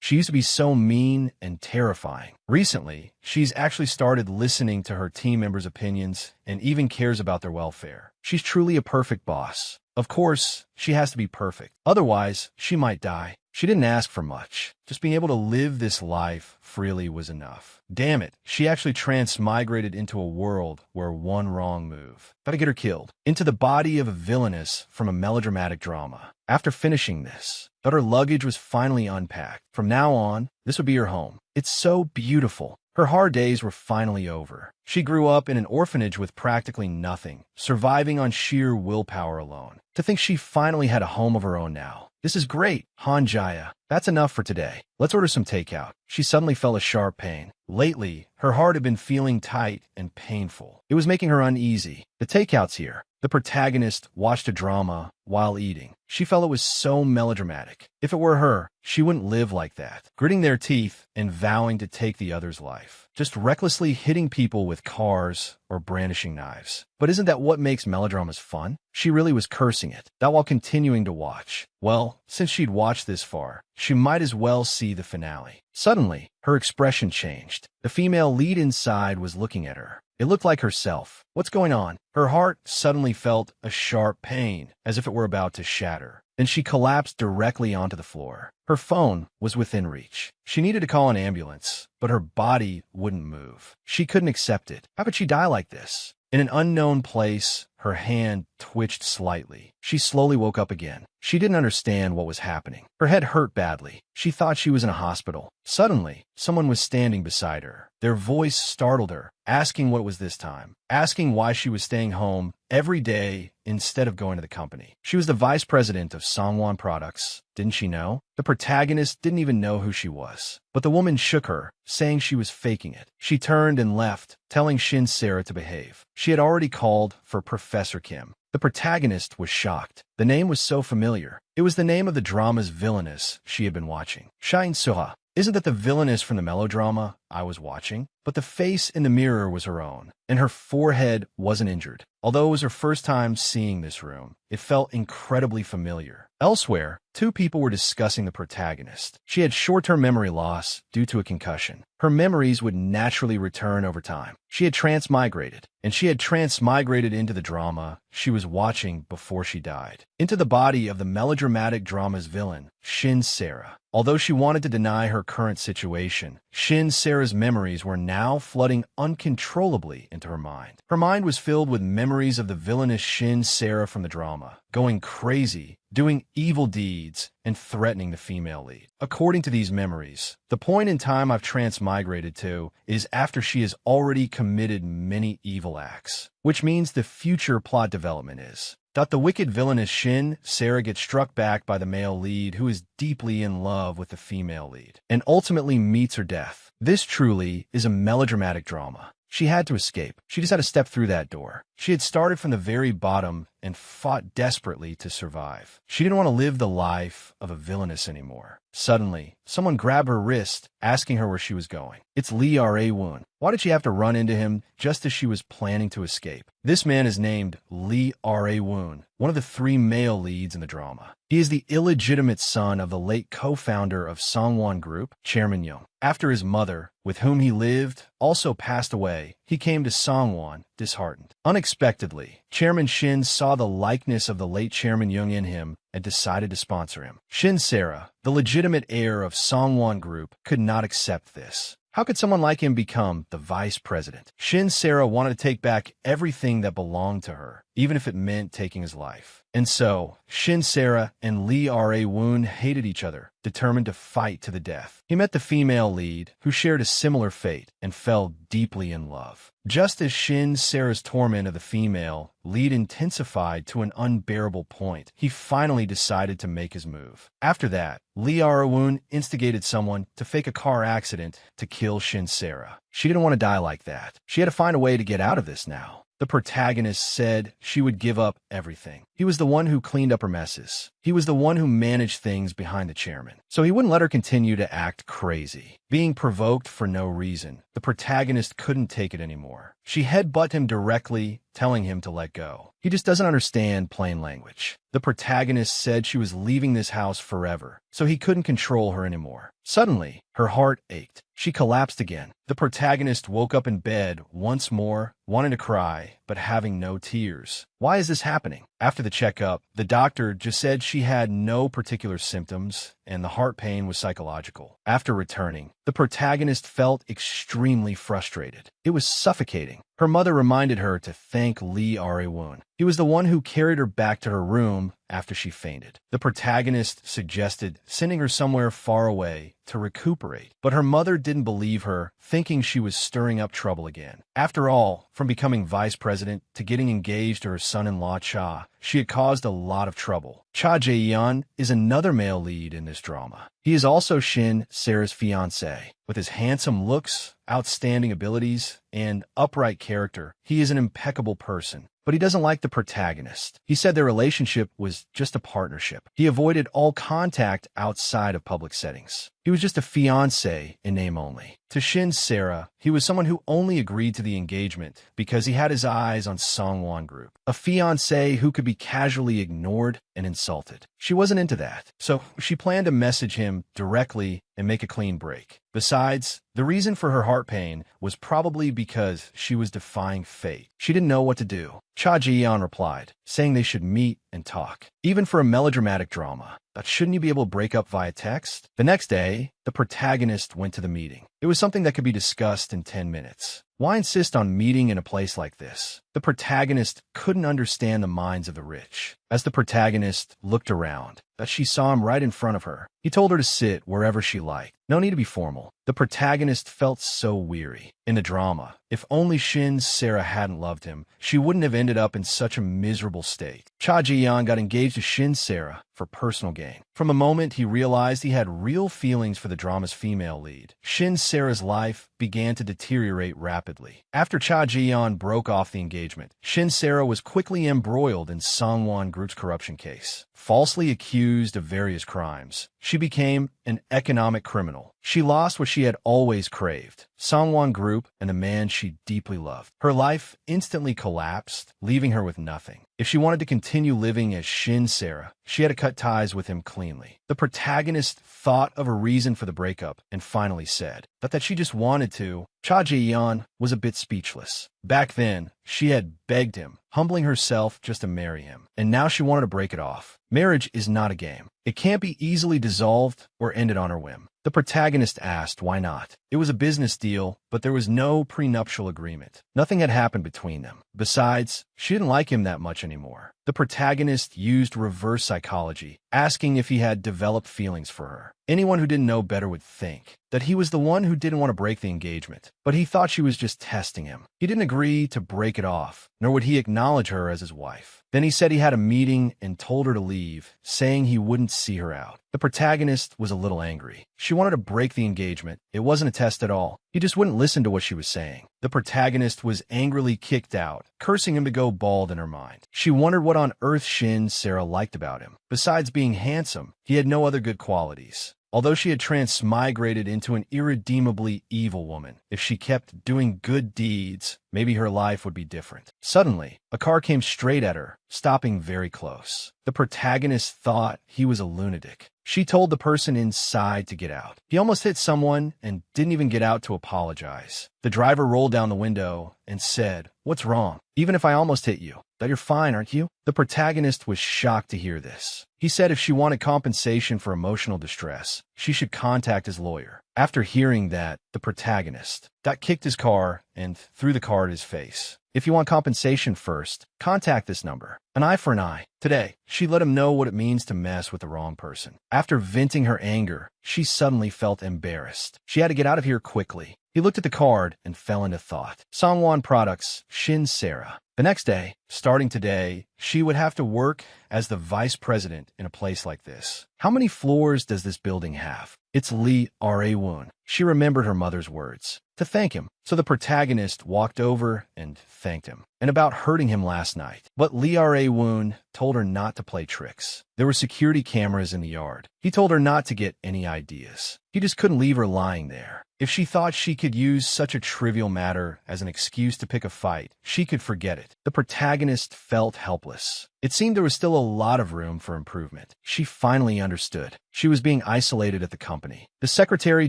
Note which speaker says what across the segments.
Speaker 1: She used to be so mean and terrifying. Recently, she's actually started listening to her team members' opinions and even cares about their welfare. She's truly a perfect boss. Of course, she has to be perfect. Otherwise, she might die. She didn't ask for much. Just being able to live this life freely was enough. Damn it, she actually transmigrated into a world where one wrong move. Gotta get her killed. Into the body of a villainess from a melodramatic drama. After finishing this, thought her luggage was finally unpacked. From now on, this would be her home. It's so beautiful. Her hard days were finally over. She grew up in an orphanage with practically nothing, surviving on sheer willpower alone. To think she finally had a home of her own now. This is great, Hanjaya. That's enough for today. Let's order some takeout. She suddenly felt a sharp pain. Lately, her heart had been feeling tight and painful. It was making her uneasy. The takeout's here. The protagonist watched a drama while eating. She felt it was so melodramatic. If it were her, she wouldn't live like that, gritting their teeth and vowing to take the other's life, just recklessly hitting people with cars or brandishing knives. But isn't that what makes melodramas fun? She really was cursing it, that while continuing to watch. Well, since she'd watched this far, she might as well see the finale. Suddenly, her expression changed. The female lead inside was looking at her. It looked like herself. What's going on? Her heart suddenly felt a sharp pain, as if it were about to shatter. Then she collapsed directly onto the floor. Her phone was within reach. She needed to call an ambulance, but her body wouldn't move. She couldn't accept it. How could she die like this? In an unknown place, her hand twitched slightly. She slowly woke up again. She didn't understand what was happening. Her head hurt badly. She thought she was in a hospital. Suddenly, someone was standing beside her. Their voice startled her, asking what it was this time, asking why she was staying home every day instead of going to the company. She was the vice president of Songwon Products. Didn't she know? The protagonist didn't even know who she was. But the woman shook her, saying she was faking it. She turned and left, telling Shin Sarah to behave. She had already called for Professor Kim. The protagonist was shocked. The name was so familiar. It was the name of the drama's villainess she had been watching. Shin Suha. Isn't that the villainess from the melodrama I was watching? But the face in the mirror was her own, and her forehead wasn't injured. Although it was her first time seeing this room, it felt incredibly familiar. Elsewhere, two people were discussing the protagonist. She had short-term memory loss due to a concussion. Her memories would naturally return over time. She had transmigrated, and she had transmigrated into the drama she was watching before she died, into the body of the melodramatic drama's villain, Shin Sarah. Although she wanted to deny her current situation, Shin Sarah's memories were now flooding uncontrollably into her mind. Her mind was filled with memories of the villainous Shin Sarah from the drama, going crazy, doing evil deeds, and threatening the female lead. According to these memories, the point in time I've transmigrated to is after she has already committed many evil acts, which means the future plot development is that the wicked villainous Shin Sarah gets struck back by the male lead who is deeply in love with the female lead, and ultimately meets her death. This truly is a melodramatic drama. She had to escape. She just had to step through that door. She had started from the very bottom and fought desperately to survive. She didn't want to live the life of a villainess anymore. Suddenly, someone grabbed her wrist, asking her where she was going. It's Lee R.A.Woon. Why did she have to run into him just as she was planning to escape? This man is named Lee R.A.Woon, one of the three male leads in the drama. He is the illegitimate son of the late co-founder of Songwon Group, Chairman Young. After his mother, with whom he lived, also passed away, he came to Songwon disheartened. Unexpectedly, Chairman Shin saw the likeness of the late Chairman Young in him and decided to sponsor him. Shin Sarah, the legitimate heir of Songwon Group, could not accept this. How could someone like him become the vice president? Shin Sarah wanted to take back everything that belonged to her, even if it meant taking his life. And so, Shin Sarah and Lee R.A.Woon hated each other, determined to fight to the death. He met the female lead, who shared a similar fate, and fell deeply in love. Just as Shin Sarah's torment of the female lead intensified to an unbearable point, he finally decided to make his move. After that, Lee R.A.Woon instigated someone to fake a car accident to kill Shin Sarah. She didn't want to die like that. She had to find a way to get out of this now. The protagonist said she would give up everything. He was the one who cleaned up her messes. He was the one who managed things behind the chairman. So he wouldn't let her continue to act crazy. Being provoked for no reason, the protagonist couldn't take it anymore. She headbutted him directly, telling him to let go. He just doesn't understand plain language. The protagonist said she was leaving this house forever, so he couldn't control her anymore. Suddenly, her heart ached. She collapsed again. The protagonist woke up in bed once more, wanting to cry, but having no tears. Why is this happening? After the checkup, the doctor just said she had no particular symptoms, and the heart pain was psychological. After returning, the protagonist felt extremely frustrated. It was suffocating. Her mother reminded her to thank Lee Arewoon. He was the one who carried her back to her room after she fainted. The protagonist suggested sending her somewhere far away to recuperate, but her mother didn't believe her, thinking she was stirring up trouble again. After all, from becoming vice president to getting engaged to her son-in-law Cha, she had caused a lot of trouble. Cha Jae-yeon is another male lead in this drama. He is also Shin, Sarah's fiancé. With his handsome looks, outstanding abilities, and upright character, he is an impeccable person. But he doesn't like the protagonist. He said their relationship was just a partnership. He avoided all contact outside of public settings. He was just a fiancé in name only. To Shin's Sarah, he was someone who only agreed to the engagement because he had his eyes on Songwon Group, a fiancé who could be casually ignored and insulted. She wasn't into that, so she planned to message him directly and make a clean break. Besides, the reason for her heart pain was probably because she was defying fate. She didn't know what to do. Cha Ji-yeon replied, saying they should meet and talk. Even for a melodramatic drama, but shouldn't you be able to break up via text? The next day, the protagonist went to the meeting. It was something that could be discussed in 10 minutes. Why insist on meeting in a place like this? The protagonist couldn't understand the minds of the rich. As the protagonist looked around, that she saw him right in front of her. He told her to sit wherever she liked. No need to be formal. The protagonist felt so weary. In the drama, if only Shin's Sarah hadn't loved him, she wouldn't have ended up in such a miserable state. Cha Ji-yeon got engaged to Shin's Sarah for personal gain. From the moment he realized he had real feelings for the drama's female lead, Shin's Sarah's life began to deteriorate rapidly. After Cha Ji-yeon broke off the engagement, Shin Sarah was quickly embroiled in Songwon Group's corruption case. Falsely accused of various crimes, she became an economic criminal. She lost what she had always craved, Songwon Group and the man she deeply loved. Her life instantly collapsed, leaving her with nothing. If she wanted to continue living as Shin Sarah, she had to cut ties with him cleanly. The protagonist thought of a reason for the breakup and finally said that she just wanted to. Cha Ji-yeon was a bit speechless. Back then, she had begged him, humbling herself just to marry him, and now she wanted to break it off. Marriage is not a game. It can't be easily dissolved or ended on her whim. The protagonist asked why not. It was a business deal, but there was no prenuptial agreement. Nothing had happened between them. Besides, she didn't like him that much anymore. The protagonist used reverse psychology, asking if he had developed feelings for her. Anyone who didn't know better would think that he was the one who didn't want to break the engagement, but he thought she was just testing him. He didn't agree to break it off, nor would he acknowledge her as his wife. Then he said he had a meeting and told her to leave, saying he wouldn't see her out. The protagonist was a little angry. She wanted to break the engagement. It wasn't a test at all. He just wouldn't listen to what she was saying. The protagonist was angrily kicked out, cursing him to go bald in her mind. She wondered what on earth Shin Sarah liked about him. Besides being handsome, he had no other good qualities. Although she had transmigrated into an irredeemably evil woman, if she kept doing good deeds, maybe her life would be different. Suddenly, a car came straight at her, stopping very close. The protagonist thought he was a lunatic. She told the person inside to get out. He almost hit someone and didn't even get out to apologize. The driver rolled down the window and said, "What's wrong? Even if I almost hit you, that you're fine, aren't you?" The protagonist was shocked to hear this. He said if she wanted compensation for emotional distress, she should contact his lawyer. After hearing that, the protagonist kicked his car and threw the car at his face. "If you want compensation first, contact this number. An eye for an eye." Today, she let him know what it means to mess with the wrong person. After venting her anger, she suddenly felt embarrassed. She had to get out of here quickly. He looked at the card and fell into thought. Songwon Products, Shin Sarah. The next day, starting today, she would have to work as the vice president in a place like this. How many floors does this building have? It's Lee Arewoon. She remembered her mother's words. to thank him. So the protagonist walked over and thanked him, and about hurting him last night. But Lee Ra-woon told her not to play tricks. There were security cameras in the yard. He told her not to get any ideas. He just couldn't leave her lying there. If she thought she could use such a trivial matter as an excuse to pick a fight, she could forget it. The protagonist felt helpless. It seemed there was still a lot of room for improvement. She finally understood. She was being isolated at the company. The secretary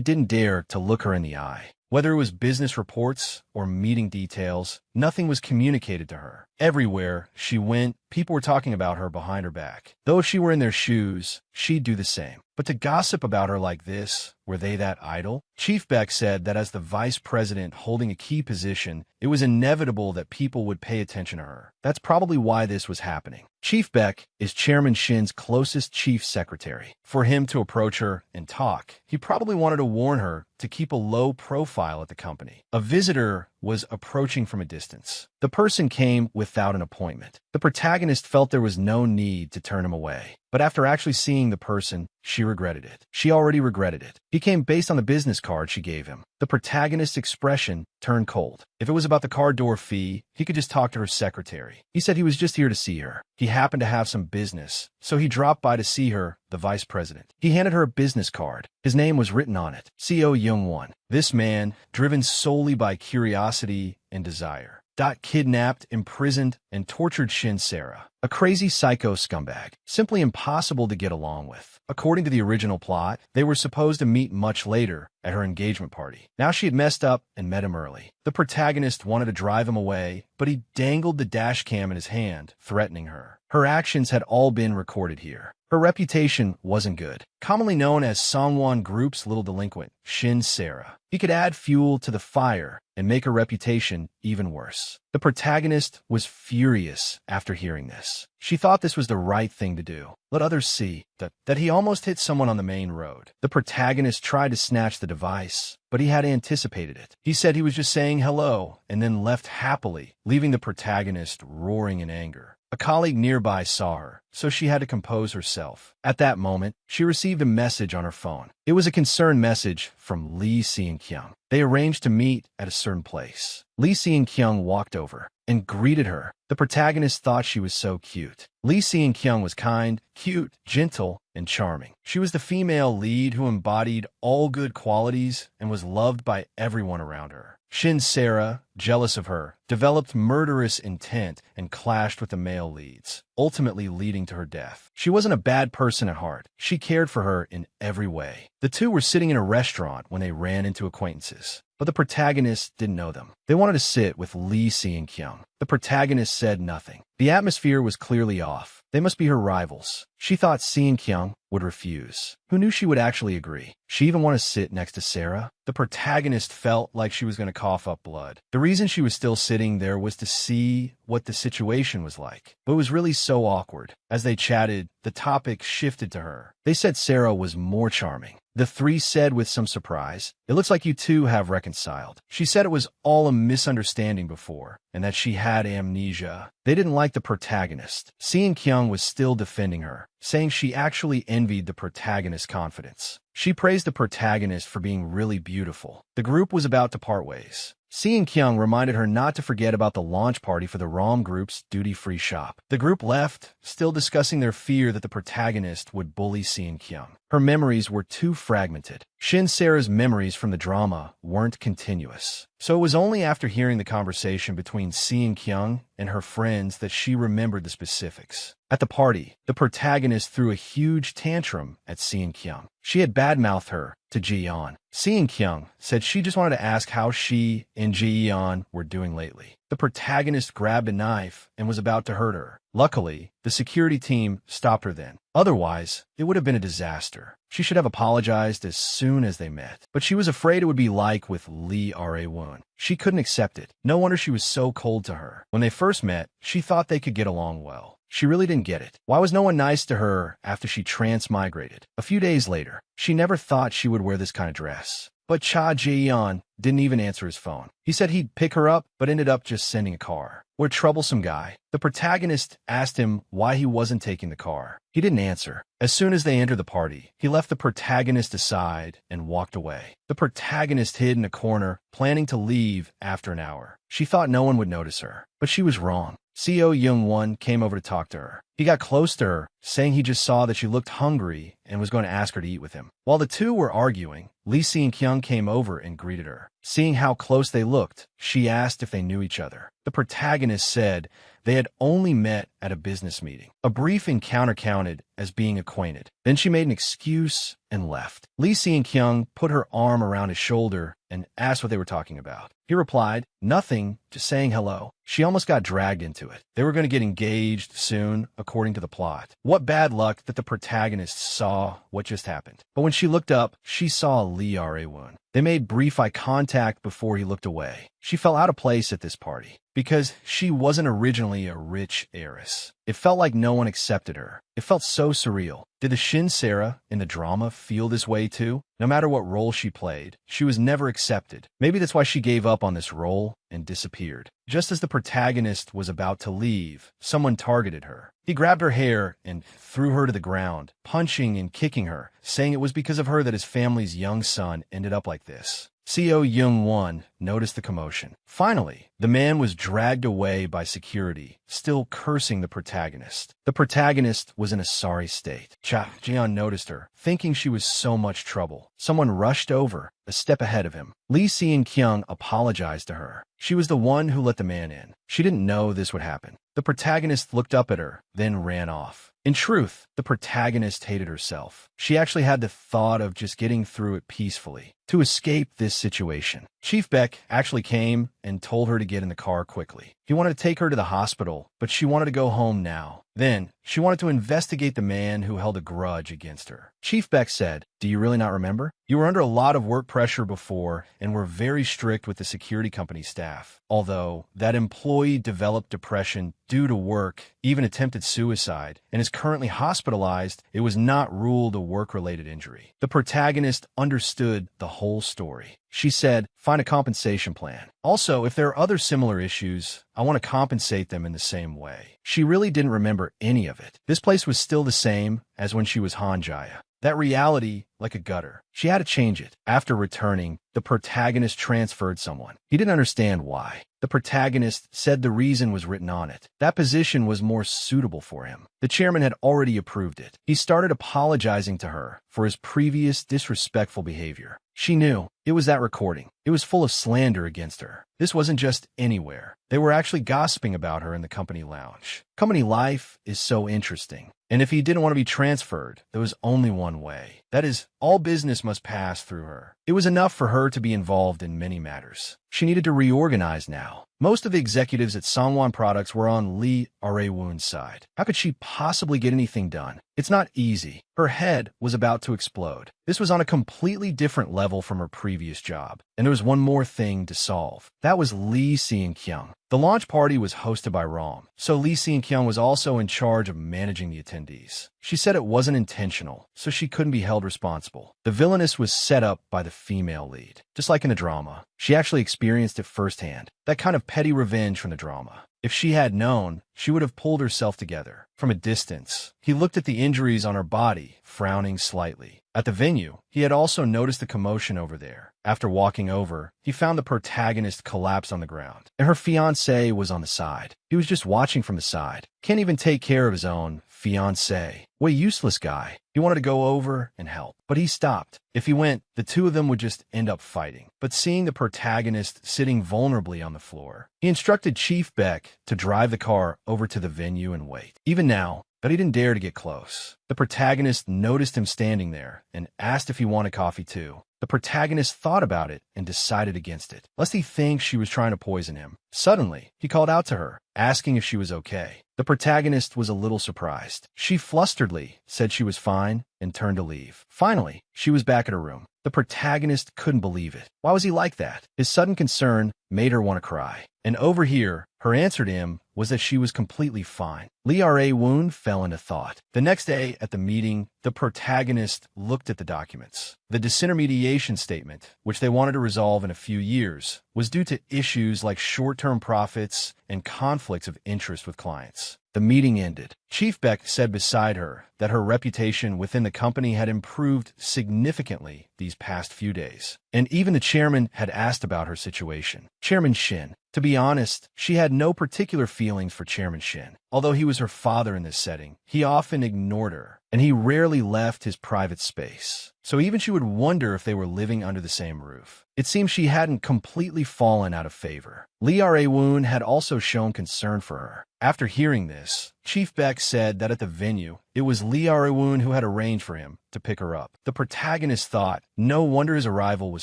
Speaker 1: didn't dare to look her in the eye. Whether it was business reports or meeting details, nothing was communicated to her. Everywhere she went, people were talking about her behind her back. Though if she were in their shoes, she'd do the same. But to gossip about her like this, were they that idle? Chief Beck said that as the vice president holding a key position, it was inevitable that people would pay attention to her. That's probably why this was happening. Chief Beck is Chairman Shin's closest chief secretary. For him to approach her and talk, he probably wanted to warn her to keep a low profile at the company. A visitor was approaching from a distance. The person came without an appointment. The protagonist felt there was no need to turn him away. But after actually seeing the person, she regretted it. She already regretted it. He came based on the business card she gave him. The protagonist's expression turned cold. If it was about the car door fee, he could just talk to her secretary. He said he was just here to see her. He happened to have some business, so he dropped by to see her, the vice president. He handed her a business card. His name was written on it, Co. Young-won. This man, driven solely by curiosity and desire, kidnapped, imprisoned, and tortured Shin Sarah, a crazy psycho scumbag, simply impossible to get along with. According to the original plot, they were supposed to meet much later at her engagement party. Now she had messed up and met him early. The protagonist wanted to drive him away, but he dangled the dash cam in his hand, threatening her. Her actions had all been recorded here. Her reputation wasn't good. Commonly known as Songwon Group's little delinquent, Shin Sarah. He could add fuel to the fire and make her reputation even worse. The protagonist was furious after hearing this. She thought this was the right thing to do. Let others see that he almost hit someone on the main road. The protagonist tried to snatch the device, but he had anticipated it. He said he was just saying hello and then left happily, leaving the protagonist roaring in anger. A colleague nearby saw her, so she had to compose herself. At that moment, she received a message on her phone. It was a concerned message from Lee Seung-kyung. They arranged to meet at a certain place. Lee Seung-kyung walked over and greeted her. The protagonist thought she was so cute. Lee Seung-kyung was kind, cute, gentle, and charming. She was the female lead who embodied all good qualities and was loved by everyone around her. Shin Sarah, jealous of her, developed murderous intent and clashed with the male leads, ultimately leading to her death. She wasn't a bad person at heart. She cared for her in every way. The two were sitting in a restaurant when they ran into acquaintances, but the protagonist didn't know them. They wanted to sit with Lee Seung-kyung. The protagonist said nothing. The atmosphere was clearly off. They must be her rivals. She thought Seung-kyung would refuse. Who knew she would actually agree? She even wanted to sit next to Sarah. The protagonist felt like she was going to cough up blood. The reason she was still sitting there was to see what the situation was like. But it was really so awkward. As they chatted, the topic shifted to her. They said Sarah was more charming. The three said with some surprise, "It looks like you two have reconciled." She said it was all a misunderstanding before, and that she had amnesia. They didn't like the protagonist. Seung-kyung was still defending her, saying she actually envied the protagonist's confidence. She praised the protagonist for being really beautiful. The group was about to part ways. Seung-kyung reminded her not to forget about the launch party for the ROM group's duty-free shop. The group left, still discussing their fear that the protagonist would bully Seung-kyung. Her memories were too fragmented. Shin Sarah's memories from the drama weren't continuous. So it was only after hearing the conversation between Seung-kyung and her friends that she remembered the specifics. At the party, the protagonist threw a huge tantrum at Seung-kyung. She had badmouthed her to Ji-yeon. Seung-kyung said she just wanted to ask how she and Ji-yeon were doing lately. The protagonist grabbed a knife and was about to hurt her. Luckily, the security team stopped her then. Otherwise, it would have been a disaster. She should have apologized as soon as they met. But she was afraid it would be like with Lee Ra-woon. She couldn't accept it. No wonder she was so cold to her. When they first met, she thought they could get along well. She really didn't get it. Why was no one nice to her after she transmigrated? A few days later, she never thought she would wear this kind of dress. But Cha Ji-yeon didn't even answer his phone. He said he'd pick her up, but ended up just sending a car. What a troublesome guy. The protagonist asked him why he wasn't taking the car. He didn't answer. As soon as they entered the party, he left the protagonist aside and walked away. The protagonist hid in a corner, planning to leave after an hour. She thought no one would notice her, but she was wrong. Seo Young-won came over to talk to her. He got close to her, saying he just saw that she looked hungry and was going to ask her to eat with him. While the two were arguing, Lee Se-kyung came over and greeted her. Seeing how close they looked, she asked if they knew each other. The protagonist said they had only met at a business meeting. A brief encounter counted as being acquainted. Then she made an excuse and left. Lee Se-kyung put her arm around his shoulder and asked what they were talking about. He replied, "Nothing, just saying hello." She almost got dragged into it. They were going to get engaged soon, according to the plot. What bad luck that the protagonist saw what just happened. But when she looked up, she saw Lee Rae-woon. They made brief eye contact before he looked away. She felt out of place at this party because she wasn't originally a rich heiress. It felt like no one accepted her. It felt so surreal. Did the Shin Sarah in the drama feel this way too? No matter what role she played, she was never accepted. Maybe that's why she gave up on this role and disappeared. Just as the protagonist was about to leave, someone targeted her. He grabbed her hair and threw her to the ground, punching and kicking her, saying it was because of her that his family's young son ended up like this. Seo Young-won noticed the commotion. Finally, the man was dragged away by security, still cursing the protagonist. The protagonist was in a sorry state. Cha Jian noticed her, thinking she was so much trouble. Someone rushed over, a step ahead of him. Lee Se-kyung apologized to her. She was the one who let the man in. She didn't know this would happen. The protagonist looked up at her, then ran off. In truth, the protagonist hated herself. She actually had the thought of just getting through it peacefully, to escape this situation. Chief Beck actually came and told her to get in the car quickly. He wanted to take her to the hospital, but she wanted to go home now. Then, she wanted to investigate the man who held a grudge against her. Chief Beck said, "Do you really not remember? You were under a lot of work pressure before and were very strict with the security company staff. Although, that employee developed depression due to work, even attempted suicide, and is currently hospitalized, it was not ruled a work-related injury." The protagonist understood the whole story. She said, "Find a compensation plan. Also, if there are other similar issues, I want to compensate them in the same way." She really didn't remember any of it. This place was still the same as when she was Hanjaya. That reality, like a gutter. She had to change it. After returning, the protagonist transferred someone. He didn't understand why. The protagonist said the reason was written on it. That position was more suitable for him. The chairman had already approved it. He started apologizing to her for his previous disrespectful behavior. She knew it was that recording. It was full of slander against her. This wasn't just anywhere. They were actually gossiping about her in the company lounge. Company life is so interesting. And if he didn't want to be transferred, there was only one way. That is, all business must pass through her. It was enough for her to be involved in many matters. She needed to reorganize now. Most of the executives at Sangwon Products were on Lee Rae-woon's side. How could she possibly get anything done? It's not easy. Her head was about to explode. This was on a completely different level from her previous job. And there was one more thing to solve. That was Lee Se-kyung. The launch party was hosted by Rom, so Lee Se-kyung was also in charge of managing the attendees. She said it wasn't intentional, so she couldn't be held responsible. The villainess was set up by the female lead. Just like in the drama, she actually experienced it firsthand. That kind of petty revenge from the drama. If she had known, she would have pulled herself together. From a distance, he looked at the injuries on her body, frowning slightly. At the venue, he had also noticed the commotion over there. After walking over, he found the protagonist collapsed on the ground, and her fiancé was on the side. He was just watching from the side. Can't even take care of his own fiancé. What a useless guy. He wanted to go over and help, but he stopped. If he went, the two of them would just end up fighting. But seeing the protagonist sitting vulnerably on the floor, he instructed Chief Beck to drive the car over to the venue and wait. Even now, but he didn't dare to get close. The protagonist noticed him standing there and asked if he wanted coffee too. The protagonist thought about it and decided against it, lest he think she was trying to poison him. Suddenly, he called out to her, asking if she was okay. The protagonist was a little surprised. She flusteredly said she was fine and turned to leave. Finally, she was back at her room. The protagonist couldn't believe it. Why was he like that? His sudden concern made her want to cry. And over here, her answer to him was that she was completely fine. Lee Ra-woon fell into thought. The next day at the meeting, the protagonist looked at the documents. The disintermediation statement, which they wanted to resolve in a few years, was due to issues like short-term profits and conflicts of interest with clients. The meeting ended. Chief Beck said beside her that her reputation within the company had improved significantly these past few days, and even the chairman had asked about her situation. Chairman Shin. To be honest, she had no particular feelings for Chairman Shin. Although he was her father in this setting, he often ignored her, and he rarely left his private space. So even she would wonder if they were living under the same roof. It seemed she hadn't completely fallen out of favor. Lee Ra-woon had also shown concern for her. After hearing this, Chief Beck said that at the venue, it was Lee Ra-woon who had arranged for him to pick her up. The protagonist thought, no wonder his arrival was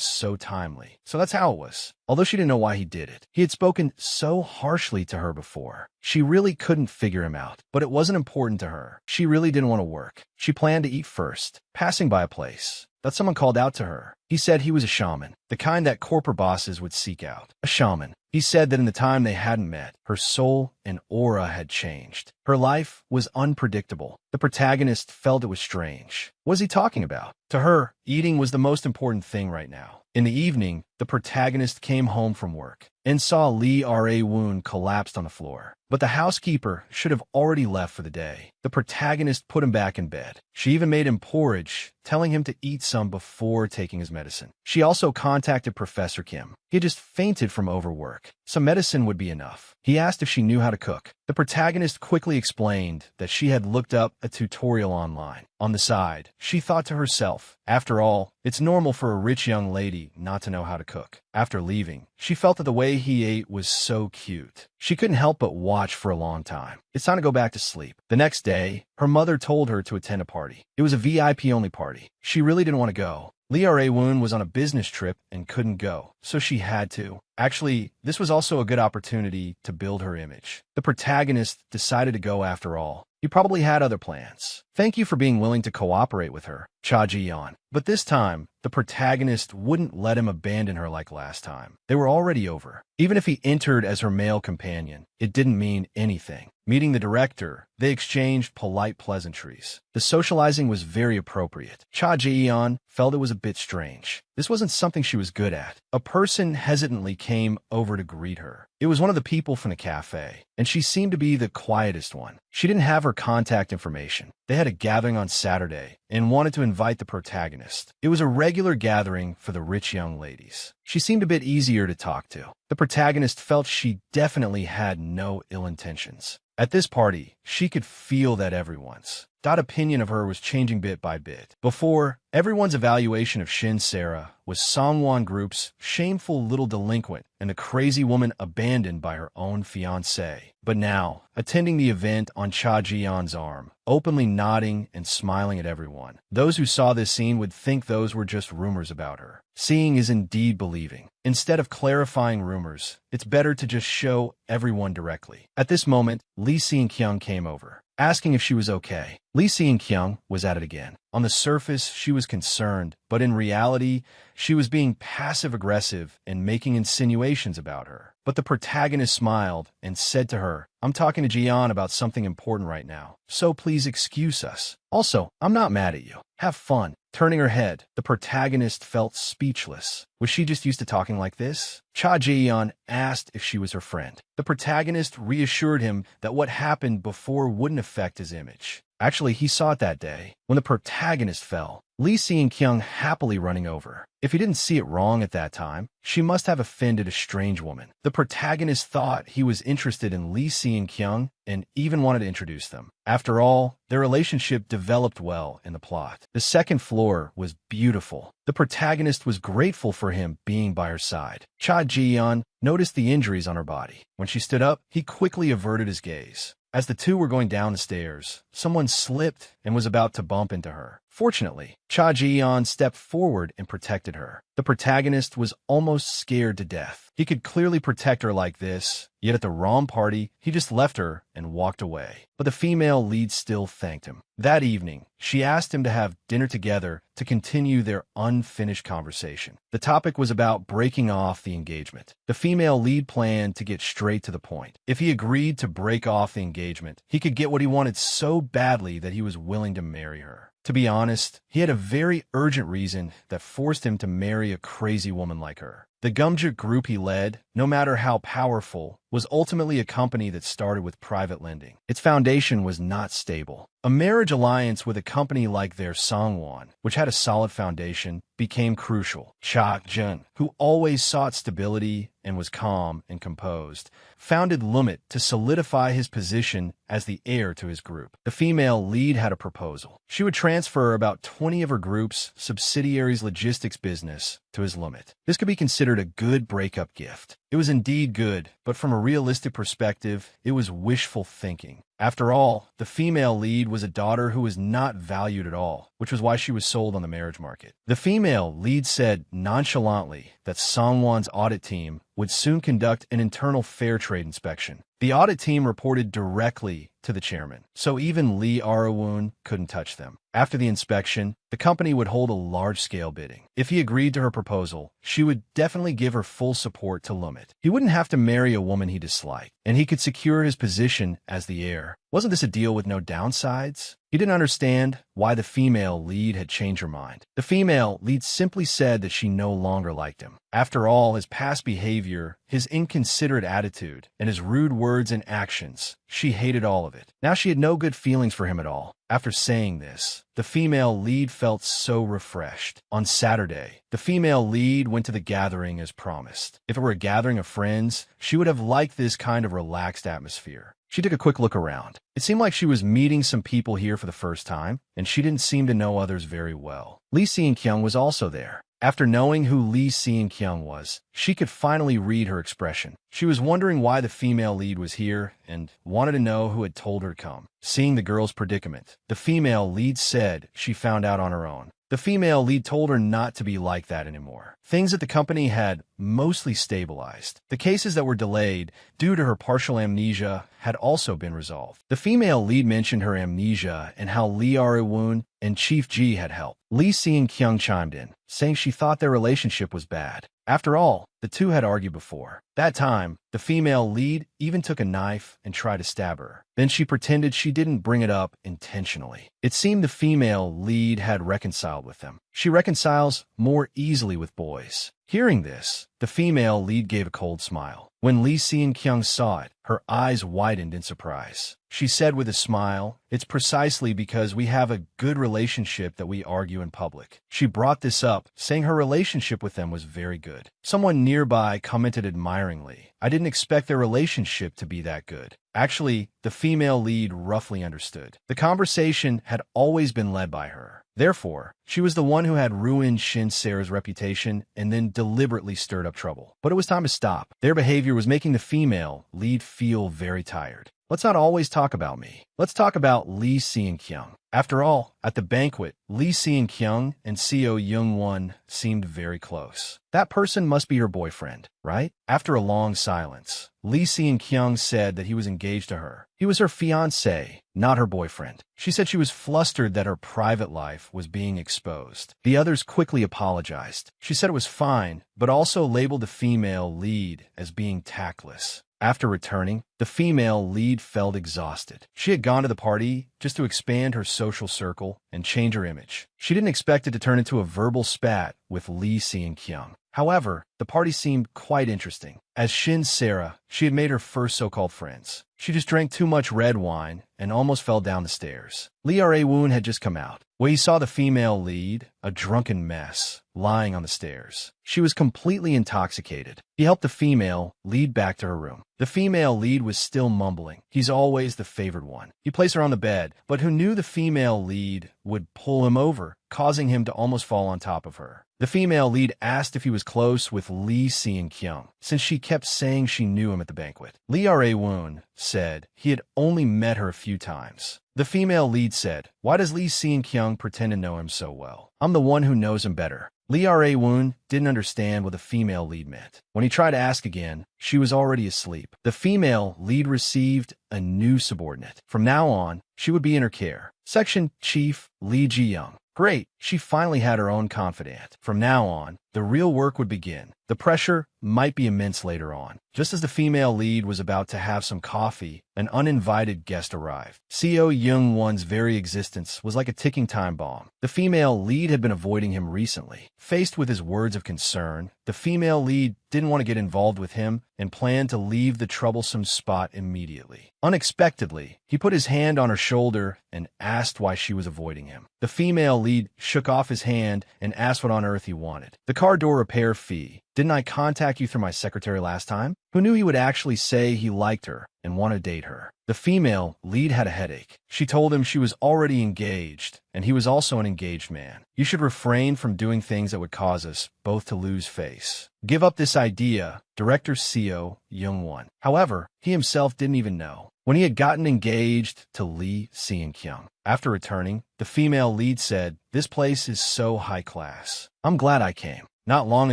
Speaker 1: so timely. So that's how it was. Although she didn't know why he did it. He had spoken so harshly to her before. She really couldn't figure him out, but it wasn't important to her. She really didn't want to work. She planned to eat first, passing by a place that someone called out to her. He said he was a shaman, the kind that corporate bosses would seek out. A shaman. He said that in the time they hadn't met, her soul and aura had changed. Her life was unpredictable. The protagonist felt it was strange. What was he talking about? To her, eating was the most important thing right now. In the evening, the protagonist came home from work and saw Lee Ra-woon collapsed on the floor. But the housekeeper should have already left for the day. The protagonist put him back in bed. She even made him porridge, telling him to eat some before taking his medicine. She also contacted Professor Kim. He had just fainted from overwork. Some medicine would be enough. He asked if she knew how to cook. The protagonist quickly explained that she had looked up a tutorial online. On the side, she thought to herself, after all, it's normal for a rich young lady not to know how to cook. After leaving, she felt that the way he ate was so cute. She couldn't help but watch for a long time. It's time to go back to sleep. The next day, her mother told her to attend a party. It was a VIP-only party. She really didn't want to go. Lee Ra-woon was on a business trip and couldn't go, so she had to. Actually, this was also a good opportunity to build her image. The protagonist decided to go after all. He probably had other plans. Thank you for being willing to cooperate with her, Cha Ji-yeon. But this time, the protagonist wouldn't let him abandon her like last time. They were already over. Even if he entered as her male companion, it didn't mean anything. Meeting the director, they exchanged polite pleasantries. The socializing was very appropriate. Cha Ji-yeon felt it was a bit strange. This wasn't something she was good at. A person hesitantly came over to greet her. It was one of the people from the cafe, and she seemed to be the quietest one. She didn't have her contact information. They had a gathering on Saturday and wanted to invite the protagonist. It was a regular gathering for the rich young ladies. She seemed a bit easier to talk to. The protagonist felt she definitely had no ill intentions. At this party, she could feel that everyone's opinion of her was changing bit by bit. Before, everyone's evaluation of Shin Sarah was Songwon Group's shameful little delinquent and the crazy woman abandoned by her own fiancé. But now, attending the event on Cha Ji-yeon's arm, openly nodding and smiling at everyone, those who saw this scene would think those were just rumors about her. Seeing is indeed believing. Instead of clarifying rumors, it's better to just show everyone directly. At this moment, Lee Seung-kyung came over, asking if she was okay. Lee Seung-kyung was at it again. On the surface, she was concerned, but in reality, she was being passive-aggressive and making insinuations about her. But the protagonist smiled and said to her, I'm talking to Ji-yeon about something important right now, so please excuse us. Also, I'm not mad at you. Have fun. Turning her head, the protagonist felt speechless. Was she just used to talking like this? Cha Ji-yeon asked if she was her friend. The protagonist reassured him that what happened before wouldn't affect his image. Actually, he saw it that day, when the protagonist fell. Lee Seung-kyung happily running over. If he didn't see it wrong at that time, she must have offended a strange woman. The protagonist thought he was interested in Lee Seung-kyung and even wanted to introduce them. After all, their relationship developed well in the plot. The second floor was beautiful. The protagonist was grateful for him being by her side. Cha Ji-yeon noticed the injuries on her body. When she stood up, he quickly averted his gaze. As the two were going down the stairs, someone slipped and was about to bump into her. Fortunately, Cha Ji-yeon stepped forward and protected her. The protagonist was almost scared to death. He could clearly protect her like this, yet at the wrong party, he just left her and walked away. But the female lead still thanked him. That evening, she asked him to have dinner together to continue their unfinished conversation. The topic was about breaking off the engagement. The female lead planned to get straight to the point. If he agreed to break off the engagement, he could get what he wanted so badly that he was willing to marry her. To be honest, he had a very urgent reason that forced him to marry a crazy woman like her. The Gumjuk group he led, no matter how powerful, was ultimately a company that started with private lending. Its foundation was not stable. A marriage alliance with a company like their Songwon, which had a solid foundation, became crucial. Cha Jun, who always sought stability and was calm and composed, founded Lumit to solidify his position as the heir to his group. The female lead had a proposal. She would transfer about 20 of her group's subsidiaries' logistics business to his Lumit. This could be considered a good breakup gift. It was indeed good, but from a realistic perspective, it was wishful thinking. After all, the female lead was a daughter who was not valued at all, which was why she was sold on the marriage market. The female lead said nonchalantly that Songwon's audit team would soon conduct an internal fair trade inspection. The audit team reported directly to the chairman, so even Lee Ara-woon couldn't touch them. After the inspection, the company would hold a large-scale bidding. If he agreed to her proposal, she would definitely give her full support to Lumit. He wouldn't have to marry a woman he disliked, and he could secure his position as the heir. Wasn't this a deal with no downsides? He didn't understand why the female lead had changed her mind. The female lead simply said that she no longer liked him. After all, his past behavior, his inconsiderate attitude, and his rude words and actions, she hated all of it. Now she had no good feelings for him at all. After saying this, the female lead felt so refreshed. On Saturday, the female lead went to the gathering as promised. If it were a gathering of friends, she would have liked this kind of relaxed atmosphere. She took a quick look around. It seemed like she was meeting some people here for the first time, and she didn't seem to know others very well. Lee Seon-kyung was also there. After knowing who Lee Seon-kyung was, she could finally read her expression. She was wondering why the female lead was here and wanted to know who had told her to come. Seeing the girl's predicament, the female lead said she found out on her own. The female lead told her not to be like that anymore. Things at the company had mostly stabilized. The cases that were delayed due to her partial amnesia had also been resolved. The female lead mentioned her amnesia and how Lee Ara-woon and Chief G had helped. Lee Seon-kyung chimed in, saying she thought their relationship was bad. After all, the two had argued before. That time, the female lead even took a knife and tried to stab her. Then she pretended she didn't bring it up intentionally. It seemed the female lead had reconciled with them. She reconciles more easily with boys. Hearing this, the female lead gave a cold smile. When Lee Seon-kyung saw it, her eyes widened in surprise. She said with a smile, "It's precisely because we have a good relationship that we argue in public." She brought this up, saying her relationship with them was very good. Someone nearby commented admiringly, "I didn't expect their relationship to be that good." Actually, the female lead roughly understood. The conversation had always been led by her. Therefore, she was the one who had ruined Shin Sarah's reputation and then deliberately stirred up trouble. But it was time to stop. Their behavior was making the female lead feel very tired. Let's not always talk about me. Let's talk about Lee Seon-kyung. After all, at the banquet, Lee Seon-kyung and Seo Young-won seemed very close. That person must be her boyfriend, right? After a long silence, Lee Seon-kyung said that he was engaged to her. He was her fiancé, not her boyfriend. She said she was flustered that her private life was being exposed. The others quickly apologized. She said it was fine, but also labeled the female lead as being tactless. After returning, the female lead felt exhausted. She had gone to the party just to expand her social circle and change her image. She didn't expect it to turn into a verbal spat with Lee Seon-kyung. However, the party seemed quite interesting. As Shin Sarah, she had made her first so-called friends. She just drank too much red wine and almost fell down the stairs. Lee Ra-woon had just come out, where he saw the female lead, a drunken mess, lying on the stairs. She was completely intoxicated. He helped the female lead back to her room. The female lead was still mumbling. He's always the favored one. He placed her on the bed, but who knew the female lead would pull him over, causing him to almost fall on top of her. The female lead asked if he was close with Lee Seon-kyung, since she kept saying she knew him at the banquet. Lee Ra-woon said he had only met her a few times. The female lead said, "Why does Lee Seon-kyung pretend to know him so well? I'm the one who knows him better." Lee Ra-woon didn't understand what the female lead meant. When he tried to ask again, she was already asleep. The female lead received a new subordinate. From now on, she would be in her care. Section Chief Lee Ji-young. Great, she finally had her own confidant. From now on, the real work would begin. The pressure might be immense later on. Just as the female lead was about to have some coffee, an uninvited guest arrived. Seo Young-won's very existence was like a ticking time bomb. The female lead had been avoiding him recently. Faced with his words of concern, the female lead didn't want to get involved with him and planned to leave the troublesome spot immediately. Unexpectedly, he put his hand on her shoulder and asked why she was avoiding him. The female lead shook off his hand and asked what on earth he wanted. "The car door repair fee. Didn't I contact you through my secretary last time?" Who knew he would actually say he liked her and want to date her? The female lead had a headache. She told him she was already engaged, and he was also an engaged man. "You should refrain from doing things that would cause us both to lose face. Give up this idea," Director Seo Young-won. However, he himself didn't even know. When he had gotten engaged to Lee Seon-kyung. After returning, the female lead said, "This place is so high class. I'm glad I came." Not long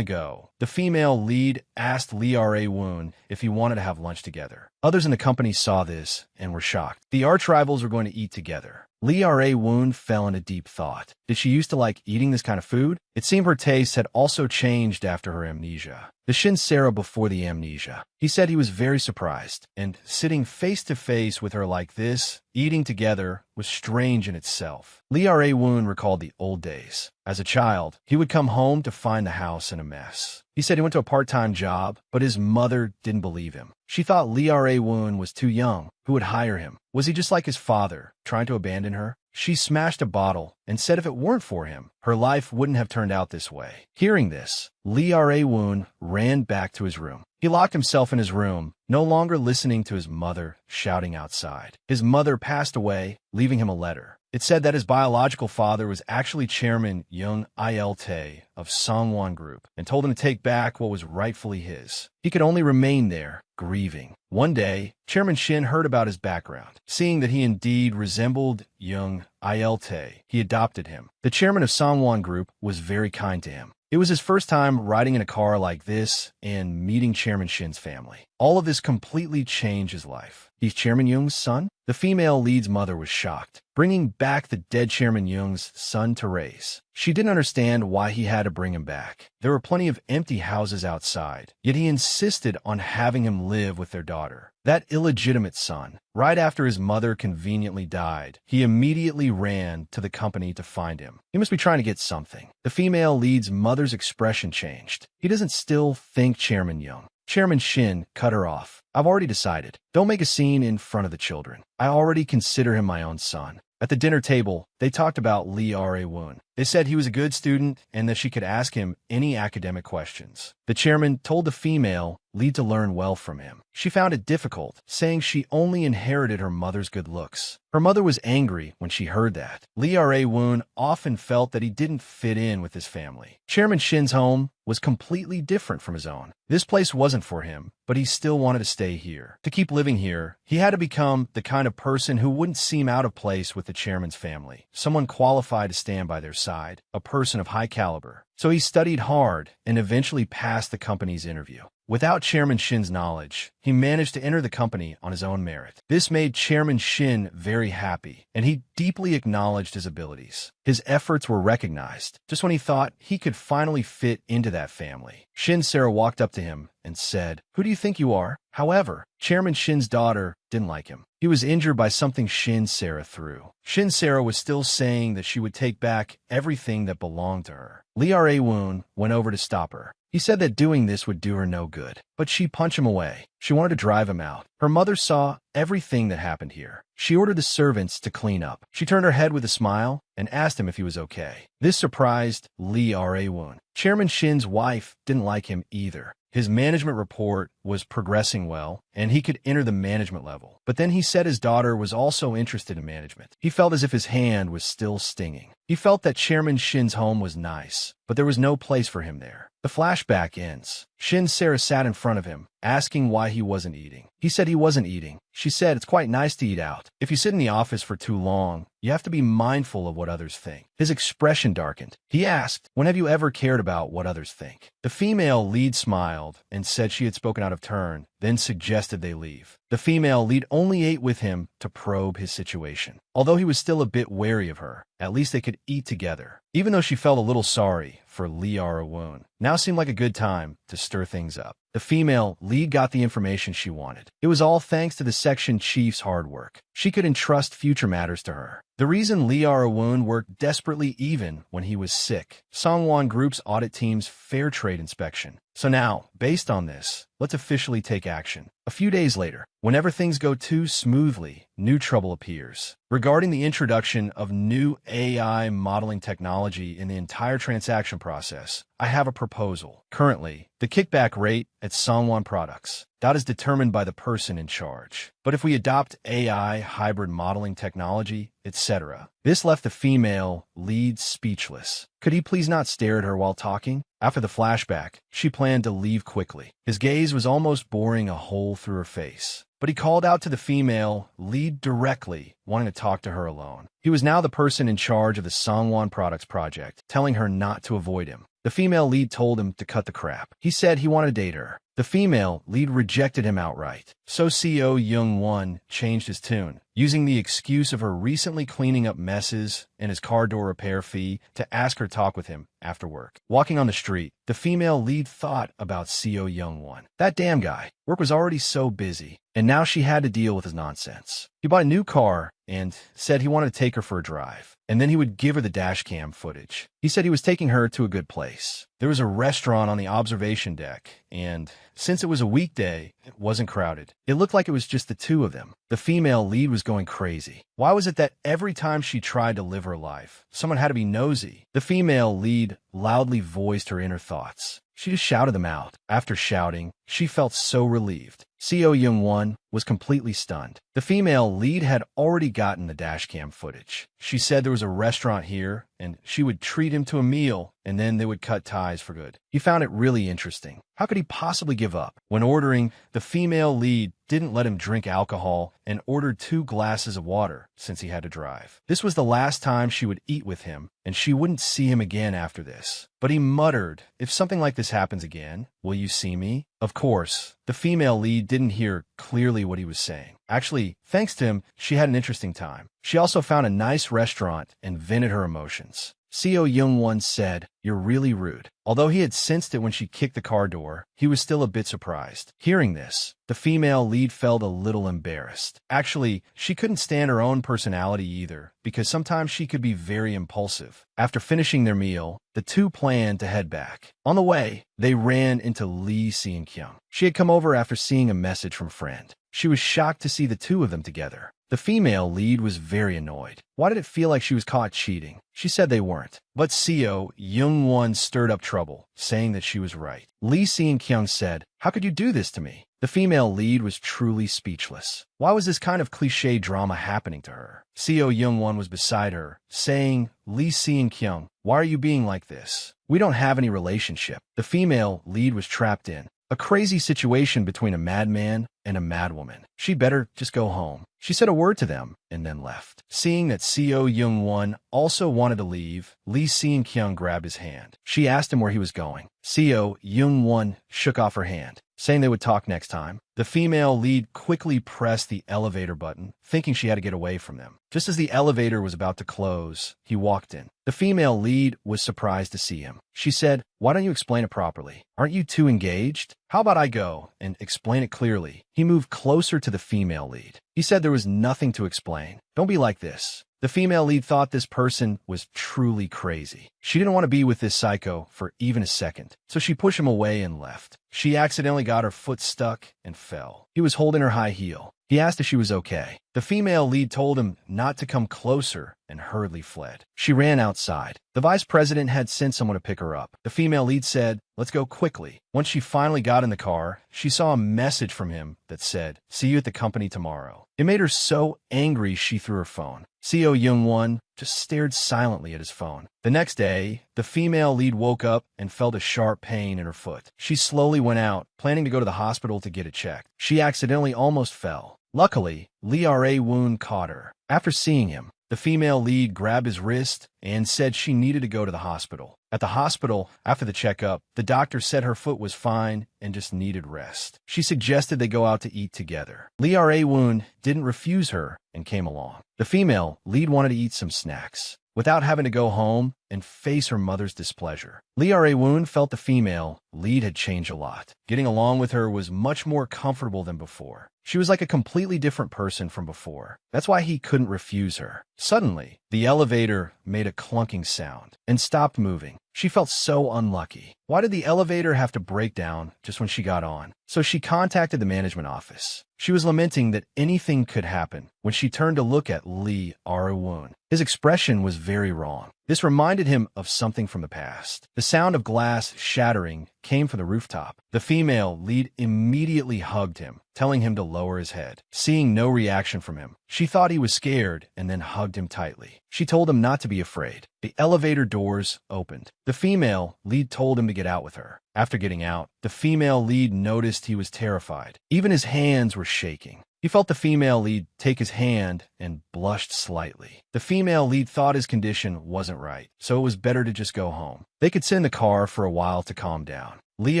Speaker 1: ago, the female lead asked Lee Ra-woon if he wanted to have lunch together. Others in the company saw this and were shocked. The arch-rivals were going to eat together. Lee Ra-woon fell into deep thought. Did she used to like eating this kind of food? It seemed her taste had also changed after her amnesia. The Shin Sarah before the amnesia. He said he was very surprised, and sitting face to face with her like this, eating together, was strange in itself. Lee Ra-woon recalled the old days. As a child, he would come home to find the house in a mess. He said he went to a part-time job, but his mother didn't believe him. She thought Lee Ra-woon was too young. Who would hire him? Was he just like his father, trying to abandon her? She smashed a bottle and said if it weren't for him, her life wouldn't have turned out this way. Hearing this, Lee Ra-woon ran back to his room. He locked himself in his room, no longer listening to his mother shouting outside. His mother passed away, leaving him a letter. It said that his biological father was actually Chairman Young Il-tae of Sangwon Group and told him to take back what was rightfully his. He could only remain there, grieving. One day, Chairman Shin heard about his background. Seeing that he indeed resembled Young Il-tae, he adopted him. The chairman of Sangwon Group was very kind to him. It was his first time riding in a car like this and meeting Chairman Shin's family. All of this completely changed his life. He's Chairman Young's son? The female lead's mother was shocked, bringing back the dead Chairman Young's son to raise. She didn't understand why he had to bring him back. There were plenty of empty houses outside, yet he insisted on having him live with their daughter. That illegitimate son. Right after his mother conveniently died, he immediately ran to the company to find him. He must be trying to get something. The female lead's mother's expression changed. He doesn't still think Chairman Young. Chairman Shin cut her off. "I've already decided. Don't make a scene in front of the children. I already consider him my own son." At the dinner table, they talked about Lee Ra-woon. They said he was a good student and that she could ask him any academic questions. The chairman told the female lead to learn well from him. She found it difficult, saying she only inherited her mother's good looks. Her mother was angry when she heard that. Lee Ra-woon often felt that he didn't fit in with his family. Chairman Shin's home was completely different from his own. This place wasn't for him, but he still wanted to stay here. To keep living here, he had to become the kind of person who wouldn't seem out of place with the chairman's family, someone qualified to stand by their side, a person of high caliber. So he studied hard and eventually passed the company's interview. Without Chairman Shin's knowledge, he managed to enter the company on his own merit. This made Chairman Shin very happy, and he deeply acknowledged his abilities. His efforts were recognized, just when he thought he could finally fit into that family. Shin Sarah walked up to him and said, "Who do you think you are?" However, Chairman Shin's daughter didn't like him. He was injured by something Shin Sarah threw. Shin Sarah was still saying that she would take back everything that belonged to her. Lee Ra-woon went over to stop her. He said that doing this would do her no good, but she punched him away. She wanted to drive him out. Her mother saw everything that happened here. She ordered the servants to clean up. She turned her head with a smile and asked him if he was okay. This surprised Lee Ra-woon. Chairman Shin's wife didn't like him either. His management report was progressing well, and he could enter the management level. But then he said his daughter was also interested in management. He felt as if his hand was still stinging. He felt that Chairman Shin's home was nice, but there was no place for him there. The flashback ends. Shin's Sarah sat in front of him, asking why he wasn't eating. He said he wasn't eating. She said it's quite nice to eat out. If you sit in the office for too long, you have to be mindful of what others think. His expression darkened. He asked, when have you ever cared about what others think? The female lead smiled and said she had spoken out of turn, then suggested they leave. The female lead only ate with him to probe his situation. Although he was still a bit wary of her, at least they could eat together. Even though she felt a little sorry for Liara, now seemed like a good time to stir things up. The female lead got the information she wanted. It was all thanks to the section chief's hard work. She could entrust future matters to her. The reason Liara worked desperately even when he was sick. Songwon Group's audit team's fair trade inspection. So now, based on this, let's officially take action. A few days later, whenever things go too smoothly, new trouble appears. Regarding the introduction of new AI modeling technology in the entire transaction process, I have a proposal. Currently, the kickback rate at Songwon products. That is determined by the person in charge. But if we adopt AI, hybrid modeling technology, etc., this left the female lead speechless. Could he please not stare at her while talking? After the flashback, she planned to leave quickly. His gaze was almost boring a hole through her face. But he called out to the female lead directly, wanting to talk to her alone. He was now the person in charge of the Songwon Products project, telling her not to avoid him. The female lead told him to cut the crap. He said he wanted to date her. The female lead rejected him outright. So CEO Young-won changed his tune, using the excuse of her recently cleaning up messes and his car door repair fee to ask her to talk with him after work. Walking on the street, the female lead thought about CEO Young-won. That damn guy. Work was already so busy, and now she had to deal with his nonsense. He bought a new car and said he wanted to take her for a drive, and then he would give her the dashcam footage. He said he was taking her to a good place. There was a restaurant on the observation deck, and since it was a weekday, it wasn't crowded. It looked like it was just the two of them. The female lead was going crazy. Why was it that every time she tried to live her life, someone had to be nosy? The female lead loudly voiced her inner thoughts. She just shouted them out. After shouting, she felt so relieved. CEO Young-won was completely stunned. The female lead had already gotten the dashcam footage. She said there was a restaurant here, and she would treat him to a meal, and then they would cut ties for good. He found it really interesting. How could he possibly give up? When ordering, the female lead didn't let him drink alcohol and ordered 2 glasses of water since he had to drive. This was the last time she would eat with him, and she wouldn't see him again after this. But he muttered, if something like this happens again, will you see me? Of course, the female lead didn't hear clearly what he was saying. Actually, thanks to him, she had an interesting time. She also found a nice restaurant and vented her emotions. CEO Young-won said, "You're really rude." Although he had sensed it when she kicked the car door, he was still a bit surprised. Hearing this, the female lead felt a little embarrassed. Actually, she couldn't stand her own personality either, because sometimes she could be very impulsive. After finishing their meal, the two planned to head back. On the way, they ran into Lee Seon-kyung. She had come over after seeing a message from a friend. She was shocked to see the two of them together. The female lead was very annoyed. Why did it feel like she was caught cheating? She said they weren't. But CEO Young-won stirred up trouble, saying that she was right. Lee Seon-kyung said, "How could you do this to me?" The female lead was truly speechless. Why was this kind of cliché drama happening to her? CEO Young-won was beside her, saying, "Lee Seon-kyung, why are you being like this? We don't have any relationship." The female lead was trapped in a crazy situation between a madman and a madwoman. She'd better just go home. She said a word to them and then left. Seeing that CEO Young-won also wanted to leave, Lee Seon-kyung grabbed his hand. She asked him where he was going. CEO Young-won shook off her hand, saying they would talk next time. The female lead quickly pressed the elevator button, thinking she had to get away from them. Just as the elevator was about to close, he walked in. The female lead was surprised to see him. She said, "Why don't you explain it properly? Aren't you two engaged? How about I go and explain it clearly?" He moved closer to the female lead. He said there was nothing to explain. "Don't be like this." The female lead thought this person was truly crazy. She didn't want to be with this psycho for even a second, so she pushed him away and left. She accidentally got her foot stuck and fell. He was holding her high heel. He asked if she was okay. The female lead told him not to come closer and hurriedly fled. She ran outside. The vice president had sent someone to pick her up. The female lead said, "Let's go quickly." Once she finally got in the car, she saw a message from him that said, "See you at the company tomorrow." It made her so angry she threw her phone. CEO Young-won just stared silently at his phone. The next day, the female lead woke up and felt a sharp pain in her foot. She slowly went out, planning to go to the hospital to get it checked. She accidentally almost fell. Luckily, Lee Ra-woon caught her. After seeing him, the female lead grabbed his wrist and said she needed to go to the hospital. At the hospital, after the checkup, the doctor said her foot was fine and just needed rest. She suggested they go out to eat together. Lee Ra-woon didn't refuse her and came along. The female lead wanted to eat some snacks without having to go home and face her mother's displeasure. Lee Ra-woon felt the female lead had changed a lot. Getting along with her was much more comfortable than before. She was like a completely different person from before. That's why he couldn't refuse her. Suddenly, the elevator made a clunking sound and stopped moving. She felt so unlucky. Why did the elevator have to break down just when she got on? So she contacted the management office. She was lamenting that anything could happen when she turned to look at Lee Ra-woon. His expression was very wrong. This reminded him of something from the past. The sound of glass shattering came from the rooftop. The female lead immediately hugged him, telling him to lower his head. Seeing no reaction from him, she thought he was scared and then hugged him tightly. She told him not to be afraid. The elevator doors opened. The female lead told him to get out with her. After getting out, the female lead noticed he was terrified. Even his hands were shaking. He felt the female lead take his hand and blushed slightly. The female lead thought his condition wasn't right, so it was better to just go home. They could sit in the car for a while to calm down. Lee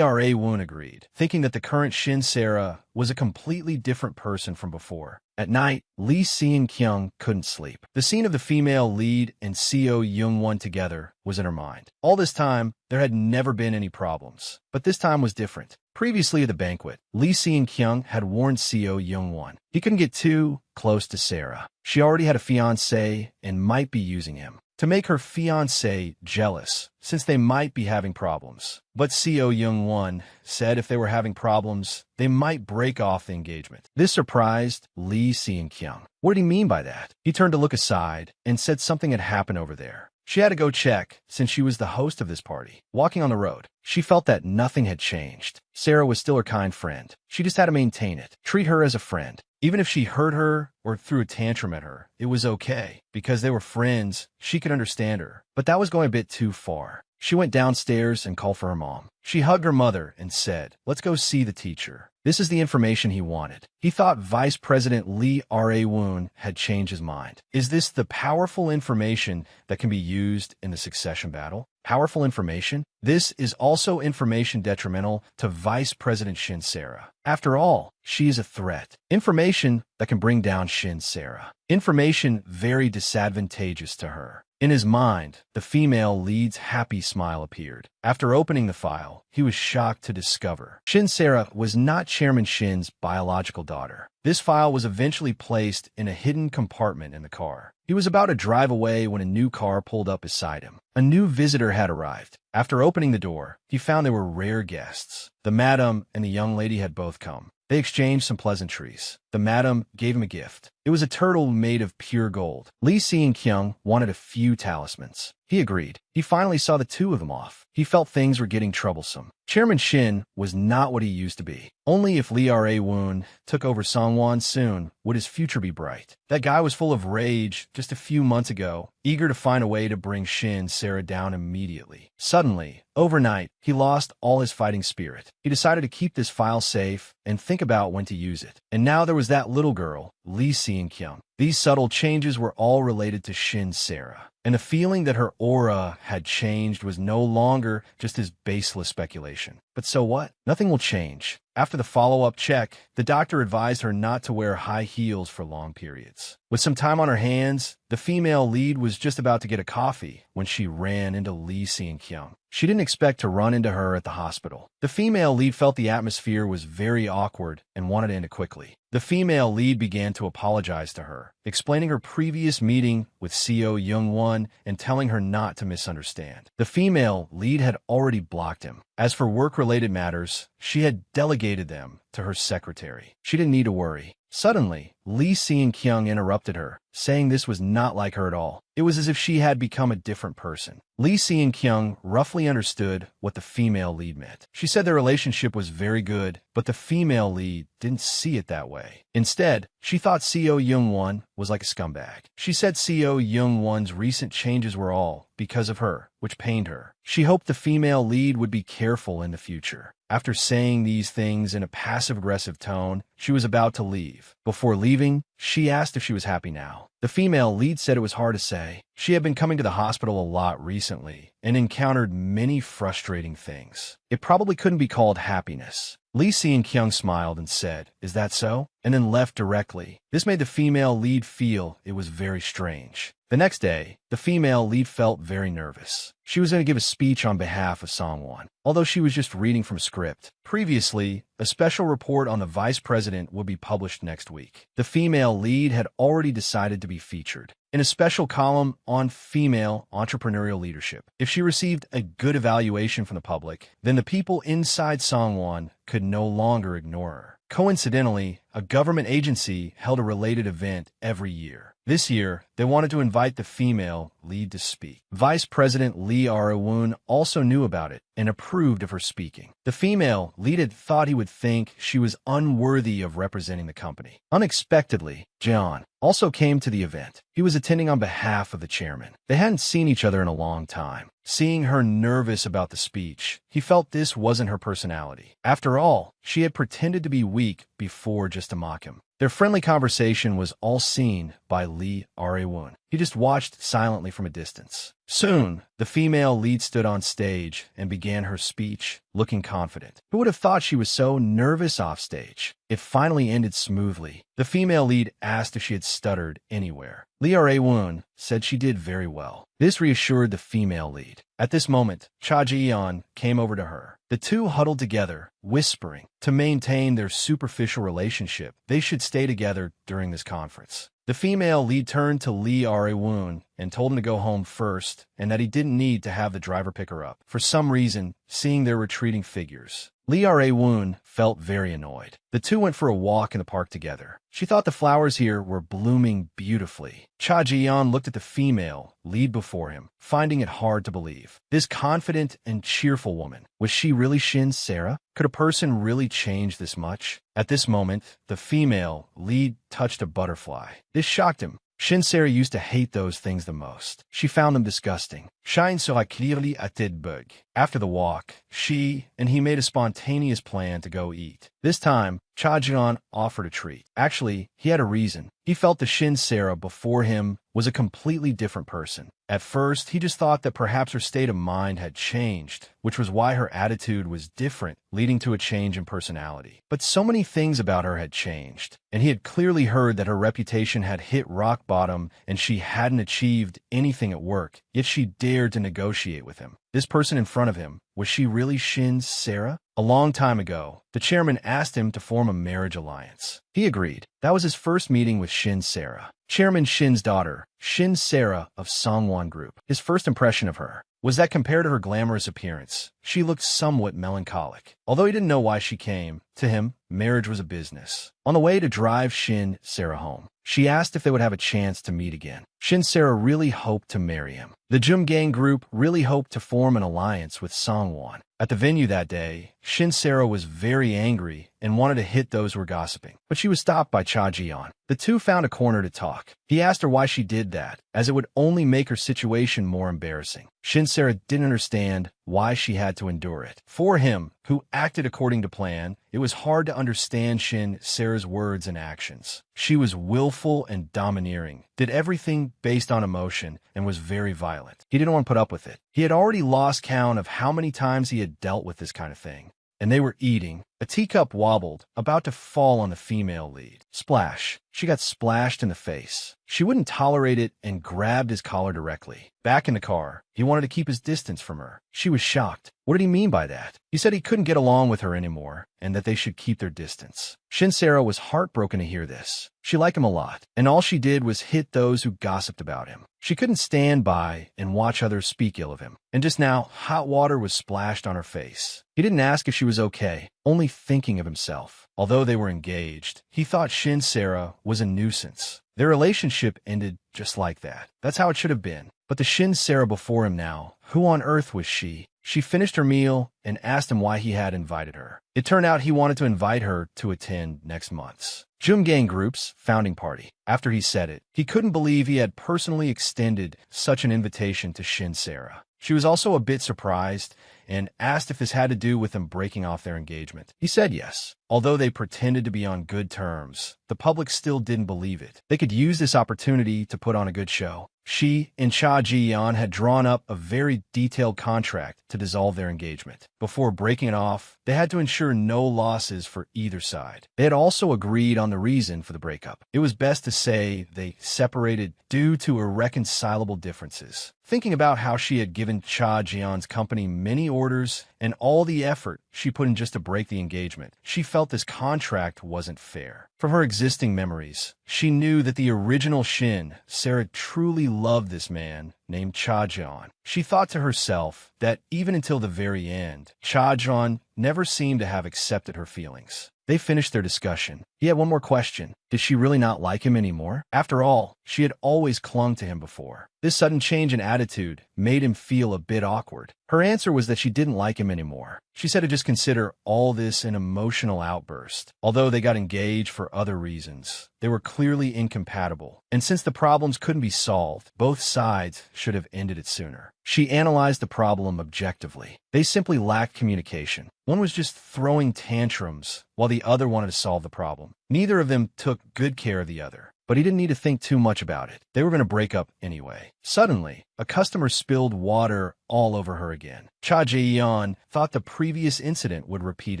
Speaker 1: Ra-woon agreed, thinking that the current Shin Sara was a completely different person from before. At night, Lee Seon-kyung couldn't sleep. The scene of the female lead and Seo Young-won together was in her mind. All this time, there had never been any problems, but this time was different. Previously at the banquet, Lee Seon-kyung had warned Seo Young-won he couldn't get too close to Sarah. She already had a fiancé and might be using him to make her fiancé jealous, since they might be having problems. But Seo Young-won said if they were having problems, they might break off the engagement. This surprised Lee Seon-kyung. What did he mean by that? He turned to look aside and said something had happened over there. She had to go check, since she was the host of this party. Walking on the road, she felt that nothing had changed. Sarah was still her kind friend. She just had to maintain it, treat her as a friend. Even if she hurt her or threw a tantrum at her, it was okay. Because they were friends, she could understand her. But that was going a bit too far. She went downstairs and called for her mom. She hugged her mother and said, "Let's go see the teacher." This is the information he wanted. He thought Vice President Lee Ra-woon had changed his mind. Is this the powerful information that can be used in the succession battle? Powerful information? This is also information detrimental to Vice President Shin Sara. After all, she is a threat. Information that can bring down Shin Sara. Information very disadvantageous to her. In his mind, the female lead's happy smile appeared. After opening the file, he was shocked to discover Shin Sara was not Chairman Shin's biological daughter. This file was eventually placed in a hidden compartment in the car. He was about to drive away when a new car pulled up beside him. A new visitor had arrived. After opening the door, he found they were rare guests. The madam and the young lady had both come. They exchanged some pleasantries. The madam gave him a gift. It was a turtle made of pure gold. Lee Seon-kyung wanted a few talismans. He agreed. He finally saw the two of them off. He felt things were getting troublesome. Chairman Shin was not what he used to be. Only if Lee Ra-woon took over Songwon soon would his future be bright. That guy was full of rage just a few months ago, eager to find a way to bring Shin Sara down immediately. Suddenly, overnight, he lost all his fighting spirit. He decided to keep this file safe and think about when to use it. And now there was that little girl, Lee Seon-kyung. These subtle changes were all related to Shin Sara. And the feeling that her aura had changed was no longer just his baseless speculation. But so what? Nothing will change. After the follow-up check, the doctor advised her not to wear high heels for long periods. With some time on her hands, the female lead was just about to get a coffee when she ran into Lee Seon-kyung. She didn't expect to run into her at the hospital. The female lead felt the atmosphere was very awkward and wanted to end it quickly. The female lead began to apologize to her, explaining her previous meeting with Seo Young-won and telling her not to misunderstand. The female lead had already blocked him. As for work-related matters, she had delegated them to her secretary. She didn't need to worry. Suddenly, Lee Seon-kyung interrupted her, saying this was not like her at all. It was as if she had become a different person. Lee Seon-kyung roughly understood what the female lead meant. She said their relationship was very good, but the female lead didn't see it that way. Instead, she thought Seo Young-won was like a scumbag. She said Seo Young-won's recent changes were all because of her, which pained her. She hoped the female lead would be careful in the future. After saying these things in a passive-aggressive tone, she was about to leave. Before leaving, she asked if she was happy now. The female lead said it was hard to say. She had been coming to the hospital a lot recently and encountered many frustrating things. It probably couldn't be called happiness. Lee Seon-kyung smiled and said, "Is that so?" and then left directly. This made the female lead feel it was very strange. The next day, the female lead felt very nervous. She was going to give a speech on behalf of Sangwon, although she was just reading from a script. Previously, a special report on the vice president would be published next week. The female lead had already decided to be featured in a special column on female entrepreneurial leadership. If she received a good evaluation from the public, then the people inside Sangwon could no longer ignore her. Coincidentally, a government agency held a related event every year. This year, they wanted to invite the female lead to speak. Vice President Lee Arewoon also knew about it and approved of her speaking. The female lead had thought he would think she was unworthy of representing the company. Unexpectedly, Jeon also came to the event. He was attending on behalf of the chairman. They hadn't seen each other in a long time. Seeing her nervous about the speech, he felt this wasn't her personality. After all, she had pretended to be weak before just to mock him. Their friendly conversation was all seen by Lee Arewoon. He just watched silently from a distance. Soon, the female lead stood on stage and began her speech, looking confident. Who would have thought she was so nervous off stage? It finally ended smoothly. The female lead asked if she had stuttered anywhere. Lee Arewoon said she did very well. This reassured the female lead. At this moment, Cha Ji-yeon came over to her. The two huddled together, whispering. To maintain their superficial relationship, they should stay together during this conference. The female lead turned to Lee Arewoon and told him to go home first and that he didn't need to have the driver pick her up. For some reason, seeing their retreating figures, Lee Arewoon felt very annoyed. The two went for a walk in the park together. She thought the flowers here were blooming beautifully. Cha Ji-yeon looked at the female lead before him, finding it hard to believe. This confident and cheerful woman, was she really Shin Sarah? Could a person really change this much? At this moment, the female lead touched a butterfly. This shocked him. Shin Sarah used to hate those things the most. She found them disgusting. Shine sera clearly à tête bug. After the walk, she and he made a spontaneous plan to go eat. This time, Cha Ji-yeon offered a treat. Actually, he had a reason. He felt the Shin Sarah before him was a completely different person. At first, he just thought that perhaps her state of mind had changed, which was why her attitude was different, leading to a change in personality. But so many things about her had changed, and he had clearly heard that her reputation had hit rock bottom and she hadn't achieved anything at work, yet she dared to negotiate with him. This person in front of him, was she really Shin Sarah? A long time ago, the chairman asked him to form a marriage alliance. He agreed. That was his first meeting with Shin Sarah. Chairman Shin's daughter, Shin Sarah of Sangwon Group. His first impression of her was that compared to her glamorous appearance, she looked somewhat melancholic. Although he didn't know why she came, to him, marriage was a business. On the way to drive Shin Sarah home, she asked if they would have a chance to meet again. Shin Sarah really hoped to marry him. The Jumgang Group really hoped to form an alliance with Sangwon. At the venue that day, Shin Sarah was very angry and wanted to hit those who were gossiping, but she was stopped by Cha Ji-yeon. The two found a corner to talk. He asked her why she did that, as it would only make her situation more embarrassing. Shin Sarah didn't understand why she had to endure it. For him, who acted according to plan, it was hard to understand Shin Sarah's words and actions. She was willful and domineering, did everything based on emotion, and was very violent. He didn't want to put up with it. He had already lost count of how many times he had dealt with this kind of thing. And they were eating. A teacup wobbled, about to fall on the female lead. Splash. She got splashed in the face. She wouldn't tolerate it and grabbed his collar directly. Back in the car, he wanted to keep his distance from her. She was shocked. What did he mean by that? He said he couldn't get along with her anymore and that they should keep their distance. Shin Sarah was heartbroken to hear this. She liked him a lot, and all she did was hit those who gossiped about him. She couldn't stand by and watch others speak ill of him. And just now, hot water was splashed on her face. He didn't ask if she was okay. only thinking of himself. Although they were engaged, he thought Shin Sara was a nuisance. Their relationship ended just like that. That's how it should have been. But the Shin Sara before him now, who on earth was she? She finished her meal and asked him why he had invited her. It turned out he wanted to invite her to attend next month's Jumgang Group's founding party. After he said it, he couldn't believe he had personally extended such an invitation to Shin Sara. She was also a bit surprised and asked if this had to do with them breaking off their engagement. He said yes. Although they pretended to be on good terms, the public still didn't believe it. They could use this opportunity to put on a good show. She and Cha Ji-yeon had drawn up a very detailed contract to dissolve their engagement. Before breaking it off, they had to ensure no losses for either side. They had also agreed on the reason for the breakup. It was best to say they separated due to irreconcilable differences. Thinking about how she had given Cha Ji-yeon's company many orders and all the effort she put in just to break the engagement, she felt this contract wasn't fair. From her existing memories, she knew that the original Shin Sara truly loved this man named Cha Ji-yeon. She thought to herself that even until the very end, Cha Ji-yeon never seemed to have accepted her feelings. They finished their discussion. He had one more question. Did she really not like him anymore? After all, she had always clung to him before. This sudden change in attitude made him feel a bit awkward. Her answer was that she didn't like him anymore. She said to just consider all this an emotional outburst. Although they got engaged for other reasons, they were clearly incompatible. And since the problems couldn't be solved, both sides should have ended it sooner. She analyzed the problem objectively. They simply lacked communication. One was just throwing tantrums, while the other wanted to solve the problem. Neither of them took good care of the other. But he didn't need to think too much about it. They were going to break up anyway. Suddenly, a customer spilled water all over her again. Cha Ji-yeon thought the previous incident would repeat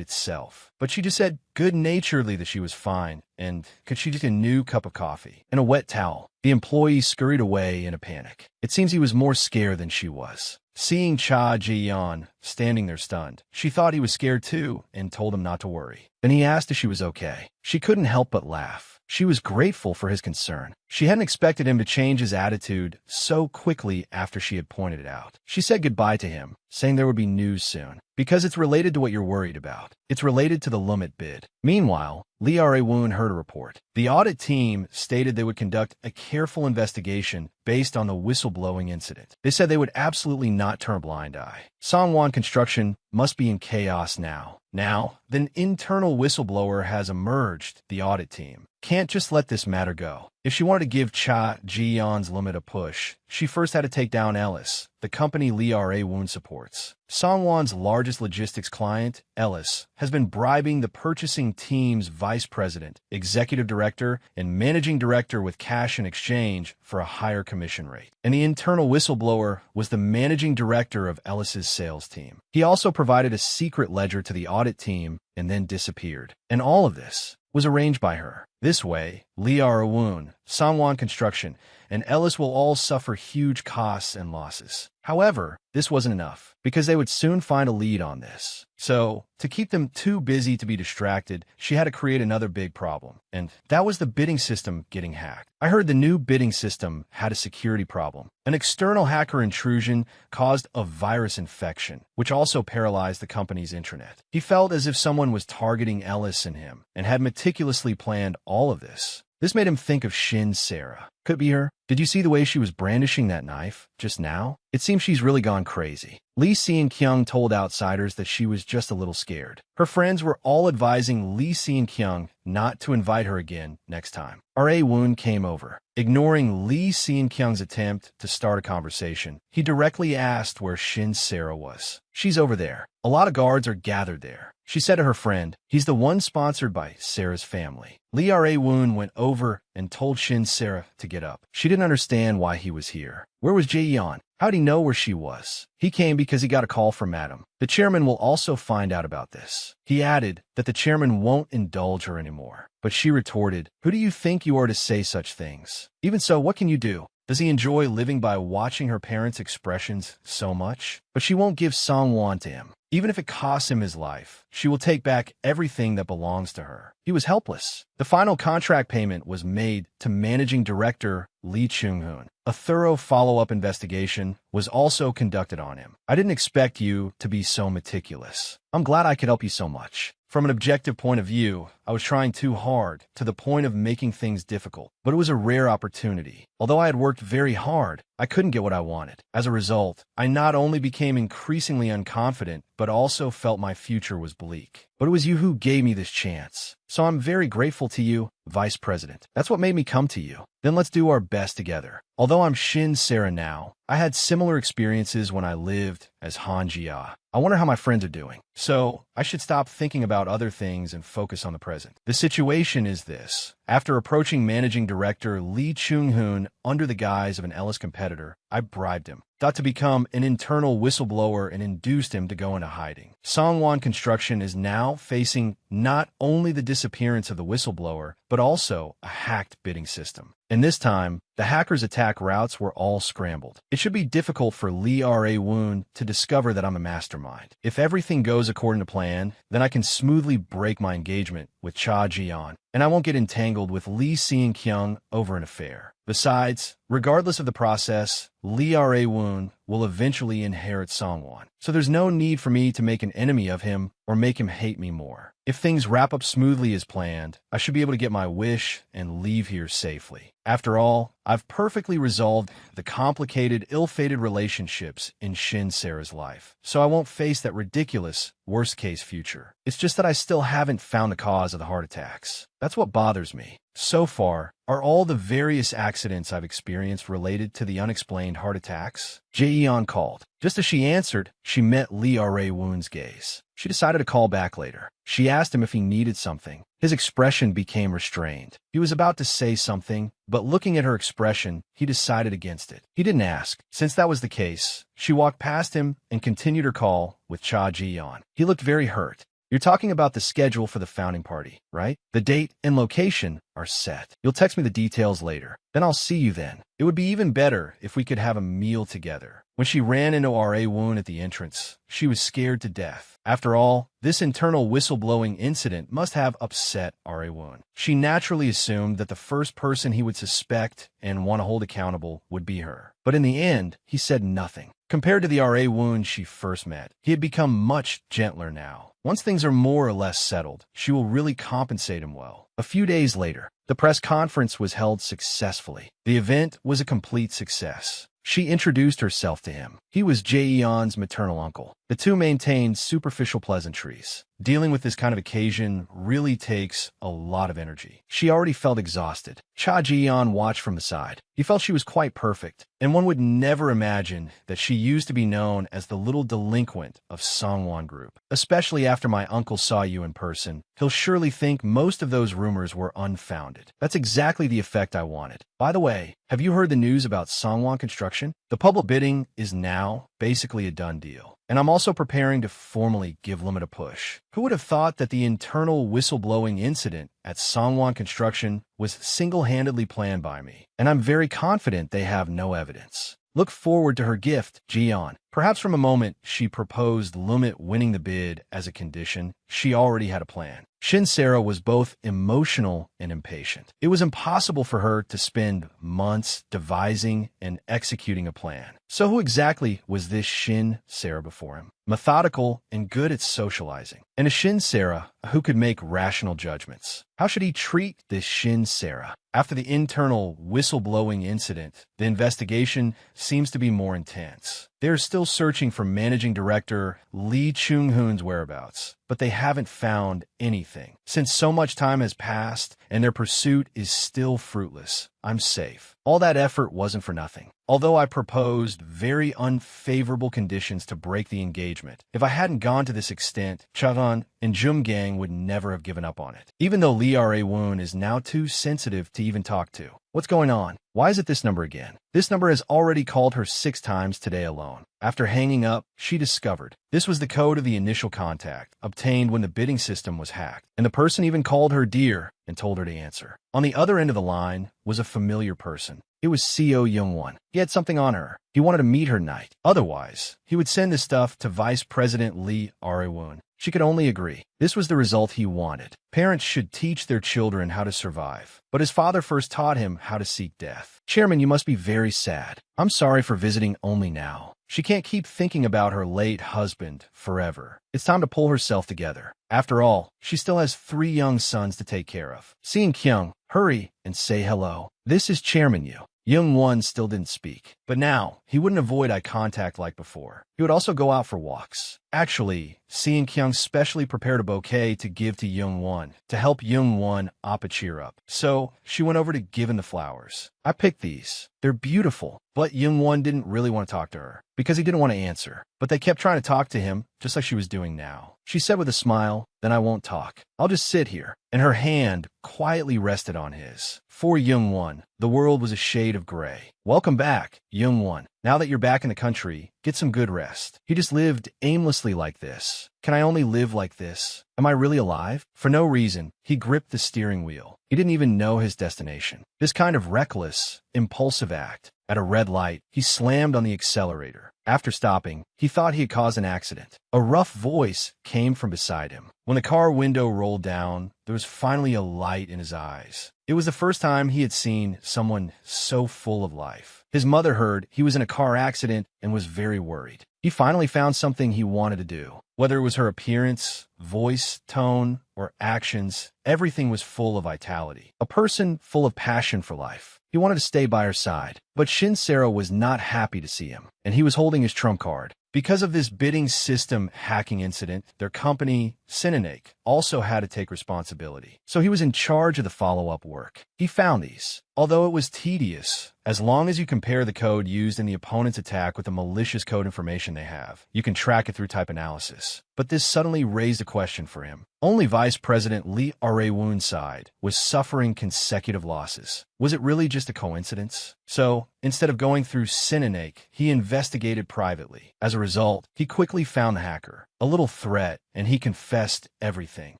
Speaker 1: itself, but she just said good-naturedly that she was fine, and could she get a new cup of coffee and a wet towel? The employee scurried away in a panic. It seems he was more scared than she was. Seeing Cha Ji-yeon standing there stunned, she thought he was scared too and told him not to worry. Then he asked if she was okay. She couldn't help but laugh. She was grateful for his concern. She hadn't expected him to change his attitude so quickly after she had pointed it out. She said goodbye to him, saying there would be news soon. Because it's related to what you're worried about. It's related to the limit bid. Meanwhile, Lee Rae-woon heard a report. The audit team stated they would conduct a careful investigation based on the whistleblowing incident. They said they would absolutely not turn a blind eye. Songwon Construction must be in chaos now. Now, the internal whistleblower has emerged, the audit team can't just let this matter go. If she wanted to give Cha Ji-yeon's limit a push, she first had to take down Ellis, the company Lee Rae-woon supports. Songwon's largest logistics client, Ellis, has been bribing the purchasing team's vice president, executive director, and managing director with cash in exchange for a higher commission rate. And the internal whistleblower was the managing director of Ellis's sales team. He also provided a secret ledger to the audit team and then disappeared. And all of this was arranged by her. This way, Lee Rae-woon, Songwon Construction, and Ellis will all suffer huge costs and losses. However, this wasn't enough, because they would soon find a lead on this. So, to keep them too busy to be distracted, she had to create another big problem. And that was the bidding system getting hacked. I heard the new bidding system had a security problem. An external hacker intrusion caused a virus infection, which also paralyzed the company's intranet. He felt as if someone was targeting Ellis and him, and had meticulously planned all of this. This made him think of Shin Sara. Could be her. Did you see the way she was brandishing that knife just now? It seems she's really gone crazy. Lee Si-kyung told outsiders that she was just a little scared. Her friends were all advising Lee Si-kyung not to invite her again next time. Rae-woon came over. Ignoring Lee Si-kyung's attempt to start a conversation, he directly asked where Shin Sara was. She's over there. A lot of guards are gathered there. She said to her friend, he's the one sponsored by Sarah's family. Lee Rae-woon went over and told Shin Sara to get up. She didn't understand why he was here. Where was Jae-yeon? How'd he know where she was? He came because he got a call from Madam. The chairman will also find out about this. He added that the chairman won't indulge her anymore. But she retorted, who do you think you are to say such things? Even so, what can you do? Does he enjoy living by watching her parents' expressions so much? But she won't give Songwon to him. Even if it costs him his life, she will take back everything that belongs to her. He was helpless. The final contract payment was made to managing director Lee Chung-hoon. A thorough follow-up investigation was also conducted on him. I didn't expect you to be so meticulous. I'm glad I could help you so much. From an objective point of view, I was trying too hard, to the point of making things difficult. But it was a rare opportunity. Although I had worked very hard, I couldn't get what I wanted. As a result, I not only became increasingly unconfident, but also felt my future was bleak. But it was you who gave me this chance. So I'm very grateful to you, Vice President. That's what made me come to you. Then let's do our best together. Although I'm Shin Sarah now, I had similar experiences when I lived as Han Jia. I wonder how my friends are doing. So, I should stop thinking about other things and focus on the present. The situation is this. After approaching managing director Lee Chung-hoon under the guise of an Ellis competitor, I bribed him, thought to become an internal whistleblower, and induced him to go into hiding. Songwon Construction is now facing not only the disappearance of the whistleblower, but also a hacked bidding system. And this time, the hackers' attack routes were all scrambled. It should be difficult for Lee Ra-woon to discover that I'm a mastermind. If everything goes according to plan, then I can smoothly break my engagement with Cha Ji-yeon, and I won't get entangled with Lee Seung-kyung over an affair. Besides, regardless of the process, Lee Ra-woon will eventually inherit Songwon. So there's no need for me to make an enemy of him or make him hate me more. If things wrap up smoothly as planned, I should be able to get my wish and leave here safely. After all, I've perfectly resolved the complicated, ill-fated relationships in Shin Sarah's life, so I won't face that ridiculous worst-case future. It's just that I still haven't found the cause of the heart attacks. That's what bothers me. So far, are all the various accidents I've experienced related to the unexplained heart attacks? Jae-yeon called. Just as she answered, she met Lee Ra-woon's gaze. She decided to call back later. She asked him if he needed something. His expression became restrained. He was about to say something, but looking at her expression, he decided against it. He didn't ask. Since that was the case, she walked past him and continued her call with Cha Ji-yeon. He looked very hurt. You're talking about the schedule for the founding party, right? The date and location are set. You'll text me the details later. Then I'll see you then. It would be even better if we could have a meal together. When she ran into Ra-woon at the entrance, she was scared to death. After all, this internal whistleblowing incident must have upset Ra-woon. She naturally assumed that the first person he would suspect and want to hold accountable would be her. But in the end, he said nothing. Compared to the Ra-woon she first met, he had become much gentler now. Once things are more or less settled, she will really compensate him well. A few days later, the press conference was held successfully. The event was a complete success. She introduced herself to him. He was Jae-yeon's maternal uncle. The two maintained superficial pleasantries. Dealing with this kind of occasion really takes a lot of energy. She already felt exhausted. Cha Ji-yeon watched from the side. He felt she was quite perfect, and one would never imagine that she used to be known as the little delinquent of Songwon Group. Especially after my uncle saw you in person, he'll surely think most of those rumors were unfounded. That's exactly the effect I wanted. By the way, have you heard the news about Songwon Construction? The public bidding is now basically a done deal. And I'm also preparing to formally give Limit a push. Who would have thought that the internal whistleblowing incident at Songwon Construction was single-handedly planned by me? And I'm very confident they have no evidence. Look forward to her gift, Ji-yeon. Perhaps from a moment she proposed Lumit winning the bid as a condition, she already had a plan. Shin Sarah was both emotional and impatient. It was impossible for her to spend months devising and executing a plan. So who exactly was this Shin Sarah before him? Methodical and good at socializing. And a Shin Sarah who could make rational judgments. How should he treat this Shin Sarah? After the internal whistleblowing incident, the investigation seems to be more intense. They're still searching for managing director Lee Chung-hoon's whereabouts, but they haven't found anything. Since so much time has passed and their pursuit is still fruitless, I'm safe. All that effort wasn't for nothing. Although I proposed very unfavorable conditions to break the engagement, if I hadn't gone to this extent, Chagan and Jumgang would never have given up on it. Even though Lee Ra-woon is now too sensitive to even talk to. What's going on? Why is it this number again? This number has already called her 6 times today alone. After hanging up, she discovered this was the code of the initial contact, obtained when the bidding system was hacked, and the person even called her dear and told her to answer. On the other end of the line was a familiar person. It was Seo Young-won. He had something on her. He wanted to meet her tonight. Otherwise, he would send this stuff to Vice President Lee Ra-woon. She could only agree. This was the result he wanted. Parents should teach their children how to survive. But his father first taught him how to seek death. Chairman, you must be very sad. I'm sorry for visiting only now. She can't keep thinking about her late husband forever. It's time to pull herself together. After all, she still has 3 young sons to take care of. Seeing Kyung, hurry and say hello. This is Chairman Yu. Young-won still didn't speak, but now he wouldn't avoid eye contact like before. He would also go out for walks. Actually, seeing Kyung specially prepared a bouquet to give to Young-won to help Young-won cheer up. So she went over to give him the flowers. I picked these. They're beautiful. But Young-won didn't really want to talk to her because he didn't want to answer. But they kept trying to talk to him, just like she was doing now. She said with a smile, "Then I won't talk. I'll just sit here." And her hand quietly rested on his. For Young-won, the world was a shade of gray. "Welcome back, Young-won. Now that you're back in the country, get some good rest." He just lived aimlessly like this. Can I only live like this? Am I really alive? For no reason, he gripped the steering wheel. He didn't even know his destination. This kind of reckless, impulsive act. At a red light, he slammed on the accelerator. After stopping, he thought he had caused an accident. A rough voice came from beside him. When the car window rolled down, there was finally a light in his eyes. It was the first time he had seen someone so full of life. His mother heard he was in a car accident and was very worried. He finally found something he wanted to do. Whether it was her appearance, voice, tone, or actions, everything was full of vitality. A person full of passion for life. He wanted to stay by her side. But Shin was not happy to see him, and he was holding his trump card. Because of this bidding system hacking incident, their company, Shin, also had to take responsibility. So he was in charge of the follow-up work. He found these. Although it was tedious, as long as you compare the code used in the opponent's attack with the malicious code information they have, you can track it through type analysis. But this suddenly raised a question for him. Only Vice President Lee Ae-woon's side was suffering consecutive losses. Was it really just a coincidence? So, instead of going through Shin, he investigated privately. As a result, he quickly found the hacker. A little threat, and he confessed everything.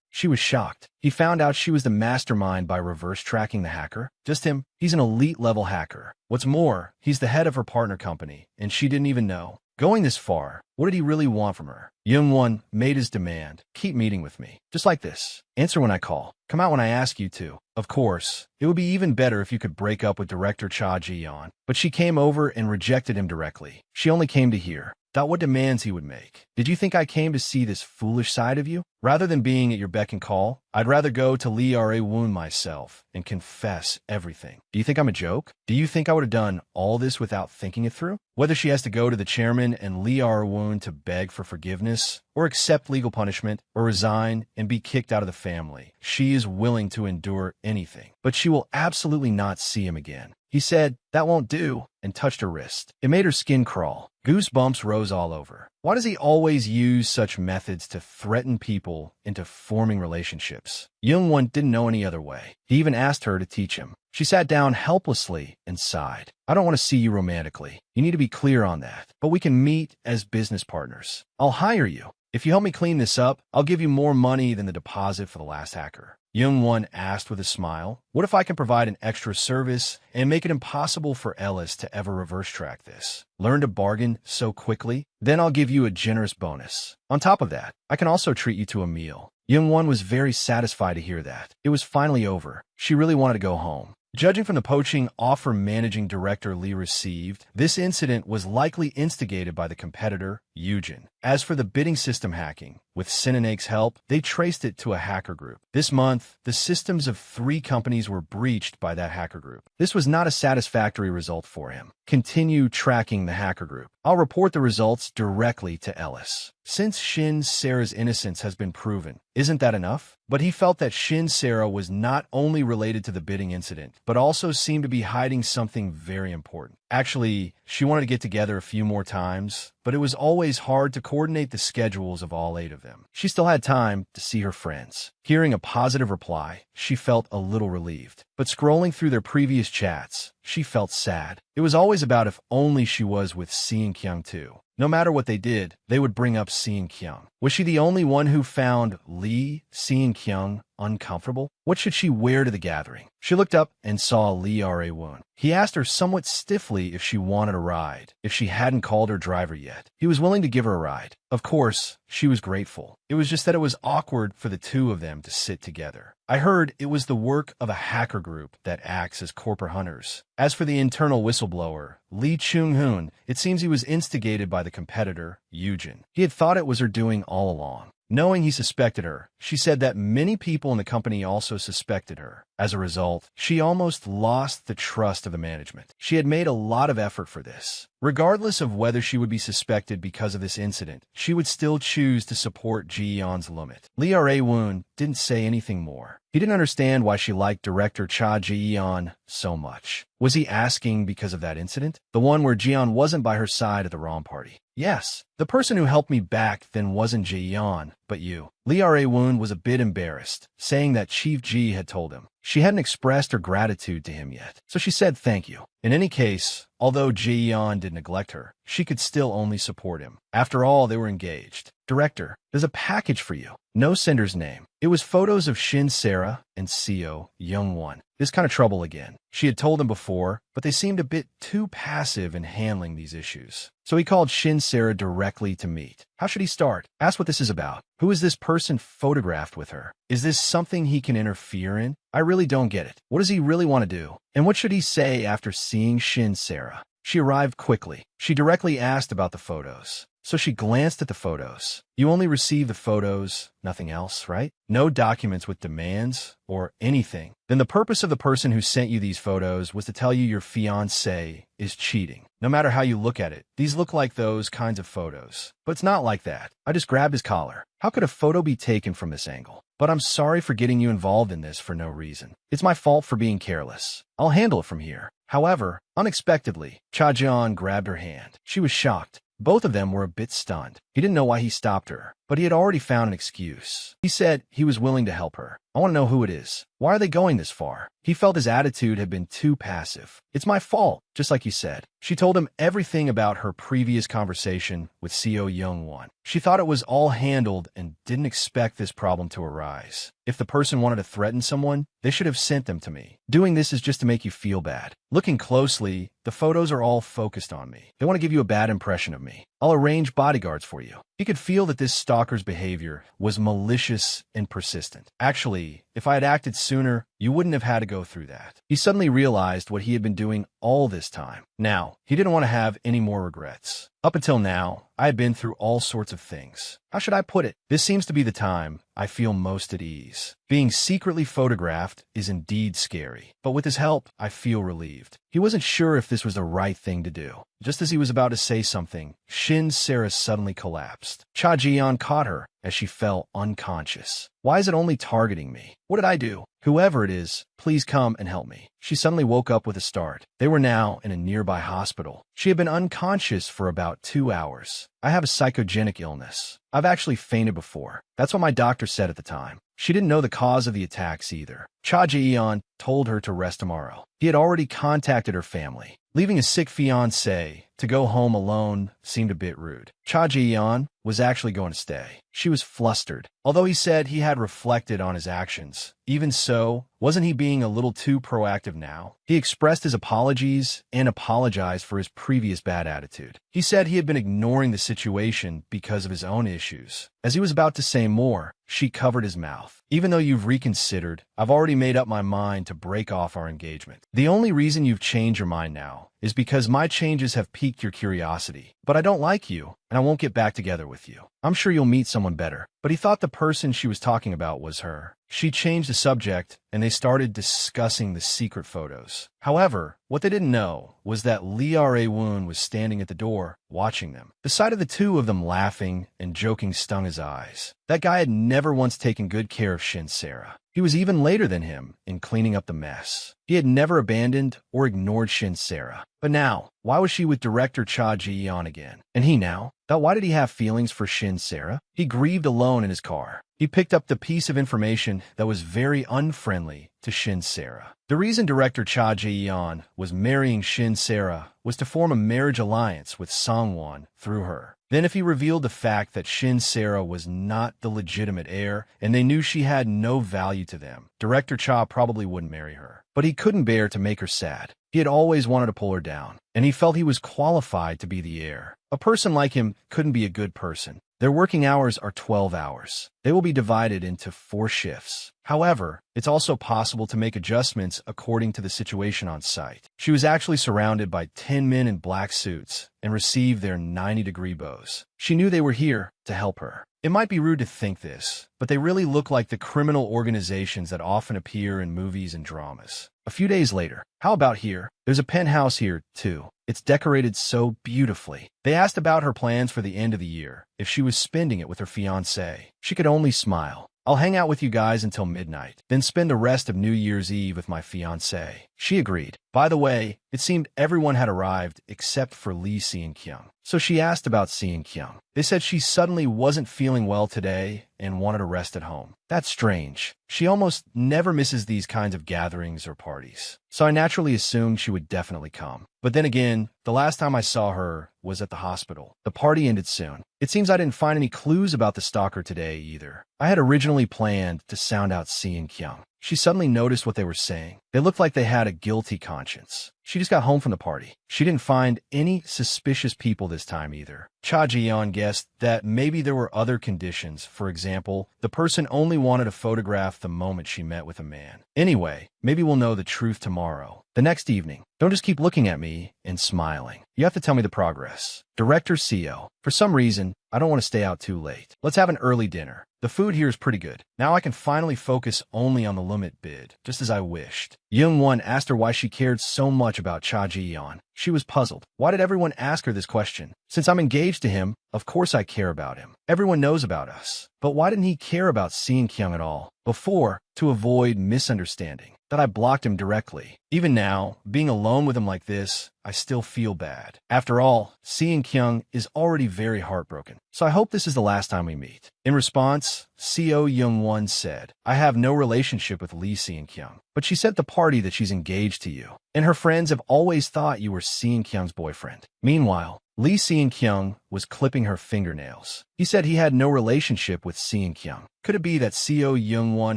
Speaker 1: She was shocked. He found out she was the mastermind by reverse tracking the hacker. Just him. He's an elite-level hacker. What's more, he's the head of her partner company, and she didn't even know. Going this far, what did he really want from her? Young-won made his demand. Keep meeting with me. Just like this. Answer when I call. Come out when I ask you to. Of course, it would be even better if you could break up with director Cha Ji-yeon. But she came over and rejected him directly. She only came to hear. Thought what demands he would make. Did you think I came to see this foolish side of you? Rather than being at your beck and call, I'd rather go to Lee Ae-woon myself and confess everything. Do you think I'm a joke? Do you think I would have done all this without thinking it through? Whether she has to go to the chairman and Lee Ae-woon to beg for forgiveness, or accept legal punishment, or resign and be kicked out of the family, she is willing to endure anything. But she will absolutely not see him again. He said, "That won't do," and touched her wrist. It made her skin crawl. Goosebumps rose all over. Why does he always use such methods to threaten people into forming relationships? Young-won didn't know any other way. He even asked her to teach him. She sat down helplessly and sighed. "I don't want to see you romantically. You need to be clear on that. But we can meet as business partners. I'll hire you. If you help me clean this up, I'll give you more money than the deposit for the last hacker." Young-won asked with a smile, "What if I can provide an extra service and make it impossible for Ellis to ever reverse track this? Learn to bargain so quickly? Then I'll give you a generous bonus. On top of that, I can also treat you to a meal." Young-won was very satisfied to hear that. It was finally over. She really wanted to go home. Judging from the poaching offer managing director Lee received, this incident was likely instigated by the competitor, Eugene. As for the bidding system hacking, with Shin-'s help, they traced it to a hacker group. This month, the systems of 3 companies were breached by that hacker group. This was not a satisfactory result for him. Continue tracking the hacker group. I'll report the results directly to Ellis. Since Sarah's innocence has been proven, isn't that enough? But he felt that Sarah was not only related to the bidding incident, but also seemed to be hiding something very important. Actually, she wanted to get together a few more times, but it was always hard to coordinate the schedules of all 8 of them. She still had time to see her friends. Hearing a positive reply, she felt a little relieved. But scrolling through their previous chats, she felt sad. It was always about if only she was with Kyung too. No matter what they did, they would bring up Kyung. Was she the only one who found Lee, Kyung, uncomfortable. What should she wear to the gathering? She looked up and saw Lee Ra-woon. He asked her somewhat stiffly if she wanted a ride, if she hadn't called her driver yet. He was willing to give her a ride. Of course, she was grateful. It was just that it was awkward for the two of them to sit together. I heard it was the work of a hacker group that acts as corporate hunters. As for the internal whistleblower, Lee Chung-hoon, it seems he was instigated by the competitor, Yoojin. He had thought it was her doing all along. Knowing he suspected her, she said that many people in the company also suspected her. As a result, she almost lost the trust of the management. She had made a lot of effort for this. Regardless of whether she would be suspected because of this incident, she would still choose to support Ji-yeon's limit. Lee Ra-woon didn't say anything more. He didn't understand why she liked director Cha Ji-yeon so much. Was he asking because of that incident? The one where Ji-yeon wasn't by her side at the ROM party. Yes, the person who helped me back then wasn't Ji-yeon, but you. Lee Ra-woon was a bit embarrassed, saying that Chief Ji had told him. She hadn't expressed her gratitude to him yet, so she said thank you. In any case, although Ji-yeon did neglect her, she could still only support him. After all, they were engaged. Director, there's a package for you. No sender's name. It was photos of Shin Sarah and Seo Young-won. This kind of trouble again. She had told him before, but they seemed a bit too passive in handling these issues. So he called Shin Sarah directly to meet. How should he start? Ask what this is about. Who is this person photographed with her? Is this something he can interfere in? I really don't get it. What does he really want to do? And what should he say after seeing Shin Sarah? She arrived quickly. She directly asked about the photos. So she glanced at the photos. You only received the photos, nothing else, right? No documents with demands or anything. Then the purpose of the person who sent you these photos was to tell you your fiancé is cheating. No matter how you look at it, these look like those kinds of photos. But it's not like that. I just grabbed his collar. How could a photo be taken from this angle? But I'm sorry for getting you involved in this for no reason. It's my fault for being careless. I'll handle it from here. However, unexpectedly, Cha Ji-yeon grabbed her hand. She was shocked. Both of them were a bit stunned. He didn't know why he stopped her, but he had already found an excuse. He said he was willing to help her. I want to know who it is. Why are they going this far? He felt his attitude had been too passive. It's my fault, just like you said. She told him everything about her previous conversation with Seo Young-won. She thought it was all handled and didn't expect this problem to arise. If the person wanted to threaten someone, they should have sent them to me. Doing this is just to make you feel bad. Looking closely, the photos are all focused on me. They want to give you a bad impression of me. I'll arrange bodyguards for you. He could feel that this stalker's behavior was malicious and persistent. Actually, if I had acted sooner, you wouldn't have had to go through that. He suddenly realized what he had been doing all this time. Now, he didn't want to have any more regrets. Up until now, I had been through all sorts of things. How should I put it? This seems to be the time I feel most at ease. Being secretly photographed is indeed scary, but with his help, I feel relieved. He wasn't sure if this was the right thing to do. Just as he was about to say something, Shin Sarah suddenly collapsed. Cha Ji-yeon caught her as she fell unconscious. Why is it only targeting me? What did I do? Whoever it is, please come and help me. She suddenly woke up with a start. They were now in a nearby hospital. She had been unconscious for about 2 hours. I have a psychogenic illness. I've actually fainted before. That's what my doctor said at the time. She didn't know the cause of the attacks either. Cha Ji-yeon told her to rest tomorrow. He had already contacted her family. Leaving a sick fiancé to go home alone seemed a bit rude. Cha Ji-yeon was actually going to stay. She was flustered. Although he said he had reflected on his actions, even so, wasn't he being a little too proactive now? He expressed his apologies and apologized for his previous bad attitude. He said he had been ignoring the situation because of his own issues. As he was about to say more, she covered his mouth. Even though you've reconsidered, I've already made up my mind to break off our engagement. The only reason you've changed your mind now is because my changes have piqued your curiosity. But I don't like you, and I won't get back together with you. I'm sure you'll meet someone better. But he thought the person she was talking about was her. She changed the subject, and they started discussing the secret photos. However, what they didn't know was that Lee Ra-woon was standing at the door, watching them. The sight of the two of them laughing and joking stung his eyes. That guy had never once taken good care of Shin Sarah. He was even later than him in cleaning up the mess. He had never abandoned or ignored Shin Sarah. But now, why was she with director Cha Ji-yeon again? And he now? Why did he have feelings for Shin Sarah? He grieved alone in his car. He picked up the piece of information that was very unfriendly to Shin Sarah. The reason director Cha Ji-yeon was marrying Shin Sarah was to form a marriage alliance with Sangwon through her. Then if he revealed the fact that Shin Sarah was not the legitimate heir, and they knew she had no value to them, Director Cha probably wouldn't marry her. But he couldn't bear to make her sad. He had always wanted to pull her down, and he felt he was qualified to be the heir. A person like him couldn't be a good person. Their working hours are 12 hours. They will be divided into 4 shifts. However, it's also possible to make adjustments according to the situation on site. She was actually surrounded by 10 men in black suits and received their 90-degree bows. She knew they were here to help her. It might be rude to think this, but they really look like the criminal organizations that often appear in movies and dramas. A few days later, how about here? There's a penthouse here, too. It's decorated so beautifully. They asked about her plans for the end of the year, if she was spending it with her fiancé. She could only smile. I'll hang out with you guys until midnight, then spend the rest of New Year's Eve with my fiancé. She agreed. By the way, it seemed everyone had arrived except for Lee Seon-kyung. So she asked about Seon-kyung. They said she suddenly wasn't feeling well today and wanted to rest at home. That's strange. She almost never misses these kinds of gatherings or parties. So I naturally assumed she would definitely come. But then again, the last time I saw her was at the hospital. The party ended soon. It seems I didn't find any clues about the stalker today either. I had originally planned to sound out Seon-kyung. She suddenly noticed what they were saying. They looked like they had a guilty conscience. She just got home from the party. She didn't find any suspicious people this time either. Cha Ji-yeon guessed that maybe there were other conditions. For example, the person only wanted to photograph the moment she met with a man. Anyway, maybe we'll know the truth tomorrow. The next evening, don't just keep looking at me and smiling. You have to tell me the progress. Director Seo, for some reason, I don't want to stay out too late. Let's have an early dinner. The food here is pretty good. Now I can finally focus only on the limit bid, just as I wished. Young-won asked her why she cared so much about Cha Ji-yeon. She was puzzled. Why did everyone ask her this question? Since I'm engaged to him, of course I care about him. Everyone knows about us. But why didn't he care about Seon-kyung at all? Before, to avoid misunderstanding, that I blocked him directly. Even now, being alone with him like this, I still feel bad. After all, Seon-kyung is already very heartbroken, so I hope this is the last time we meet. In response, Seo Young-won said, I have no relationship with Lee Seon-kyung, but she said at the party that she's engaged to you, and her friends have always thought you were Seon-kyung's boyfriend. Meanwhile, Lee Seon-kyung was clipping her fingernails. He said he had no relationship with Seon-kyung. Could it be that Seo Young-won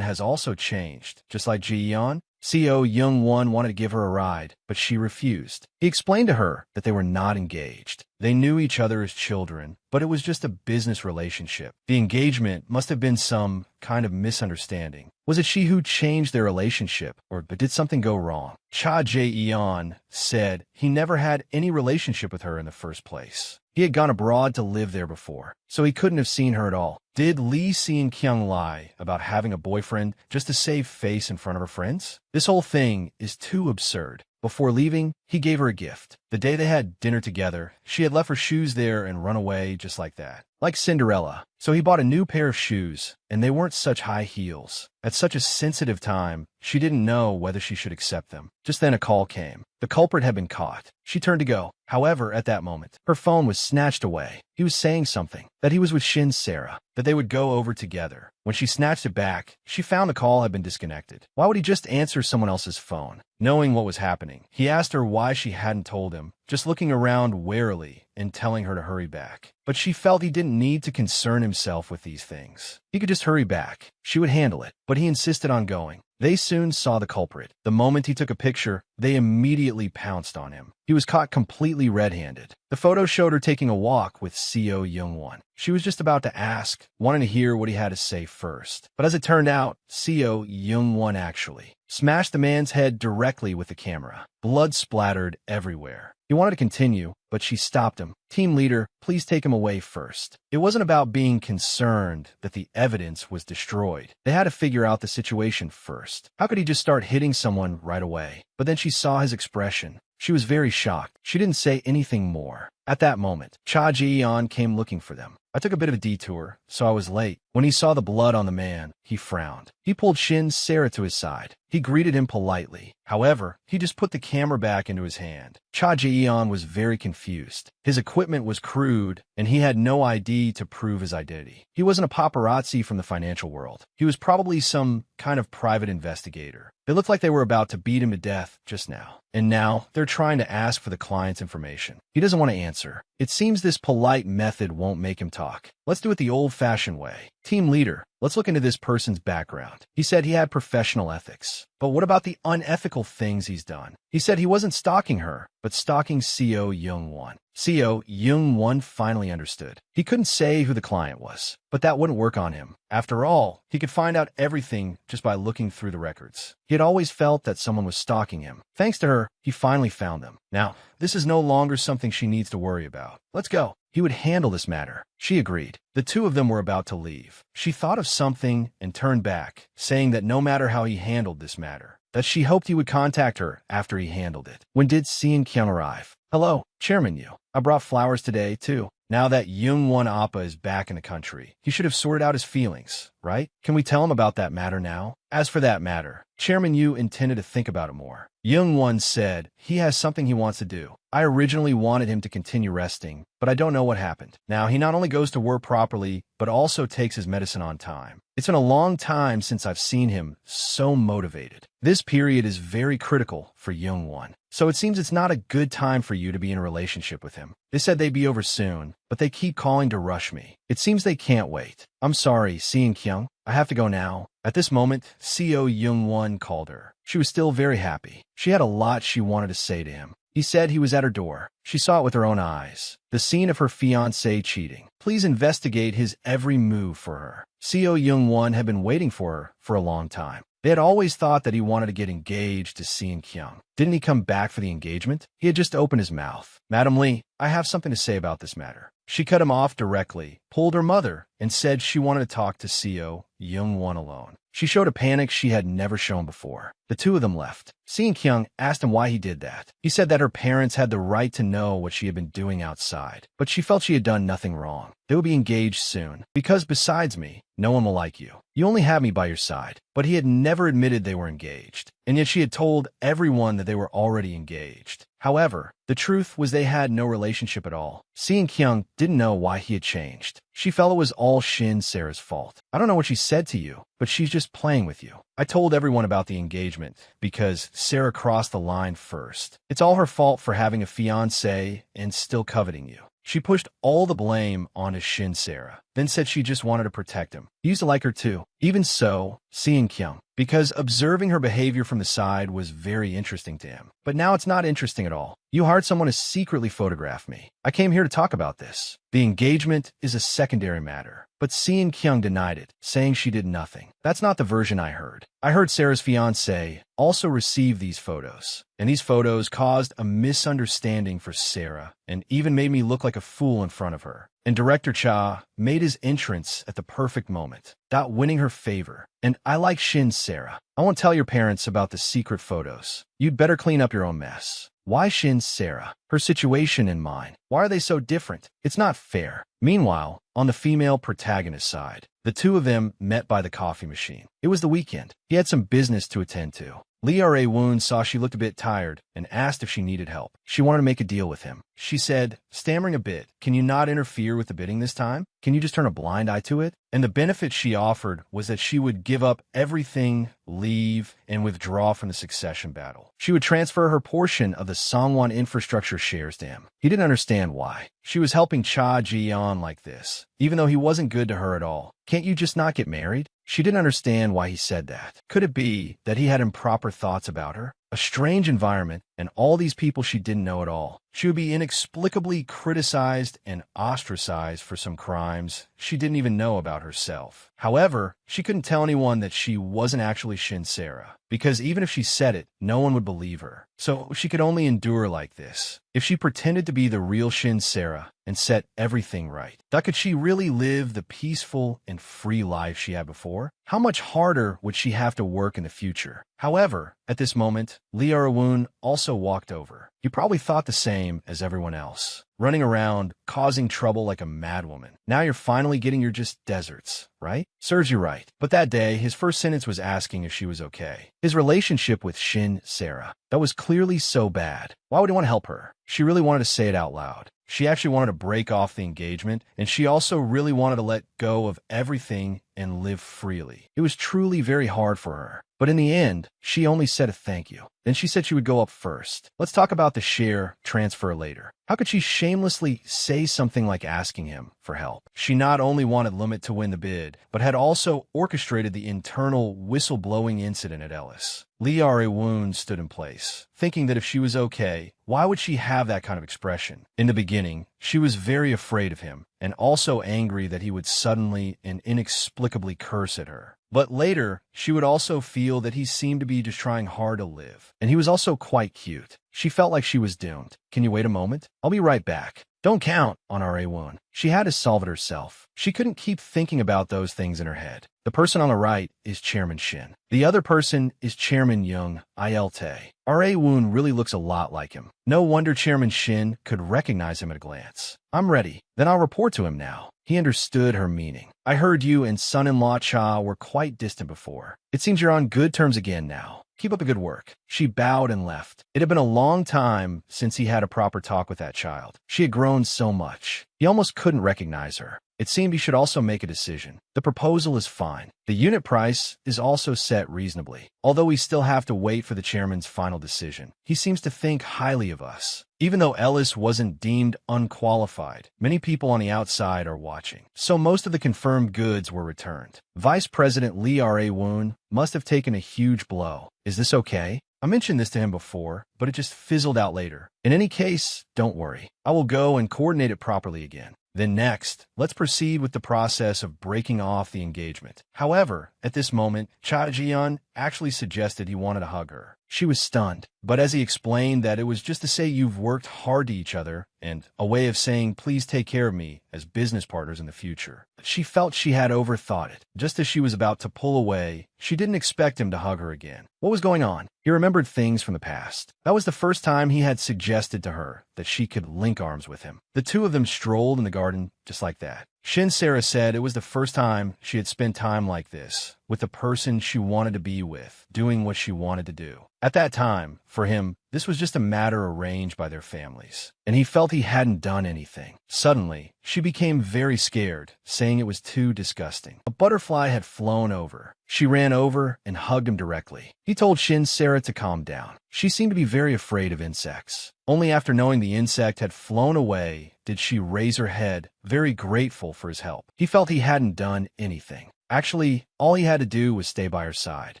Speaker 1: has also changed, just like Ji-yeon? Seo Young-won wanted to give her a ride, but she refused. He explained to her that they were not engaged. They knew each other as children, but it was just a business relationship. The engagement must have been some kind of misunderstanding. Was it she who changed their relationship, or did something go wrong? Cha Jae-yeon said he never had any relationship with her in the first place. He had gone abroad to live there before, so he couldn't have seen her at all. Did Lee Seon-kyung lie about having a boyfriend just to save face in front of her friends? This whole thing is too absurd. Before leaving, he gave her a gift. The day they had dinner together, she had left her shoes there and run away just like that. Like Cinderella. So he bought a new pair of shoes, and they weren't such high heels. At such a sensitive time, she didn't know whether she should accept them. Just then a call came. The culprit had been caught. She turned to go. However, at that moment, her phone was snatched away. He was saying something, that he was with Shin Sarah, that they would go over together. When she snatched it back, she found the call had been disconnected. Why would he just answer someone else's phone? Knowing what was happening, he asked her why she hadn't told him, just looking around warily and telling her to hurry back. But she felt he didn't need to concern himself with these things. He could just hurry back. She would handle it, but he insisted on going. They soon saw the culprit. The moment he took a picture, they immediately pounced on him. He was caught completely red-handed. The photo showed her taking a walk with Seo Young-won. She was just about to ask, wanting to hear what he had to say first. But as it turned out, Seo Young-won actually smashed the man's head directly with the camera. Blood splattered everywhere. He wanted to continue, but she stopped him. Team leader, please take him away first. It wasn't about being concerned that the evidence was destroyed. They had to figure out the situation first. How could he just start hitting someone right away? But then she saw his expression. She was very shocked. She didn't say anything more. At that moment, Cha Ji-yeon came looking for them. I took a bit of a detour, so I was late. When he saw the blood on the man, he frowned. He pulled Shin Sarah to his side. He greeted him politely. However, he just put the camera back into his hand. Cha Ji-eon was very confused. His equipment was crude, and he had no ID to prove his identity. He wasn't a paparazzi from the financial world. He was probably some kind of private investigator. They looked like they were about to beat him to death just now. And now, they're trying to ask for the client's information. He doesn't want to answer. It seems this polite method won't make him talk. Let's do it the old-fashioned way. Team leader, let's look into this person's background. He said he had professional ethics. But what about the unethical things he's done? He said he wasn't stalking her, but stalking Co Young-won. Co Young-won finally understood. He couldn't say who the client was, but that wouldn't work on him. After all, he could find out everything just by looking through the records. He had always felt that someone was stalking him. Thanks to her, he finally found them. Now, this is no longer something she needs to worry about. Let's go. He would handle this matter. She agreed. The two of them were about to leave. She thought of something and turned back, saying that no matter how he handled this matter, that she hoped he would contact her after he handled it. When did Shin Kyung arrive? Hello, Chairman Yu. I brought flowers today, too. Now that Young-won Appa is back in the country, he should have sorted out his feelings, right? Can we tell him about that matter now? As for that matter, Chairman Yu intended to think about it more. Young-won said he has something he wants to do. I originally wanted him to continue resting, but I don't know what happened. Now, he not only goes to work properly, but also takes his medicine on time. It's been a long time since I've seen him so motivated. This period is very critical for Young-won. So it seems it's not a good time for you to be in a relationship with him. They said they'd be over soon, but they keep calling to rush me. It seems they can't wait. I'm sorry, Shin Kyung. I have to go now. At this moment, Co Young-won called her. She was still very happy. She had a lot she wanted to say to him. He said he was at her door. She saw it with her own eyes. The scene of her fiancé cheating. Please investigate his every move for her. Co Young-won had been waiting for her for a long time. They had always thought that he wanted to get engaged to Shin Kyung. Didn't he come back for the engagement? He had just opened his mouth. Madam Lee, I have something to say about this matter. She cut him off directly, pulled her mother, and said she wanted to talk to Co Young-won alone. She showed a panic she had never shown before. The two of them left. Shin Kyung asked him why he did that. He said that her parents had the right to know what she had been doing outside, but she felt she had done nothing wrong. They would be engaged soon, because besides me, no one will like you. You only have me by your side. But he had never admitted they were engaged, and yet she had told everyone that they were already engaged. However, the truth was they had no relationship at all. Shin Kyung didn't know why he had changed. She felt it was all Shin Sarah's fault. I don't know what she said to you, but she's just playing with you. I told everyone about the engagement because Sarah crossed the line first. It's all her fault for having a fiancé and still coveting you. She pushed all the blame onto Shin Sarah, then said she just wanted to protect him. He used to like her too. Even so, Shin Kyung, because observing her behavior from the side was very interesting to him. But now it's not interesting at all. You hired someone to secretly photograph me. I came here to talk about this. The engagement is a secondary matter. But Shin Kyung denied it, saying she did nothing. That's not the version I heard. I heard Sarah's fiancé also received these photos, and these photos caused a misunderstanding for Sarah and even made me look like a fool in front of her. And Director Cha made his entrance at the perfect moment, winning her favor. And I like Shin Sarah. I won't tell your parents about the secret photos. You'd better clean up your own mess. Why Shin Sarah? Her situation and mine. Why are they so different? It's not fair. Meanwhile, on the female protagonist side, the two of them met by the coffee machine. It was the weekend. He had some business to attend to. Lee Ra-woon saw she looked a bit tired and asked if she needed help. She wanted to make a deal with him. She said, stammering a bit, "Can you not interfere with the bidding this time? Can you just turn a blind eye to it?" And the benefit she offered was that she would give up everything, leave, and withdraw from the succession battle. She would transfer her portion of the Songwon infrastructure shares to him. He didn't understand why. She was helping Cha Ji-yeon like this, even though he wasn't good to her at all. Can't you just not get married? She didn't understand why he said that. Could it be that he had improper thoughts about her? A strange environment, and all these people she didn't know at all. She would be inexplicably criticized and ostracized for some crimes she didn't even know about herself. However, she couldn't tell anyone that she wasn't actually Shin Sarah, because even if she said it, no one would believe her. So she could only endure like this. If she pretended to be the real Shin Sarah and set everything right, could she really live the peaceful and free life she had before? How much harder would she have to work in the future? However, at this moment, Lee Ra-woon also walked over. You probably thought the same as everyone else, running around, causing trouble like a madwoman. Now you're finally getting your just deserts, right? Serves you right. But that day, his first sentence was asking if she was okay. His relationship with Shin, Sarah, that was clearly so bad. Why would he want to help her? She really wanted to say it out loud. She actually wanted to break off the engagement, and she also really wanted to let go of everything and live freely. It was truly very hard for her. But in the end, she only said a thank you. Then she said she would go up first. Let's talk about the share transfer later. How could she shamelessly say something like asking him for help? She not only wanted Limit to win the bid, but had also orchestrated the internal whistleblowing incident at Ellis. Lee Woon stood in place, thinking that if she was okay, why would she have that kind of expression? In the beginning, she was very afraid of him, and also angry that he would suddenly and inexplicably curse at her. But later, she would also feel that he seemed to be just trying hard to live. And he was also quite cute. She felt like she was doomed. Can you wait a moment? I'll be right back. Don't count on Woon. She had to solve it herself. She couldn't keep thinking about those things in her head. The person on the right is Chairman Shin. The other person is Chairman Young Ilte. Woon really looks a lot like him. No wonder Chairman Shin could recognize him at a glance. I'm ready. Then I'll report to him now. He understood her meaning. I heard you and son-in-law Cha were quite distant before. It seems you're on good terms again now. Keep up the good work. She bowed and left. It had been a long time since he had a proper talk with that child. She had grown so much. He almost couldn't recognize her. It seemed he should also make a decision. The proposal is fine. The unit price is also set reasonably. Although we still have to wait for the chairman's final decision. He seems to think highly of us. Even though Ellis wasn't deemed unqualified, many people on the outside are watching. So most of the confirmed goods were returned. Vice President Lee Woon must have taken a huge blow. Is this okay? I mentioned this to him before, but it just fizzled out later. In any case, don't worry. I will go and coordinate it properly again. Then next, let's proceed with the process of breaking off the engagement. However, at this moment, Cha Jian actually suggested he wanted to hug her. She was stunned, but as he explained that it was just to say you've worked hard to each other and a way of saying please take care of me as business partners in the future. She felt she had overthought it. Just as she was about to pull away, she didn't expect him to hug her again. What was going on? He remembered things from the past. That was the first time he had suggested to her that she could link arms with him. The two of them strolled in the garden just like that. Shin Sarah said it was the first time she had spent time like this, with the person she wanted to be with, doing what she wanted to do. At that time, for him, this was just a matter arranged by their families, and he felt he hadn't done anything. Suddenly, she became very scared, saying it was too disgusting. A butterfly had flown over. She ran over and hugged him directly. He told Shin Sarah to calm down. She seemed to be very afraid of insects. Only after knowing the insect had flown away did she raise her head, very grateful for his help. He felt he hadn't done anything. Actually, all he had to do was stay by her side.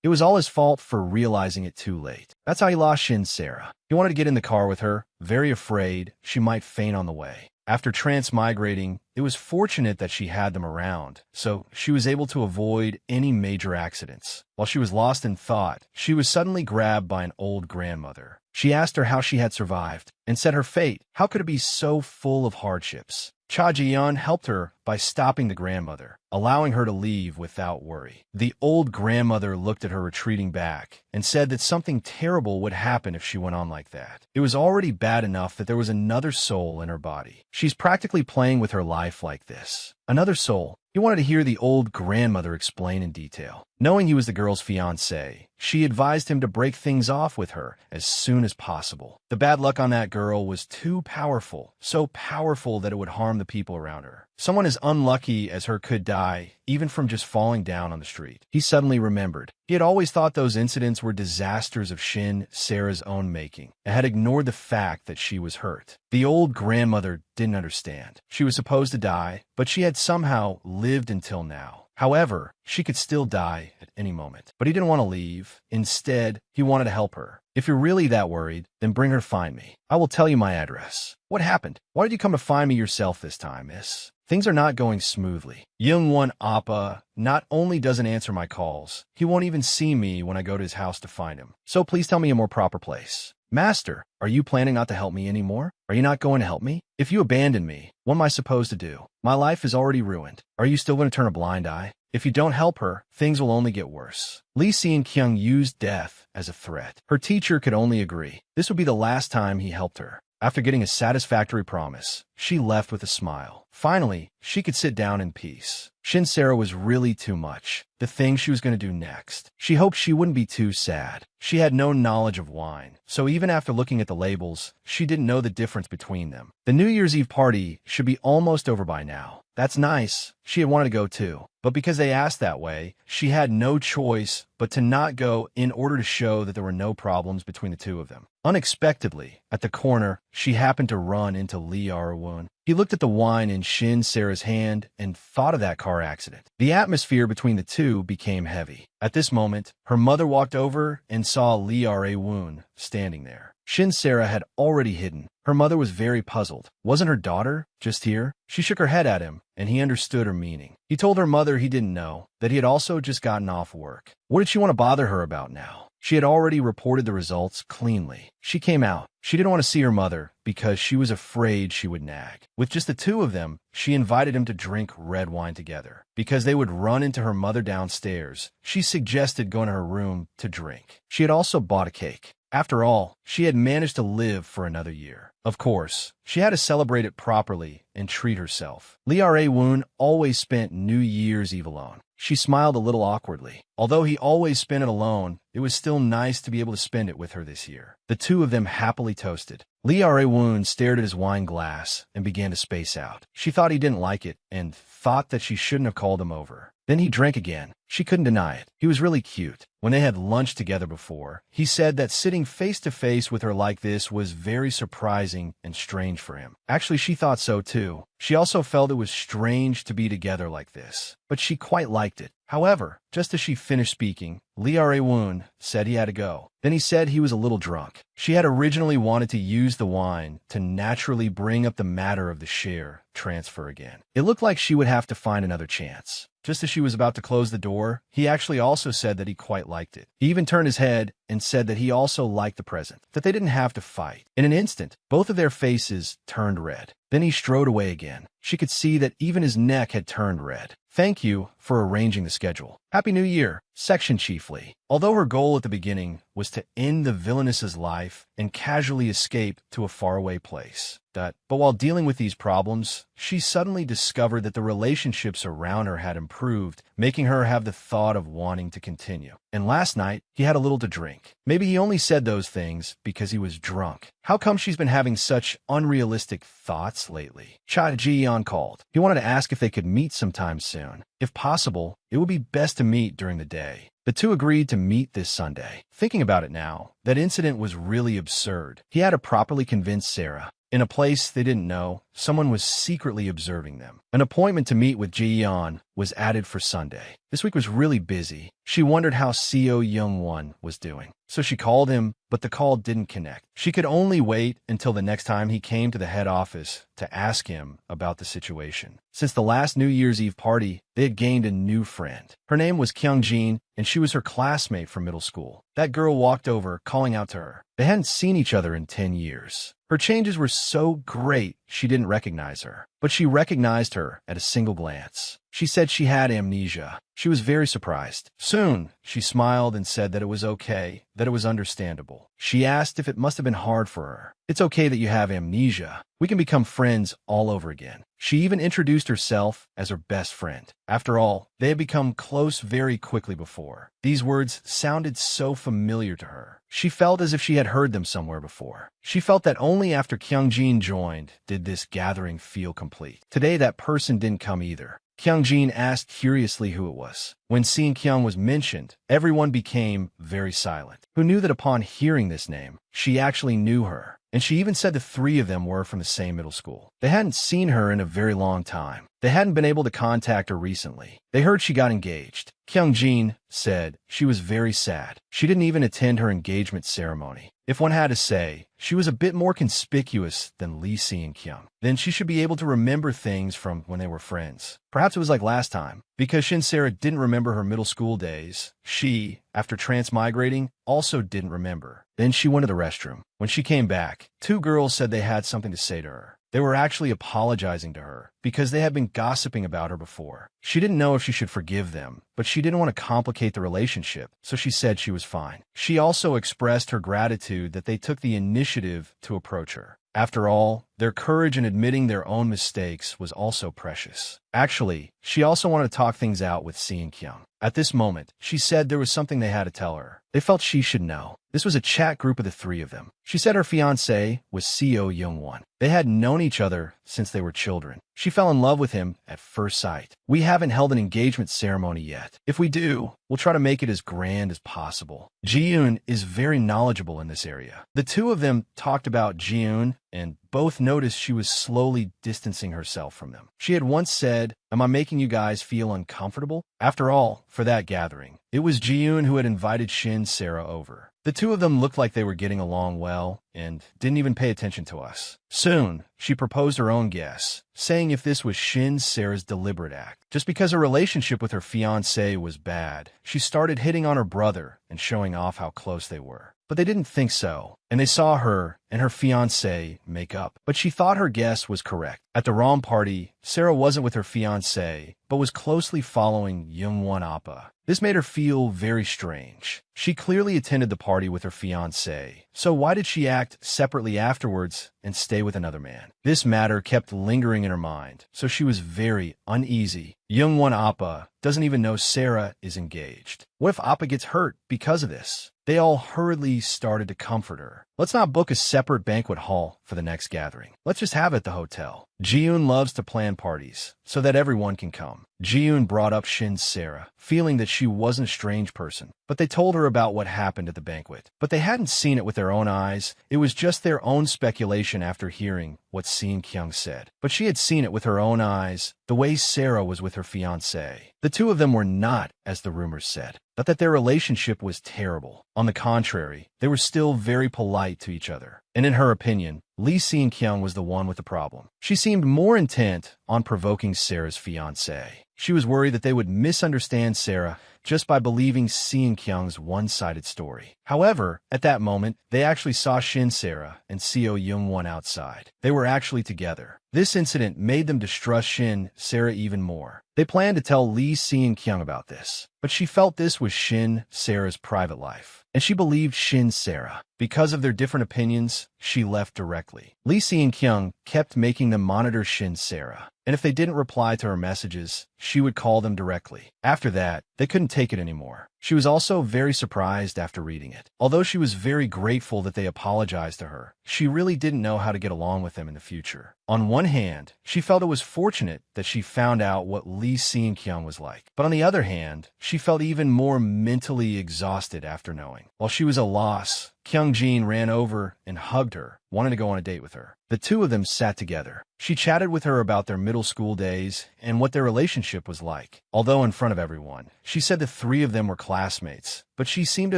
Speaker 1: It was all his fault for realizing it too late. That's how he lost Shin Sarah. He wanted to get in the car with her, very afraid she might faint on the way. After transmigrating, it was fortunate that she had them around, so she was able to avoid any major accidents. While she was lost in thought, she was suddenly grabbed by an old grandmother. She asked her how she had survived, and said her fate, how could it be so full of hardships? Cha Jian helped her by stopping the grandmother, allowing her to leave without worry. The old grandmother looked at her retreating back and said that something terrible would happen if she went on like that. It was already bad enough that there was another soul in her body. She's practically playing with her life like this. Another soul. He wanted to hear the old grandmother explain in detail. Knowing he was the girl's fiancé, she advised him to break things off with her as soon as possible. The bad luck on that girl was too powerful, so powerful that it would harm the people around her. Someone as unlucky as her could die, even from just falling down on the street. He suddenly remembered. He had always thought those incidents were disasters of Shin Sarah's own making, and had ignored the fact that she was hurt. The old grandmother didn't understand. She was supposed to die, but she had somehow lived until now. However, she could still die at any moment. But he didn't want to leave. Instead, he wanted to help her. If you're really that worried, then bring her to find me. I will tell you my address. What happened? Why did you come to find me yourself this time, miss? Things are not going smoothly. Young-won Appa not only doesn't answer my calls, he won't even see me when I go to his house to find him. So please tell me a more proper place. Master, are you planning not to help me anymore? Are you not going to help me? If you abandon me, what am I supposed to do? My life is already ruined. Are you still going to turn a blind eye? If you don't help her, things will only get worse. Lee Si-kyung used death as a threat. Her teacher could only agree. This would be the last time he helped her. After getting a satisfactory promise, she left with a smile. Finally, she could sit down in peace. Shin Sarah was really too much. The thing she was going to do next. She hoped she wouldn't be too sad. She had no knowledge of wine, so even after looking at the labels, she didn't know the difference between them. The New Year's Eve party should be almost over by now. That's nice. She had wanted to go too. But because they asked that way, she had no choice but to not go in order to show that there were no problems between the two of them. Unexpectedly, at the corner, she happened to run into Lee Ar-woon. He looked at the wine in Shin Sarah's hand and thought of that car accident. The atmosphere between the two became heavy. At this moment, her mother walked over and saw Lee Ar-woon standing there. Shin Sarah had already hidden. Her mother was very puzzled. Wasn't her daughter just here? She shook her head at him, and he understood her meaning. He told her mother he didn't know, that he had also just gotten off work. What did she want to bother her about now? She had already reported the results cleanly. She came out. She didn't want to see her mother because she was afraid she would nag. With just the two of them, she invited him to drink red wine together. Because they would run into her mother downstairs, she suggested going to her room to drink. She had also bought a cake. After all, she had managed to live for another year. Of course, she had to celebrate it properly and treat herself. Lee Ar-woon always spent New Year's Eve alone. She smiled a little awkwardly. Although he always spent it alone, it was still nice to be able to spend it with her this year. The two of them happily toasted. Lee Ar-woon stared at his wine glass and began to space out. She thought he didn't like it and thought that she shouldn't have called him over. Then he drank again. She couldn't deny it. He was really cute. When they had lunch together before, he said that sitting face to face with her like this was very surprising and strange for him. Actually, she thought so too. She also felt it was strange to be together like this, but she quite liked it. However, just as she finished speaking, Lee Ar-woon said he had to go. Then he said he was a little drunk. She had originally wanted to use the wine to naturally bring up the matter of the share transfer again. It looked like she would have to find another chance. Just as she was about to close the door, he actually also said that he quite liked it. He even turned his head and said that he also liked the present, that they didn't have to fight. In an instant, both of their faces turned red. Then he strode away again. She could see that even his neck had turned red. Thank you for arranging the schedule. Happy New Year, Section Chief Lee. Although her goal at the beginning was to end the villainess's life and casually escape to a faraway place. But while dealing with these problems, she suddenly discovered that the relationships around her had improved, making her have the thought of wanting to continue. And last night, he had a little to drink. Maybe he only said those things because he was drunk. How come she's been having such unrealistic thoughts lately? Cha Ji-yeon called. He wanted to ask if they could meet sometime soon. If possible, it would be best to meet during the day. The two agreed to meet this Sunday. Thinking about it now, that incident was really absurd. He had to properly convince Sarah. In a place they didn't know, someone was secretly observing them. An appointment to meet with Ji-yeon was added for Sunday. This week was really busy. She wondered how Seo Young-won was doing. So she called him, but the call didn't connect. She could only wait until the next time he came to the head office to ask him about the situation. Since the last New Year's Eve party, they had gained a new friend. Her name was Kyung-jin, and she was her classmate from middle school. That girl walked over, calling out to her. They hadn't seen each other in 10 years. Her changes were so great, she didn't recognize her. But she recognized her at a single glance. She said she had amnesia. She was very surprised. Soon, she smiled and said that it was okay, that it was understandable. She asked if it must have been hard for her. It's okay that you have amnesia. We can become friends all over again. She even introduced herself as her best friend. After all, they had become close very quickly before. These words sounded so familiar to her. She felt as if she had heard them somewhere before. She felt that only after Kyung-jin joined did this gathering feel complete. Today, that person didn't come either. Kyung-jin asked curiously who it was. When Si-kyung was mentioned, everyone became very silent. Who knew that upon hearing this name, she actually knew her? And she even said the three of them were from the same middle school. They hadn't seen her in a very long time. They hadn't been able to contact her recently. They heard she got engaged. Kyung-jin said she was very sad. She didn't even attend her engagement ceremony. If one had to say, she was a bit more conspicuous than Lee Si-kyung. Then she should be able to remember things from when they were friends. Perhaps it was like last time. Because Shin Sarah didn't remember her middle school days, she, after transmigrating, also didn't remember. Then she went to the restroom. When she came back, two girls said they had something to say to her. They were actually apologizing to her because they had been gossiping about her before. She didn't know if she should forgive them, but she didn't want to complicate the relationship, so she said she was fine. She also expressed her gratitude that they took the initiative to approach her. After all, their courage in admitting their own mistakes was also precious. Actually, she also wanted to talk things out with Shin Kyung. At this moment, she said there was something they had to tell her. They felt she should know. This was a chat group of the three of them. She said her fiancé was Seo Young-won. They had known each other since they were children. She fell in love with him at first sight. We haven't held an engagement ceremony yet. If we do, we'll try to make it as grand as possible. Ji-eun is very knowledgeable in this area. The two of them talked about Ji-eun and both noticed she was slowly distancing herself from them. She had once said, "Am I making you guys feel uncomfortable?" After all, for that gathering, it was Ji-eun who had invited Shin Sarah over. The two of them looked like they were getting along well and didn't even pay attention to us. Soon, she proposed her own guess, saying if this was Shin Sarah's deliberate act. Just because her relationship with her fiancé was bad, she started hitting on her brother and showing off how close they were. But they didn't think so, and they saw her and her fiancé make up. But she thought her guess was correct. At the Rom party, Sarah wasn't with her fiancé, but was closely following Young-won Appa. This made her feel very strange. She clearly attended the party with her fiancé, so why did she act separately afterwards and stay with another man? This matter kept lingering in her mind, so she was very uneasy. Young-won Appa doesn't even know Sarah is engaged. What if Appa gets hurt because of this? They all hurriedly started to comfort her. Let's not book a separate banquet hall for the next gathering. Let's just have it at the hotel. Ji-eun loves to plan parties so that everyone can come. Ji-eun brought up Shin Sarah, feeling that she wasn't a strange person, but they told her about what happened at the banquet. But they hadn't seen it with their own eyes. It was just their own speculation after hearing what Shin Kyung said. But she had seen it with her own eyes, the way Sarah was with her fiancé. The two of them were not, as the rumors said, but that their relationship was terrible. On the contrary, they were still very polite to each other. And in her opinion, Lee Shin Kyung was the one with the problem. She seemed more intent on provoking Sarah's fiancé. She was worried that they would misunderstand Sarah just by believing Shin Kyung's one-sided story. However, at that moment, they actually saw Shin Sarah and Seo Young-won outside. They were actually together. This incident made them distrust Shin Sarah even more. They planned to tell Lee Shin Kyung about this, but she felt this was Shin Sarah's private life, and she believed Shin Sarah. Because of their different opinions, she left directly. Lee Shin Kyung kept making them monitor Shin Sarah, and if they didn't reply to her messages, she would call them directly. After that, they couldn't take it anymore. She was also very surprised after reading it. Although she was very grateful that they apologized to her, she really didn't know how to get along with them in the future. On one hand, she felt it was fortunate that she found out what Lee Shin Kyung was like. But on the other hand, she felt even more mentally exhausted after knowing. While she was a loss, Kyung Jin ran over and hugged her, wanting to go on a date with her. The two of them sat together. She chatted with her about their middle school days and what their relationship was like. Although in front of everyone, she said the three of them were classmates, but she seemed to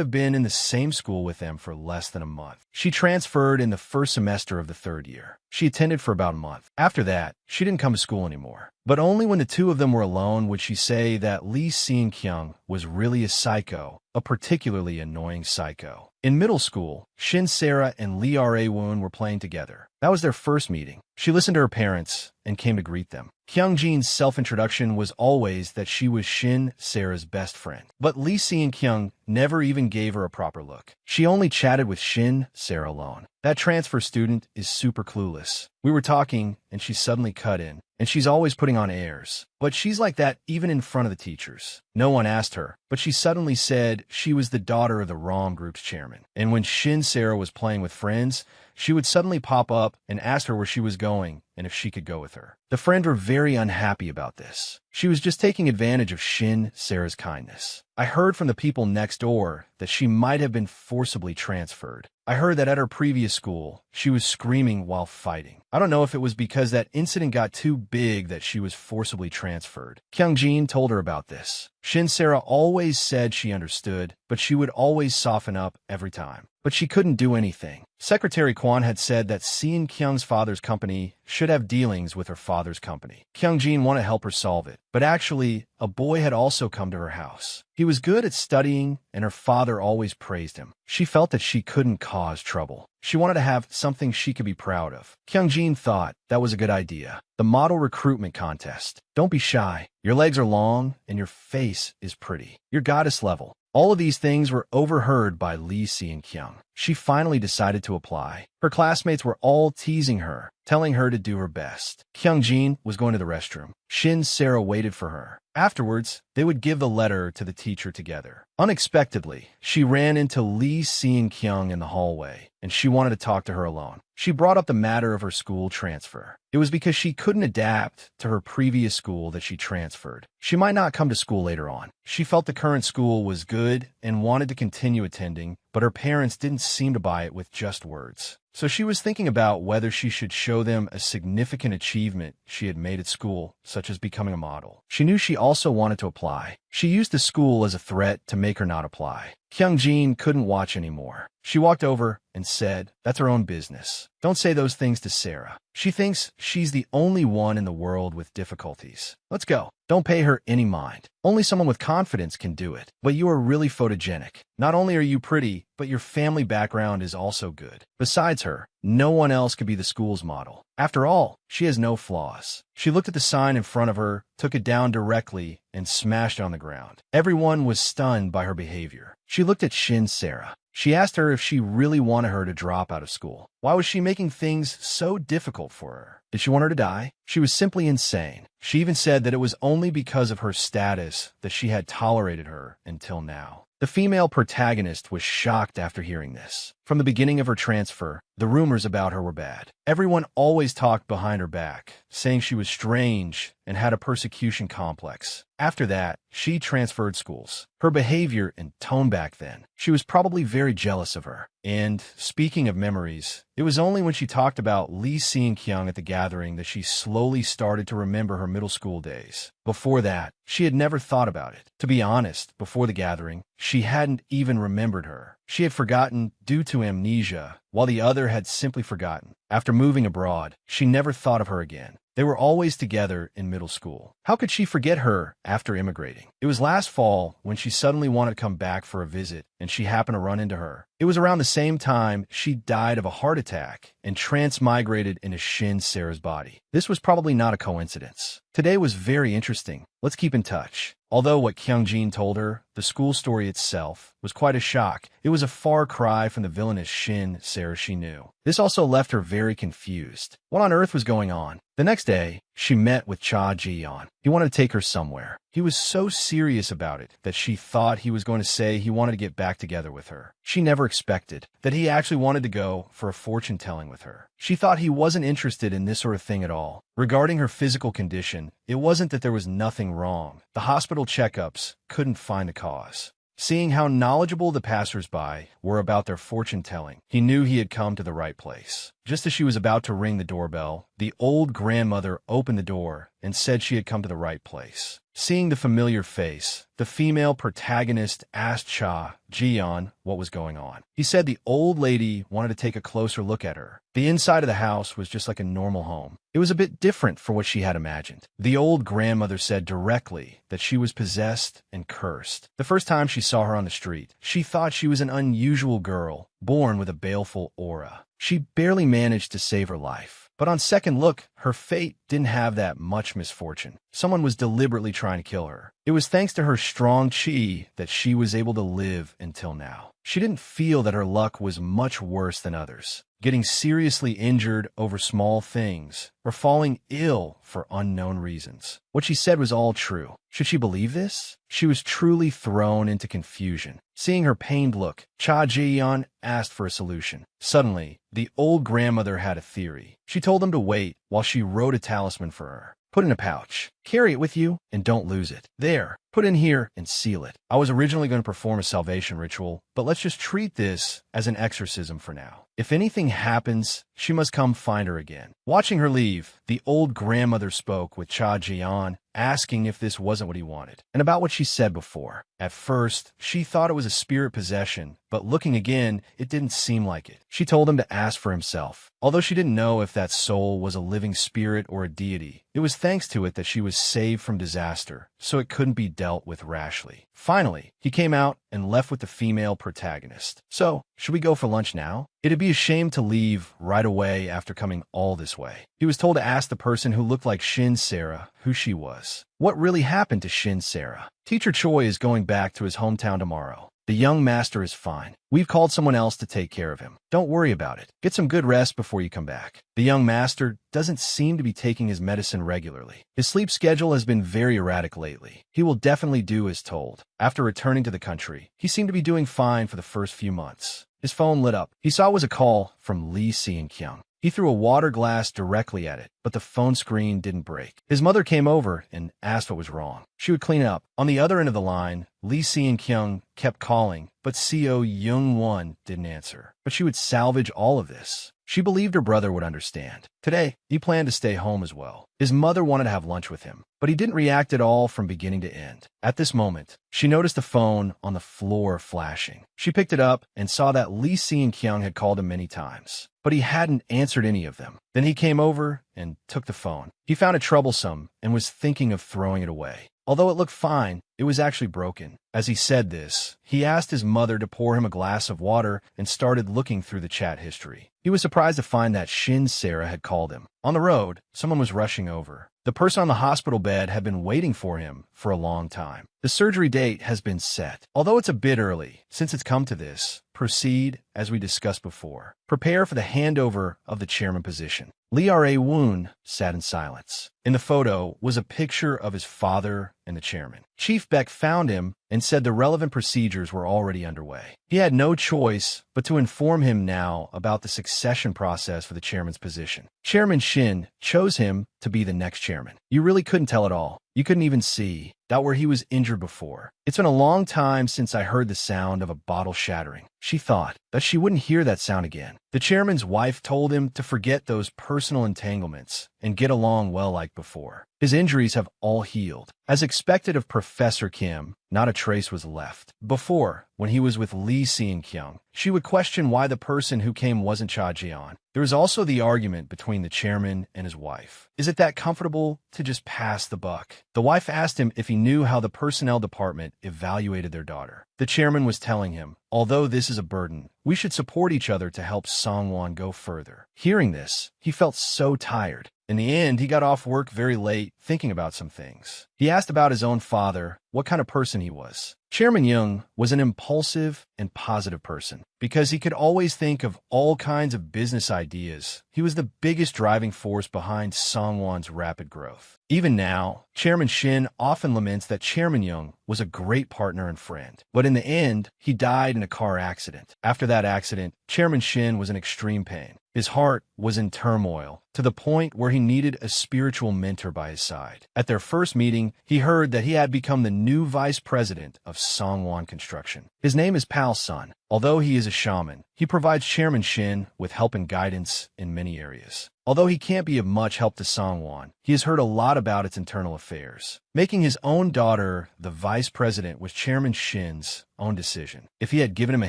Speaker 1: have been in the same school with them for less than a month. She transferred in the first semester of the third year. She attended for about a month. After that, she didn't come to school anymore. But only when the two of them were alone would she say that Lee Shin Kyung was really a psycho, a particularly annoying psycho. In middle school, Shin Sarah and Lee Ra-woon were playing together. That was their first meeting. She listened to her parents and came to greet them. Kyung Jin's self-introduction was always that she was Shin Sarah's best friend. But Lee Shin Kyung never even gave her a proper look. She only chatted with Shin Sarah alone. That transfer student is super clueless. We were talking, and she suddenly cut in. And she's always putting on airs. But she's like that even in front of the teachers. No one asked her, but she suddenly said she was the daughter of the ROM group's chairman. And when Shin Sarah was playing with friends, she would suddenly pop up and ask her where she was going and if she could go with her. The friends were very unhappy about this. She was just taking advantage of Shin Sarah's kindness. I heard from the people next door that she might have been forcibly transferred. I heard that at her previous school, she was screaming while fighting. I don't know if it was because that incident got too big that she was forcibly transferred. Kyung Jin told her about this. Shin Sarah always said she understood, but she would always soften up every time. But she couldn't do anything. Secretary Kwon had said that Shin Kyung's father's company should have dealings with her father's company. Kyung Jin wanted to help her solve it, But actually, a boy had also come to her house. He was good at studying, and her father always praised him. She felt that she couldn't cause trouble. She wanted to have something she could be proud of. Kyungjin thought that was a good idea. The model recruitment contest. Don't be shy. Your legs are long, and your face is pretty. You're goddess level. All of these things were overheard by Lee Si-kyung. She finally decided to apply. Her classmates were all teasing her, telling her to do her best. Kyungjin was going to the restroom. Shin Sarah waited for her. Afterwards, they would give the letter to the teacher together. Unexpectedly, she ran into Lee Si-kyung in the hallway, and she wanted to talk to her alone. She brought up the matter of her school transfer. It was because she couldn't adapt to her previous school that she transferred. She might not come to school later on. She felt the current school was good and wanted to continue attending, but her parents didn't seem to buy it with just words. So she was thinking about whether she should show them a significant achievement she had made at school, such as becoming a model. She knew she also wanted to apply. She used the school as a threat to make her not apply. Kyungjin couldn't watch anymore. She walked over and said, "That's her own business. Don't say those things to Sarah. She thinks she's the only one in the world with difficulties. Let's go. Don't pay her any mind. Only someone with confidence can do it. But you are really photogenic. Not only are you pretty, but your family background is also good. Besides her, no one else could be the school's model. After all, she has no flaws." She looked at the sign in front of her, took it down directly, and smashed it on the ground. Everyone was stunned by her behavior. She looked at Shin Sarah. She asked her if she really wanted her to drop out of school. Why was she making things so difficult for her? Did she want her to die? She was simply insane. She even said that it was only because of her status that she had tolerated her until now. The female protagonist was shocked after hearing this. From the beginning of her transfer, the rumors about her were bad. Everyone always talked behind her back, saying she was strange and had a persecution complex. After that, she transferred schools. Her behavior and tone back then, she was probably very jealous of her. And speaking of memories, it was only when she talked about Lee Si-kyung at the gathering that she slowly started to remember her middle school days. Before that, she had never thought about it. To be honest, before the gathering, she hadn't even remembered her. She had forgotten due to amnesia, while the other had simply forgotten. After moving abroad, she never thought of her again. They were always together in middle school. How could she forget her after immigrating? It was last fall when she suddenly wanted to come back for a visit, and she happened to run into her. It was around the same time she died of a heart attack and transmigrated into Shin Sarah's body. This was probably not a coincidence. Today was very interesting. Let's keep in touch. Although what Kyungjin told her, the school story itself, was quite a shock, it was a far cry from the villainous Shin Sarah she knew. This also left her very confused. What on earth was going on? The next day, she met with Cha Ji-yeon. He wanted to take her somewhere. He was so serious about it that she thought he was going to say he wanted to get back together with her. She never expected that he actually wanted to go for a fortune-telling with her. She thought he wasn't interested in this sort of thing at all. Regarding her physical condition, it wasn't that there was nothing wrong. The hospital checkups couldn't find the cause. Seeing how knowledgeable the passers-by were about their fortune-telling, he knew he had come to the right place. Just as she was about to ring the doorbell, the old grandmother opened the door and said she had come to the right place. Seeing the familiar face, the female protagonist asked Cha Ji-yeon what was going on. He said the old lady wanted to take a closer look at her. The inside of the house was just like a normal home. It was a bit different for what she had imagined. The old grandmother said directly that she was possessed and cursed. The first time she saw her on the street, she thought she was an unusual girl, born with a baleful aura. She barely managed to save her life. But on second look, her fate didn't have that much misfortune. Someone was deliberately trying to kill her. It was thanks to her strong chi that she was able to live until now. She didn't feel that her luck was much worse than others, getting seriously injured over small things, or falling ill for unknown reasons. What she said was all true. Should she believe this? She was truly thrown into confusion. Seeing her pained look, Cha Ji-yeon asked for a solution. Suddenly, the old grandmother had a theory. She told them to wait while she wrote a talisman for her. Put in a pouch. Carry it with you and don't lose it. There, put in here and seal it. I was originally going to perform a salvation ritual, but let's just treat this as an exorcism for now. If anything happens, she must come find her again. Watching her leave, the old grandmother spoke with Cha Ji-yeon asking if this wasn't what he wanted, and about what she said before. At first, she thought it was a spirit possession, but looking again, it didn't seem like it. She told him to ask for himself. Although she didn't know if that soul was a living spirit or a deity, it was thanks to it that she was saved from disaster, so it couldn't be dealt with rashly. Finally, he came out and left with the female protagonist. So, should we go for lunch now? It'd be a shame to leave right away after coming all this way. He was told to ask the person who looked like Shin Sarah who she was. What really happened to Shin Sarah? Teacher Choi is going back to his hometown tomorrow. The young master is fine. We've called someone else to take care of him. Don't worry about it. Get some good rest before you come back. The young master doesn't seem to be taking his medicine regularly. His sleep schedule has been very erratic lately. He will definitely do as told. After returning to the country, he seemed to be doing fine for the first few months. His phone lit up. He saw it was a call from Lee Si-kyung. He threw a water glass directly at it, but the phone screen didn't break. His mother came over and asked what was wrong. She would clean up. On the other end of the line, Lee Si-kyung kept calling, but Seo Young-won didn't answer. But she would salvage all of this. She believed her brother would understand. Today, he planned to stay home as well. His mother wanted to have lunch with him, but he didn't react at all from beginning to end. At this moment, she noticed the phone on the floor flashing. She picked it up and saw that Lee Si-kyung had called him many times, but he hadn't answered any of them. Then he came over and took the phone. He found it troublesome and was thinking of throwing it away. Although it looked fine, it was actually broken. As he said this, he asked his mother to pour him a glass of water and started looking through the chat history. He was surprised to find that Shin Sarah had called him. On the road, someone was rushing over. The person on the hospital bed had been waiting for him for a long time. The surgery date has been set. Although it's a bit early, since it's come to this, proceed as we discussed before. Prepare for the handover of the chairman position. Lee Ra-woon sat in silence. In the photo was a picture of his father and the chairman. Chief Beck found him and said the relevant procedures were already underway. He had no choice but to inform him now about the succession process for the chairman's position. Chairman Shin chose him to be the next chairman. You really couldn't tell at all. You couldn't even see that where he was injured before. It's been a long time since I heard the sound of a bottle shattering. She thought that she wouldn't hear that sound again. The chairman's wife told him to forget those personal entanglements and get along well like before. His injuries have all healed. As expected of Professor Kim, not a trace was left. Before, when he was with Lee Si-kyung, she would question why the person who came wasn't Cha Ji-yeon. There was also the argument between the chairman and his wife. Is it that comfortable to just pass the buck? The wife asked him if he knew how the personnel department evaluated their daughter. The chairman was telling him, although this is a burden, we should support each other to help Songwon go further. Hearing this, he felt so tired. In the end, he got off work very late, thinking about some things. He asked about his own father, what kind of person he was. Chairman Young was an impulsive and positive person. Because he could always think of all kinds of business ideas, he was the biggest driving force behind Songwon's rapid growth. Even now, Chairman Shin often laments that Chairman Young was a great partner and friend. But in the end, he died in a car accident. After that accident, Chairman Shin was in extreme pain. His heart was in turmoil, to the point where he needed a spiritual mentor by his side. At their first meeting, he heard that he had become the new vice president of Songwon Construction. His name is Pal Sun. Although he is a shaman, he provides Chairman Shin with help and guidance in many areas. Although he can't be of much help to Songwon, he has heard a lot about its internal affairs. Making his own daughter the vice president was Chairman Shin's own decision. If he had given him a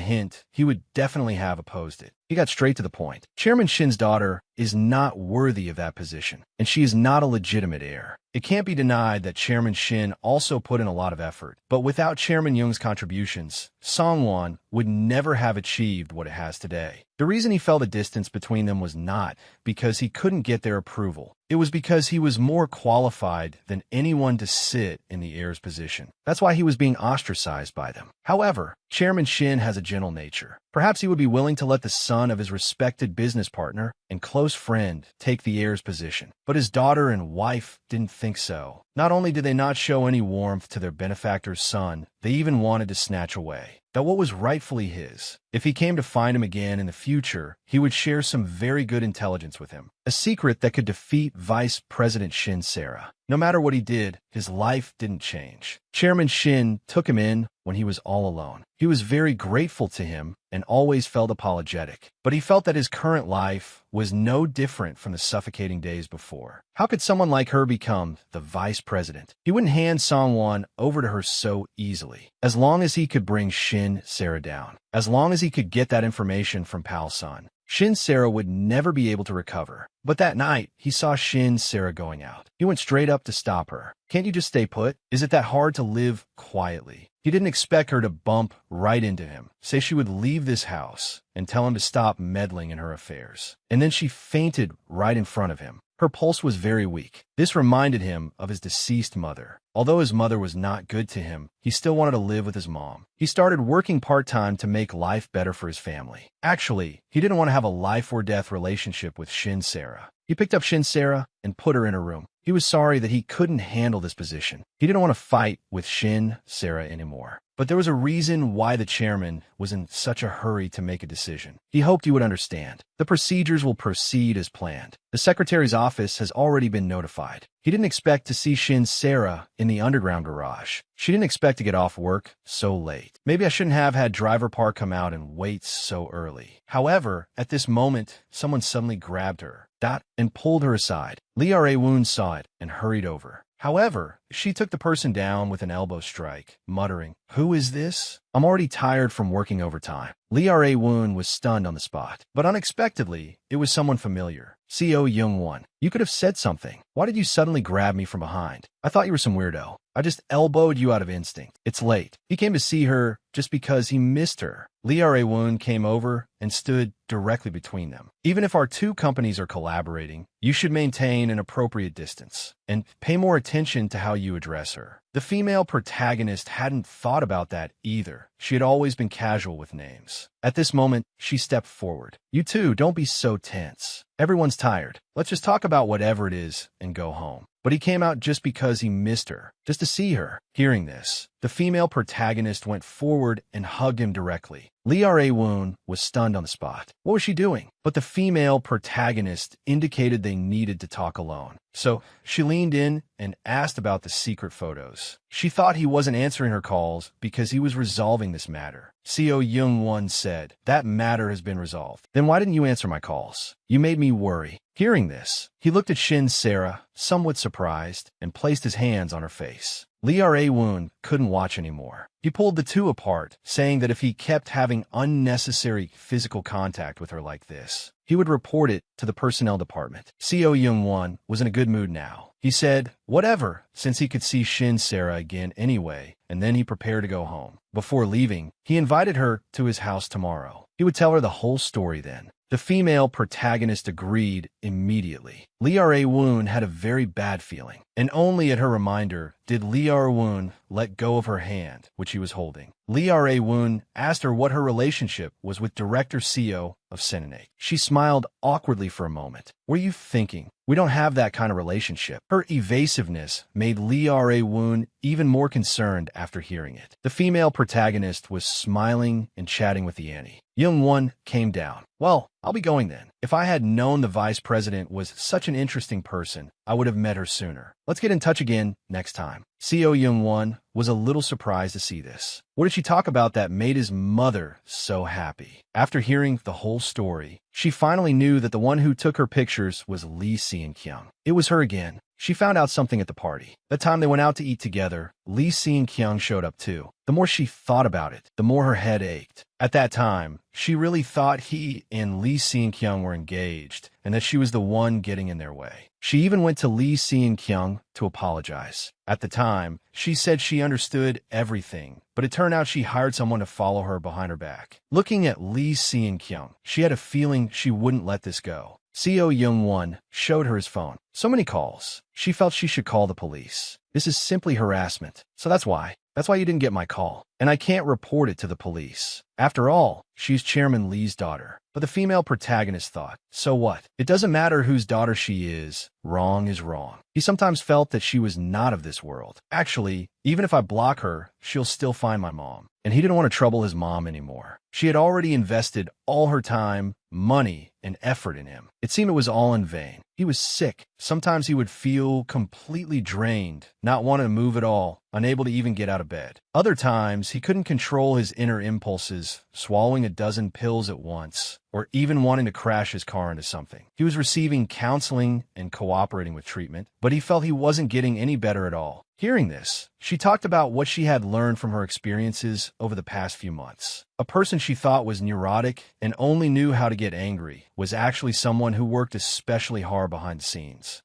Speaker 1: hint, he would definitely have opposed it. He got straight to the point. Chairman Shin's daughter is not worthy of that position, and she is not a legitimate heir. It can't be denied that Chairman Shin also put in a lot of effort, but without Chairman Young's contributions, Songwon would never have achieved what it has today. The reason he felt a distance between them was not because he couldn't get their approval. It was because he was more qualified than anyone to sit in the heir's position. That's why he was being ostracized by them. However, Chairman Shin has a gentle nature. Perhaps he would be willing to let the son of his respected business partner and close friend take the heir's position. But his daughter and wife didn't think so. Not only did they not show any warmth to their benefactor's son, they even wanted to snatch away that what was rightfully his. If he came to find him again in the future, he would share some very good intelligence with him, a secret that could defeat Vice President Shin Sarah. No matter what he did, his life didn't change. Chairman Shin took him in, when he was all alone. He was very grateful to him and always felt apologetic. But he felt that his current life was no different from the suffocating days before. How could someone like her become the vice president? He wouldn't hand Songwon over to her so easily. As long as he could bring Shin Sarah down. As long as he could get that information from Pal Sun. Shin Sarah would never be able to recover. But that night, he saw Shin Sarah going out. He went straight up to stop her. Can't you just stay put? Is it that hard to live quietly? He didn't expect her to bump right into him, say she would leave this house, and tell him to stop meddling in her affairs. And then she fainted right in front of him. Her pulse was very weak. This reminded him of his deceased mother. Although his mother was not good to him, he still wanted to live with his mom. He started working part-time to make life better for his family. Actually, he didn't want to have a life-or-death relationship with Shin Sarah. He picked up Shin Sarah and put her in a room. He was sorry that he couldn't handle this position. He didn't want to fight with Shin Sarah anymore. But there was a reason why the chairman was in such a hurry to make a decision. He hoped you would understand. The procedures will proceed as planned. The secretary's office has already been notified. He didn't expect to see Shin Sarah in the underground garage. She didn't expect to get off work so late. Maybe I shouldn't have had Driver Park come out and wait so early. However, at this moment, someone suddenly grabbed her, and pulled her aside. Lee Ra-woon saw it and hurried over. However, she took the person down with an elbow strike, muttering, "Who is this? I'm already tired from working overtime." Lee Ra-woon was stunned on the spot, but unexpectedly, it was someone familiar. Co Young-won. You could have said something. Why did you suddenly grab me from behind? I thought you were some weirdo. I just elbowed you out of instinct. It's late. He came to see her just because he missed her. Lee Ra-woon came over and stood directly between them. Even if our two companies are collaborating, you should maintain an appropriate distance and pay more attention to how you address her. The female protagonist hadn't thought about that either. She had always been casual with names. At this moment, she stepped forward. You two, don't be so tense. Everyone's tired. Let's just talk about whatever it is and go home. But he came out just because he missed her, just to see her. Hearing this, the female protagonist went forward and hugged him directly. Lee Ra-woon was stunned on the spot. What was she doing? But the female protagonist indicated they needed to talk alone. So she leaned in and asked about the secret photos. She thought he wasn't answering her calls because he was resolving this matter. Co Young-won said, "That matter has been resolved." "Then why didn't you answer my calls? You made me worry." Hearing this, he looked at Shin Sarah, somewhat surprised, and placed his hands on her face. Lee Ra-woon couldn't watch anymore. He pulled the two apart, saying that if he kept having unnecessary physical contact with her like this, he would report it to the personnel department. Co Young-won was in a good mood now. He said, whatever, since he could see Shin Sarah again anyway, and then he prepared to go home. Before leaving, he invited her to his house tomorrow. He would tell her the whole story then. The female protagonist agreed immediately. Lee Ra-woon had a very bad feeling, and only at her reminder did Lee Ra-woon let go of her hand, which he was holding. Lee Ra-woon asked her what her relationship was with director CO of Senate. She smiled awkwardly for a moment. What are you thinking? We don't have that kind of relationship. Her evasiveness made Lee Ra-woon even more concerned after hearing it. The female protagonist was smiling and chatting with the Annie. Young-won came down. Well, I'll be going then. If I had known the vice president was such an interesting person, I would have met her sooner. Let's get in touch again next time. Co Young-won was a little surprised to see this. What did she talk about that made his mother so happy? After hearing the whole story, she finally knew that the one who took her pictures was Lee Seon-kyung. It was her again. She found out something at the party. That time they went out to eat together, Lee Seon-kyung showed up too. The more she thought about it, the more her head ached. At that time, she really thought he and Lee Seon-kyung were engaged, and that she was the one getting in their way. She even went to Lee Seon-kyung to apologize. At the time, she said she understood everything, but it turned out she hired someone to follow her behind her back. Looking at Lee Seon-kyung, she had a feeling she wouldn't let this go. Co Young-won showed her his phone. So many calls. She felt she should call the police. This is simply harassment. So that's why. That's why you didn't get my call. And I can't report it to the police. After all, she's Chairman Lee's daughter. But the female protagonist thought, so what? It doesn't matter whose daughter she is. Wrong is wrong. He sometimes felt that she was not of this world. Actually, even if I block her, she'll still find my mom. and he didn't want to trouble his mom anymore. She had already invested all her time, money, and effort in him. It seemed it was all in vain. He was sick. Sometimes he would feel completely drained, not wanting to move at all, unable to even get out of bed. Other times, he couldn't control his inner impulses, swallowing a dozen pills at once, or even wanting to crash his car into something. He was receiving counseling and cooperating with treatment, but he felt he wasn't getting any better at all. Hearing this, she talked about what she had learned from her experiences over the past few months. A person she thought was neurotic and only knew how to get angry was actually someone who worked especially hard behind the scenes.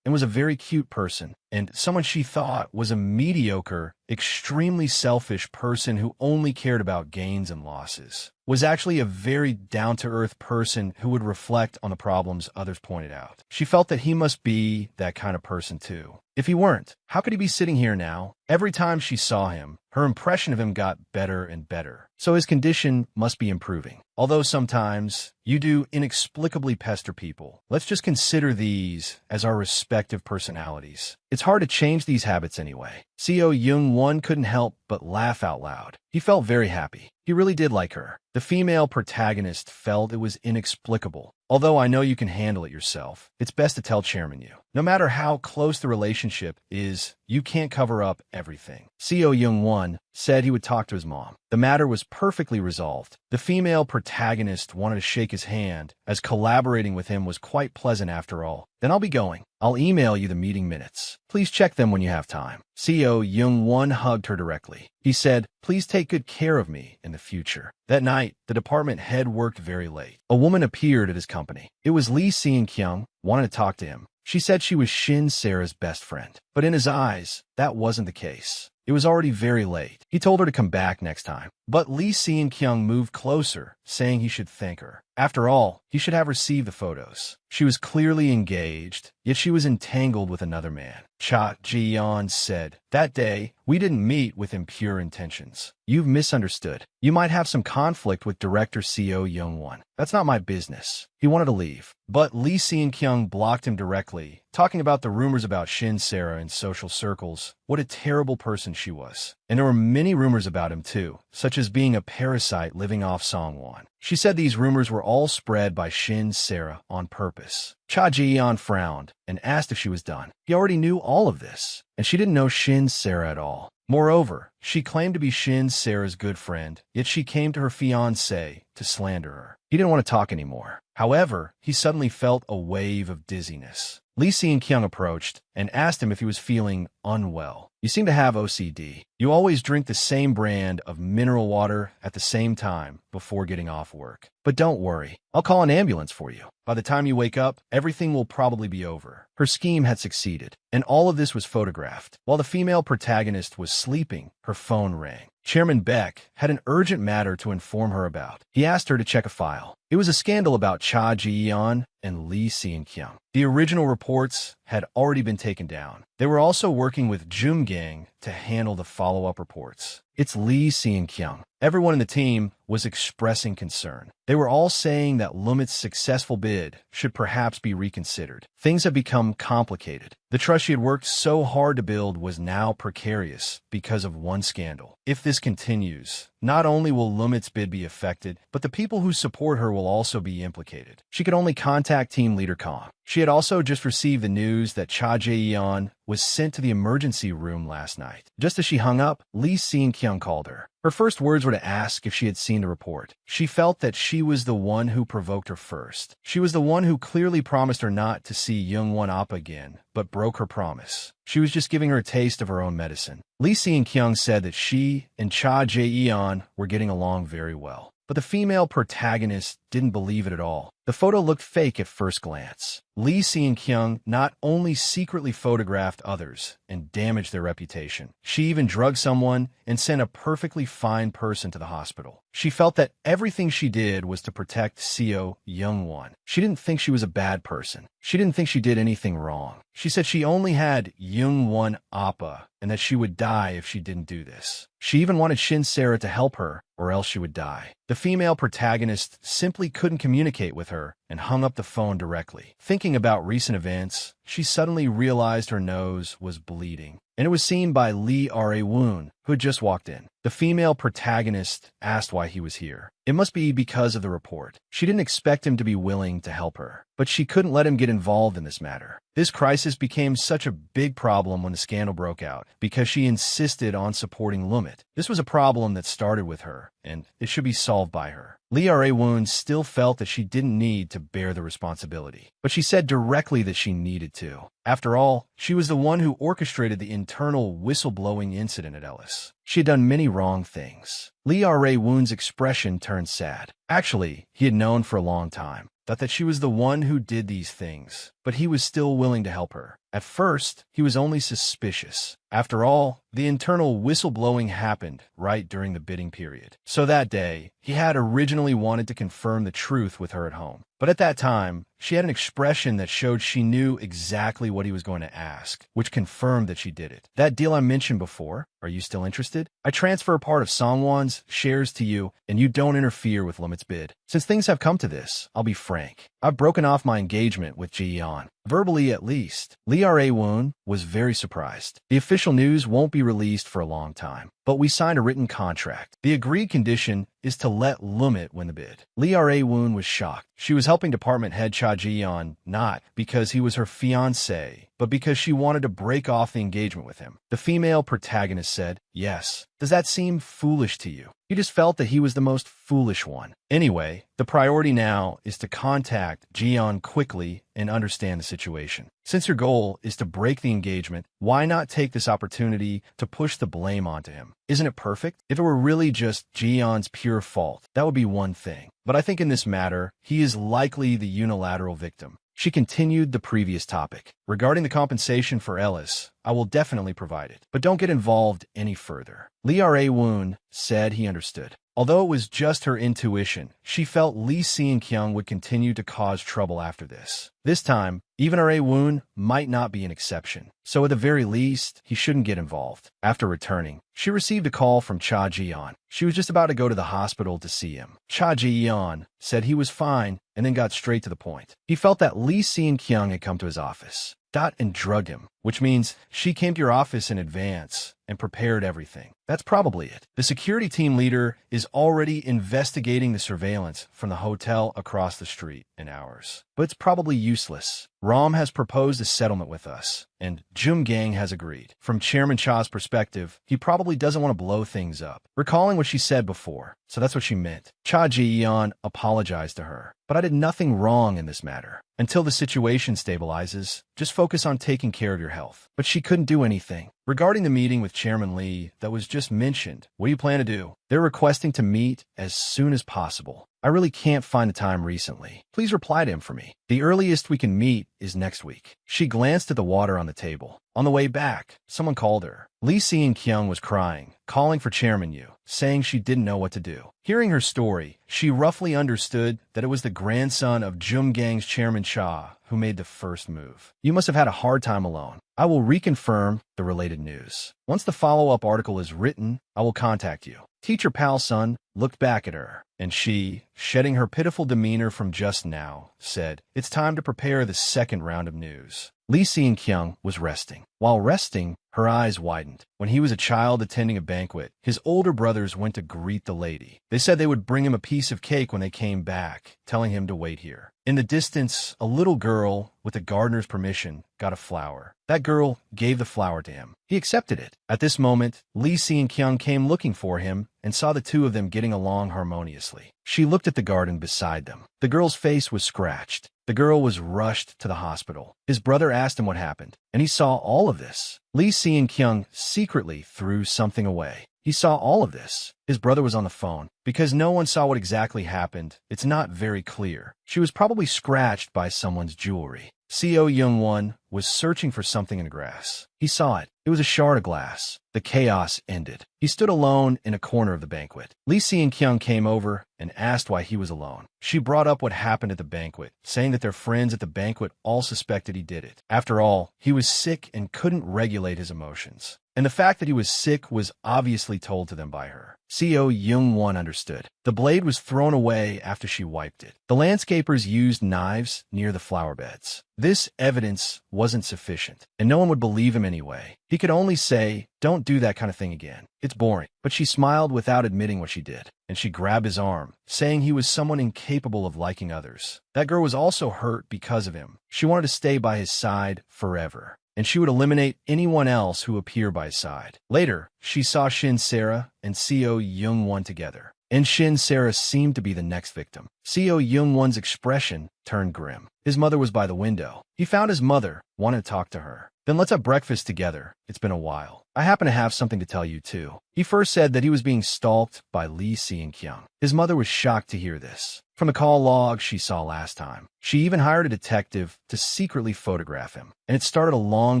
Speaker 1: And was a very cute person, and someone she thought was a mediocre, extremely selfish person who only cared about gains and losses, was actually a very down-to-earth person who would reflect on the problems others pointed out. She felt that he must be that kind of person too. If he weren't, how could he be sitting here now? Every time she saw him, her impression of him got better and better. So his condition must be improving. Although sometimes you do inexplicably pester people, let's just consider these as our respective personalities. It's hard to change these habits anyway. Seo Young-won couldn't help but laugh out loud. He felt very happy. He really did like her. The female protagonist felt it was inexplicable. Although I know you can handle it yourself, it's best to tell Chairman Yu. No matter how close the relationship is, you can't cover up everything. Seo Young-won said he would talk to his mom. The matter was perfectly resolved. The female protagonist wanted to shake his hand, as collaborating with him was quite pleasant after all. Then I'll be going. I'll email you the meeting minutes. Please check them when you have time. Seo Young-won hugged her directly. He said, "Please take good care of me in the future." That night, the department head worked very late. A woman appeared at his company. It was Lee Seon-kyung, wanted to talk to him. She said she was Shin Sarah's best friend. But in his eyes, that wasn't the case. It was already very late. He told her to come back next time. But Lee Seon-kyung moved closer, saying he should thank her. After all, he should have received the photos. She was clearly engaged, yet she was entangled with another man. Cha Ji-yeon said, "That day, we didn't meet with impure intentions. You've misunderstood. You might have some conflict with director Seo Young-won. That's not my business." He wanted to leave, but Lee Seon-kyung blocked him directly, talking about the rumors about Shin Sarah in social circles. What a terrible person she was. And there were many rumors about him too, such as being a parasite living off Songwon. She said these rumors were all spread by Shin Sarah on purpose. Cha Ji-yeon frowned and asked if she was done. He already knew all of this, and she didn't know Shin Sarah at all. Moreover, she claimed to be Shin Sarah's good friend, yet she came to her fiancé to slander her. He didn't want to talk anymore. However, he suddenly felt a wave of dizziness. Lee Seon-kyung approached and asked him if he was feeling unwell. "You seem to have OCD. You always drink the same brand of mineral water at the same time before getting off work. But don't worry, I'll call an ambulance for you. By the time you wake up, everything will probably be over." Her scheme had succeeded, and all of this was photographed. While the female protagonist was sleeping, her phone rang. Chairman Beck had an urgent matter to inform her about. He asked her to check a file. It was a scandal about Cha Ji-yeon and Lee Seon-kyung. The original reports had already been taken down. They were also working with Jung-gang to handle the follow-up reports. It's Lee Seon-kyung. Everyone in the team was expressing concern. They were all saying that Lumit's successful bid should perhaps be reconsidered. Things had become complicated. The trust she had worked so hard to build was now precarious because of one scandal. If this continues, not only will Lumit's bid be affected, but the people who support her will also be implicated. She could only contact team leader Kong. She had also just received the news that Cha Jae-yeon was sent to the emergency room last night. Just as she hung up, Lee Seon-kyung called her. Her first words were to ask if she had seen the report. She felt that she was the one who provoked her first. She was the one who clearly promised her not to see Young-won Appa again, but broke her promise. She was just giving her a taste of her own medicine. Lee Seon-kyung said that she and Cha Jae-yeon were getting along very well. But the female protagonist didn't believe it at all. The photo looked fake at first glance. Lee Seon-kyung not only secretly photographed others and damaged their reputation, she even drugged someone and sent a perfectly fine person to the hospital. She felt that everything she did was to protect Seo Young-won. She didn't think she was a bad person. She didn't think she did anything wrong. She said she only had Young-won Appa and that she would die if she didn't do this. She even wanted Shin Sarah to help her, or else she would die. The female protagonist simply couldn't communicate with her and hung up the phone directly. Thinking about recent events, she suddenly realized her nose was bleeding. And it was seen by Lee Ra-woon, who had just walked in. The female protagonist asked why he was here. It must be because of the report. She didn't expect him to be willing to help her, but she couldn't let him get involved in this matter. This crisis became such a big problem when the scandal broke out because she insisted on supporting Lumit. This was a problem that started with her, and it should be solved by her. Lee Ra-woon still felt that she didn't need to bear the responsibility, but she said directly that she needed to. After all, she was the one who orchestrated the internal whistleblowing incident at Ellis. She had done many wrong things. Lee Ra-woon's expression turned sad. Actually, he had known for a long time, thought that she was the one who did these things, but he was still willing to help her. At first, he was only suspicious. After all, the internal whistleblowing happened right during the bidding period. So that day, he had originally wanted to confirm the truth with her at home. But at that time, she had an expression that showed she knew exactly what he was going to ask, which confirmed that she did it. That deal I mentioned before, are you still interested? I transfer a part of Songwon's shares to you, and you don't interfere with Limit's bid. Since things have come to this, I'll be frank. I've broken off my engagement with Ji-yeon. Verbally at least. Lee Ra-woon was very surprised. The official news won't be released for a long time, but we signed a written contract. The agreed condition is to let Lumit win the bid. Lee Ra-woon was shocked. She was helping department head Cha Ji-yeon not because he was her fiancé, but because she wanted to break off the engagement with him. The female protagonist said, "Yes. Does that seem foolish to you?" He just felt that he was the most foolish one. Anyway, the priority now is to contact Ji-yeon quickly and understand the situation. Since your goal is to break the engagement, why not take this opportunity to push the blame onto him? Isn't it perfect? If it were really just Ji-yeon's pure fault, that would be one thing. But I think in this matter, he is likely the unilateral victim. She continued the previous topic. Regarding the compensation for Ellis, I will definitely provide it, but don't get involved any further. Lee Ra-woon said he understood. Although it was just her intuition, she felt Lee Seon-kyung would continue to cause trouble after this. This time, even Ra-woon might not be an exception, so at the very least, he shouldn't get involved. After returning, she received a call from Cha Ji-yeon. She was just about to go to the hospital to see him. Cha Ji-yeon said he was fine and then got straight to the point. He felt that Lee Seon-kyung had come to his office, and drugged him, which means she came to your office in advance and prepared everything. That's probably it. The security team leader is already investigating the surveillance from the hotel across the street in hours. But it's probably useless. Ram has proposed a settlement with us, and Jung-gang has agreed. From Chairman Cha's perspective, he probably doesn't want to blow things up. Recalling what she said before, so that's what she meant. Cha Ji-yeon apologized to her, but I did nothing wrong in this matter. Until the situation stabilizes, just focus on taking care of your health. But she couldn't do anything. Regarding the meeting with Chairman Lee that was just mentioned, what do you plan to do? They're requesting to meet as soon as possible. I really can't find the time recently. Please reply to him for me. The earliest we can meet is next week. She glanced at the water on the table. On the way back, someone called her. Lee Seon-kyung was crying, calling for Chairman Yu, saying she didn't know what to do. Hearing her story, she roughly understood that it was the grandson of Jung-gang's Chairman Cha who made the first move. You must have had a hard time alone. I will reconfirm the related news. Once the follow-up article is written, I will contact you. Teacher Pal-sun looked back at her, and she, shedding her pitiful demeanor from just now, said, "It's time to prepare the second round of news." Lee Seon-kyung was resting. While resting, her eyes widened. When he was a child attending a banquet, his older brothers went to greet the lady. They said they would bring him a piece of cake when they came back, telling him to wait here. In the distance, a little girl, with the gardener's permission, got a flower. That girl gave the flower to him. He accepted it. At this moment, Lee Seon-kyung came looking for him and saw the two of them getting along harmoniously. She looked at the garden beside them. The girl's face was scratched. The girl was rushed to the hospital. His brother asked him what happened, and he saw all of this. Lee Seon-kyung secretly threw something away. He saw all of this. His brother was on the phone. Because no one saw what exactly happened, it's not very clear. She was probably scratched by someone's jewelry. Seo Young-won was searching for something in the grass. He saw it. It was a shard of glass. The chaos ended. He stood alone in a corner of the banquet. Lee Seon-kyung came over and asked why he was alone. She brought up what happened at the banquet, saying that their friends at the banquet all suspected he did it. After all, he was sick and couldn't regulate his emotions. and the fact that he was sick was obviously told to them by her. Co Young-won understood. The blade was thrown away after she wiped it. The landscapers used knives near the flower beds. This evidence wasn't sufficient, and no one would believe him anyway. He could only say, "Don't do that kind of thing again. It's boring." But she smiled without admitting what she did, and she grabbed his arm, saying he was someone incapable of liking others. That girl was also hurt because of him. She wanted to stay by his side forever, and she would eliminate anyone else who appeared by his side. Later, she saw Shin Sarah and Co Young-won together, and Shin Sarah seemed to be the next victim. Co Young-won's expression turned grim. His mother was by the window. He found his mother, wanted to talk to her. "Then let's have breakfast together. It's been a while. I happen to have something to tell you, too." He first said that he was being stalked by Lee Si-kyung. His mother was shocked to hear this. From the call log she saw last time, she even hired a detective to secretly photograph him. And it started a long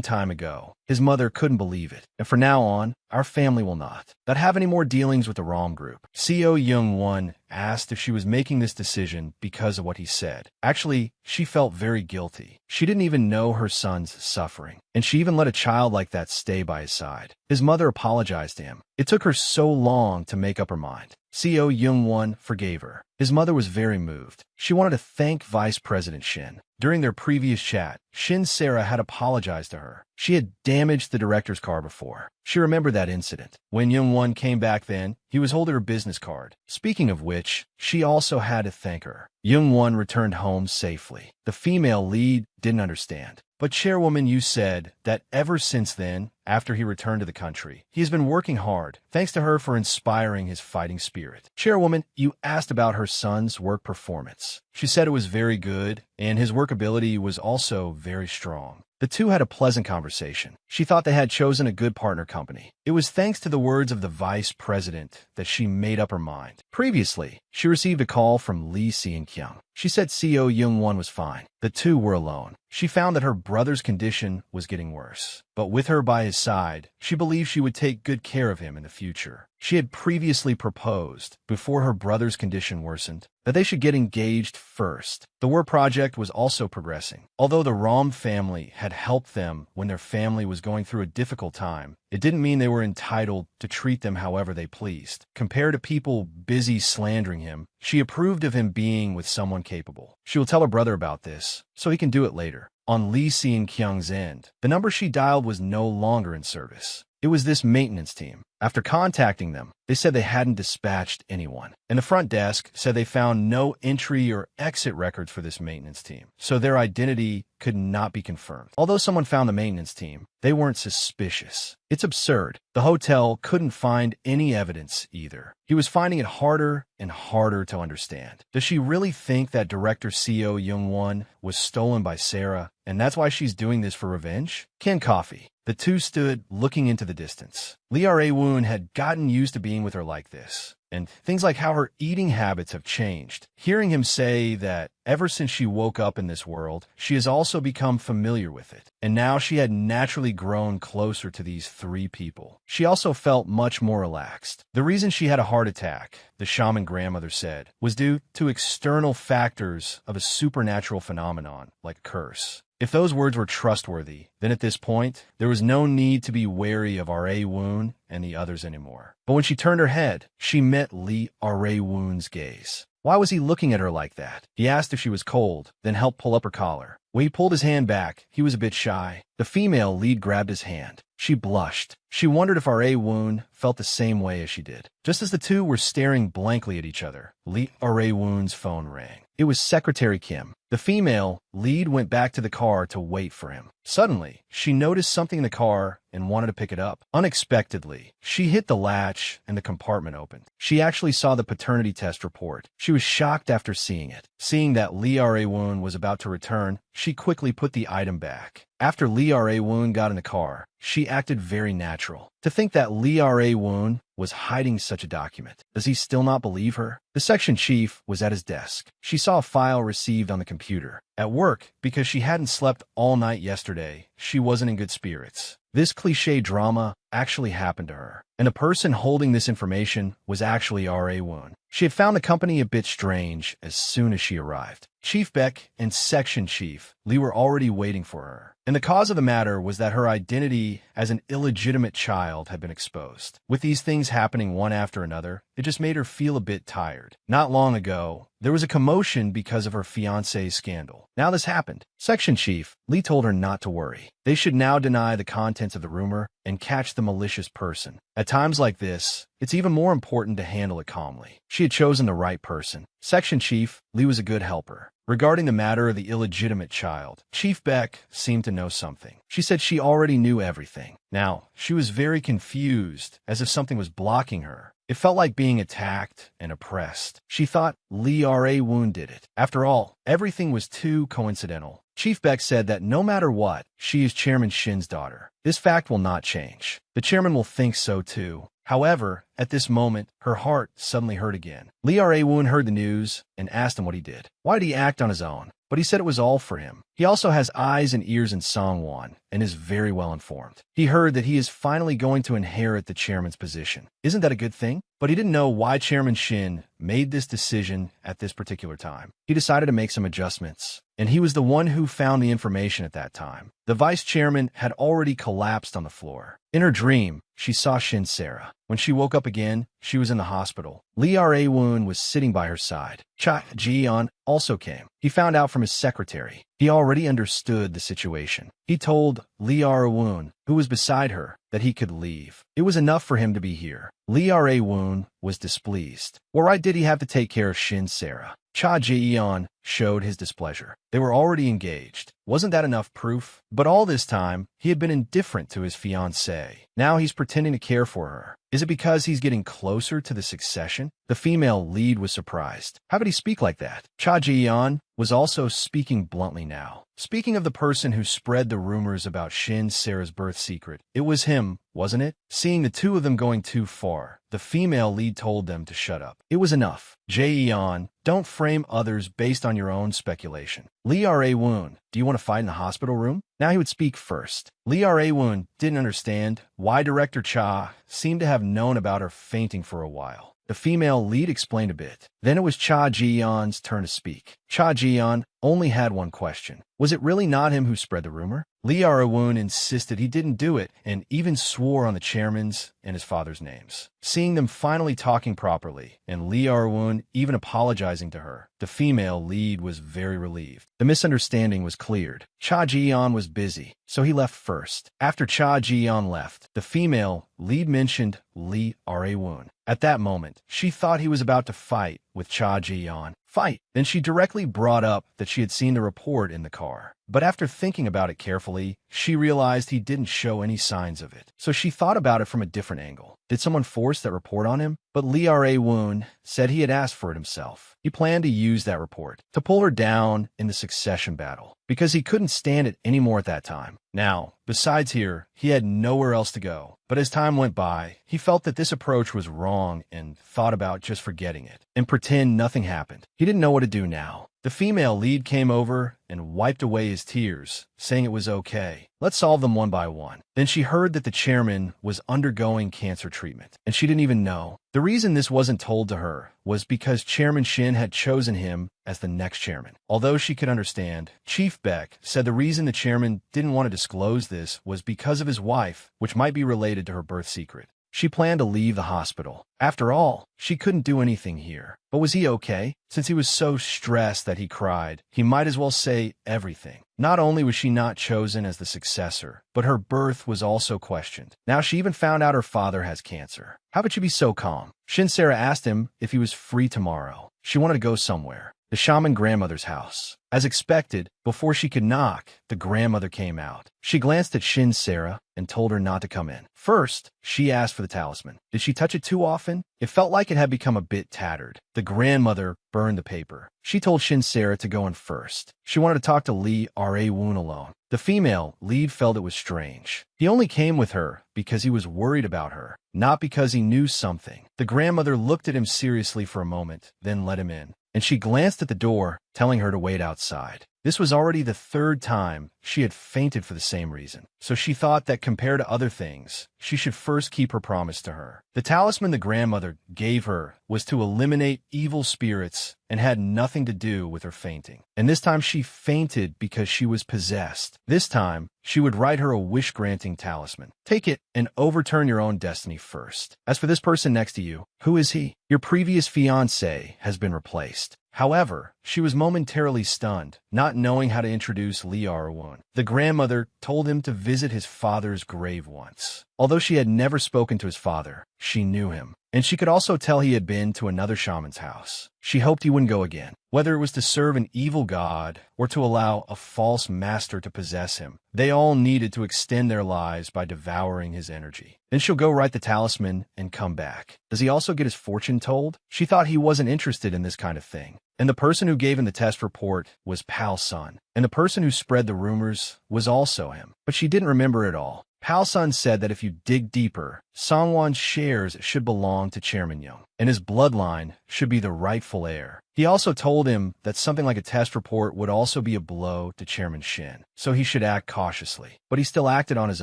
Speaker 1: time ago. His mother couldn't believe it. "And from now on, our family will not have any more dealings with the Rom group." Co Young-won asked if she was making this decision because of what he said. Actually, she felt very guilty. She didn't even know her son's suffering, and she even let a child like that stay by his side. His mother apologized to him. It took her so long to make up her mind. Co Young-won forgave her. His mother was very moved. She wanted to thank Vice President Shin. During their previous chat, Shin Sarah had apologized to her. She had damaged the director's car before. She remembered that incident. When Young-won came back then, he was holding her business card. Speaking of which, she also had to thank her. Young-won returned home safely. The female lead didn't understand. "But Chairwoman, you said that ever since then, after he returned to the country, he has been working hard, thanks to her for inspiring his fighting spirit." "Chairwoman, you asked about her son's work performance. She said it was very good, and his work ability was also very strong." The two had a pleasant conversation. She thought they had chosen a good partner company. It was thanks to the words of the vice president that she made up her mind. Previously, she received a call from Lee Si-kyung. She said Co Young-won was fine. The two were alone. She found that her brother's condition was getting worse. But with her by his side, she believed she would take good care of him in the future. She had previously proposed, before her brother's condition worsened, that they should get engaged first. The war project was also progressing. Although the Rom family had helped them when their family was going through a difficult time, it didn't mean they were entitled to treat them however they pleased. Compared to people busy slandering him, she approved of him being with someone capable. She will tell her brother about this, so he can do it later. On Lee Si-kyung's end, the number she dialed was no longer in service. It was this maintenance team. After contacting them, they said they hadn't dispatched anyone. And the front desk said they found no entry or exit records for this maintenance team, so their identity could not be confirmed. Although someone found the maintenance team, they weren't suspicious. It's absurd. The hotel couldn't find any evidence either. He was finding it harder and harder to understand. Does she really think that director Co Young-won was stolen by Sarah, and that's why she's doing this for revenge? Ken Coffee. The two stood looking into the distance. Lee Ra-woon had gotten used to being with her like this, and things like how her eating habits have changed. Hearing him say that ever since she woke up in this world, she has also become familiar with it, and now she had naturally grown closer to these three people. She also felt much more relaxed. The reason she had a heart attack, the shaman grandmother said, was due to external factors of a supernatural phenomenon, like a curse. If those words were trustworthy, then at this point, there was no need to be wary of Ra-woon and the others anymore. But when she turned her head, she met Lee Ra-woon's gaze. Why was he looking at her like that? He asked if she was cold, then helped pull up her collar. When he pulled his hand back, he was a bit shy. The female lead grabbed his hand. She blushed. She wondered if Ra-woon felt the same way as she did. Just as the two were staring blankly at each other, Lee Ra-woon's phone rang. It was Secretary Kim. The female lead went back to the car to wait for him. Suddenly, she noticed something in the car and wanted to pick it up. Unexpectedly, she hit the latch and the compartment opened. She actually saw the paternity test report. She was shocked after seeing it. Seeing that Lee Ra-woon was about to return, she quickly put the item back. After Lee Ra-woon got in the car, she acted very natural. To think that Lee Ra-woon was hiding such a document. Does he still not believe her? The section chief was at his desk. She saw a file received on the computer. At work, because she hadn't slept all night yesterday, she wasn't in good spirits. This cliché drama actually happened to her, and the person holding this information was actually Ra-woon. She had found the company a bit strange as soon as she arrived. Chief Beck and Section Chief Lee were already waiting for her, and the cause of the matter was that her identity as an illegitimate child had been exposed. With these things happening one after another, it just made her feel a bit tired. Not long ago, there was a commotion because of her fiancé's scandal. Now this happened. Section Chief Lee told her not to worry. They should now deny the contents of the rumor and catch the malicious person. At times like this, it's even more important to handle it calmly. She had chosen the right person. Section Chief Lee was a good helper. Regarding the matter of the illegitimate child, Chief Beck seemed to know something. She said she already knew everything. Now, she was very confused, as if something was blocking her. It felt like being attacked and oppressed. She thought Lee Ra-woon did it. After all, everything was too coincidental. Chief Beck said that no matter what, she is Chairman Shin's daughter. This fact will not change. The chairman will think so too. However, at this moment, her heart suddenly hurt again. Lee Ra-woon heard the news and asked him what he did. Why did he act on his own? But he said it was all for him. He also has eyes and ears in Songwon and is very well informed. He heard that he is finally going to inherit the chairman's position. Isn't that a good thing? But he didn't know why Chairman Shin made this decision at this particular time. He decided to make some adjustments, and he was the one who found the information at that time. The vice chairman had already collapsed on the floor. In her dream, she saw Shin Sarah. When she woke up again, she was in the hospital. Lee Ra-woon was sitting by her side. Cha Ji-yeon also came. He found out from his secretary. He already understood the situation. He told Lee Ra-woon, who was beside her, that he could leave. It was enough for him to be here. Lee Ra-woon was displeased. What right did he have to take care of Shin Sarah? Cha Ji-yeon showed his displeasure. They were already engaged. Wasn't that enough proof? But all this time, he had been indifferent to his fiancée. Now he's pretending to care for her. Is it because he's getting closer to the succession? The female lead was surprised. How could he speak like that? Cha Ji-yeon was also speaking bluntly now. Speaking of the person who spread the rumors about Shin Sarah's birth secret, it was him, wasn't it? Seeing the two of them going too far, the female lead told them to shut up. It was enough. Jae-yeon, don't frame others based on your own speculation. Lee Ra-woon, do you want to fight in the hospital room? Now he would speak first. Lee Ra-woon didn't understand why Director Cha seemed to have known about her fainting for a while. The female lead explained a bit. Then it was Cha Ji-yeon's turn to speak. Cha Ji-yeon only had one question. Was it really not him who spread the rumor? Lee Ra-woon insisted he didn't do it and even swore on the chairman's and his father's names. Seeing them finally talking properly, and Lee Ra-woon even apologizing to her, the female lead was very relieved. The misunderstanding was cleared. Cha Ji-yeon was busy, so he left first. After Cha Ji-yeon left, the female lead mentioned Lee Ra-woon. At that moment, she thought he was about to fight with Cha Ji-yeon. Fight! Then she directly brought up that she had seen the report in the car. But after thinking about it carefully, she realized he didn't show any signs of it. So she thought about it from a different angle. Did someone force that report on him? But Lee Ra-woon said he had asked for it himself. He planned to use that report to pull her down in the succession battle, because he couldn't stand it anymore at that time. Now, besides here, he had nowhere else to go. But as time went by, he felt that this approach was wrong and thought about just forgetting it and pretend nothing happened. He didn't know what to do now. The female lead came over and wiped away his tears, saying it was okay. Let's solve them one by one. Then she heard that the chairman was undergoing cancer treatment, and she didn't even know. The reason this wasn't told to her was because Chairman Shin had chosen him as the next chairman. Although she could understand, Chief Beck said the reason the chairman didn't want to disclose this was because of his wife, which might be related to her birth secret. She planned to leave the hospital. After all, she couldn't do anything here. But was he okay? Since he was so stressed that he cried, he might as well say everything. Not only was she not chosen as the successor, but her birth was also questioned. Now she even found out her father has cancer. How could she be so calm? Shin Sarah asked him if he was free tomorrow. She wanted to go somewhere. The shaman grandmother's house. As expected, before she could knock, the grandmother came out. She glanced at Shin Sarah and told her not to come in. First, she asked for the talisman. Did she touch it too often? It felt like it had become a bit tattered. The grandmother burned the paper. She told Shin Sarah to go in first. She wanted to talk to Lee Ra-woon alone. The female lead felt it was strange. He only came with her because he was worried about her, not because he knew something. The grandmother looked at him seriously for a moment, then let him in, and she glanced at the door, telling her to wait outside. This was already the third time she had fainted for the same reason, so she thought that compared to other things, she should first keep her promise to her. The talisman the grandmother gave her was to eliminate evil spirits and had nothing to do with her fainting. And this time she fainted because she was possessed. This time, she would write her a wish-granting talisman. Take it and overturn your own destiny first. As for this person next to you, who is he? Your previous fiancé has been replaced. However, she was momentarily stunned, not knowing how to introduce Lee Ra-woon. The grandmother told him to visit his father's grave once. Although she had never spoken to his father, she knew him, and she could also tell he had been to another shaman's house. She hoped he wouldn't go again. Whether it was to serve an evil god or to allow a false master to possess him, they all needed to extend their lives by devouring his energy. Then she'll go write the talisman and come back. Does he also get his fortune told? She thought he wasn't interested in this kind of thing. And the person who gave him the test report was Pal Sun. And the person who spread the rumors was also him. But she didn't remember it all. Pal Sun said that if you dig deeper, Songwon's shares should belong to Chairman Young, and his bloodline should be the rightful heir. He also told him that something like a test report would also be a blow to Chairman Shin, so he should act cautiously. But he still acted on his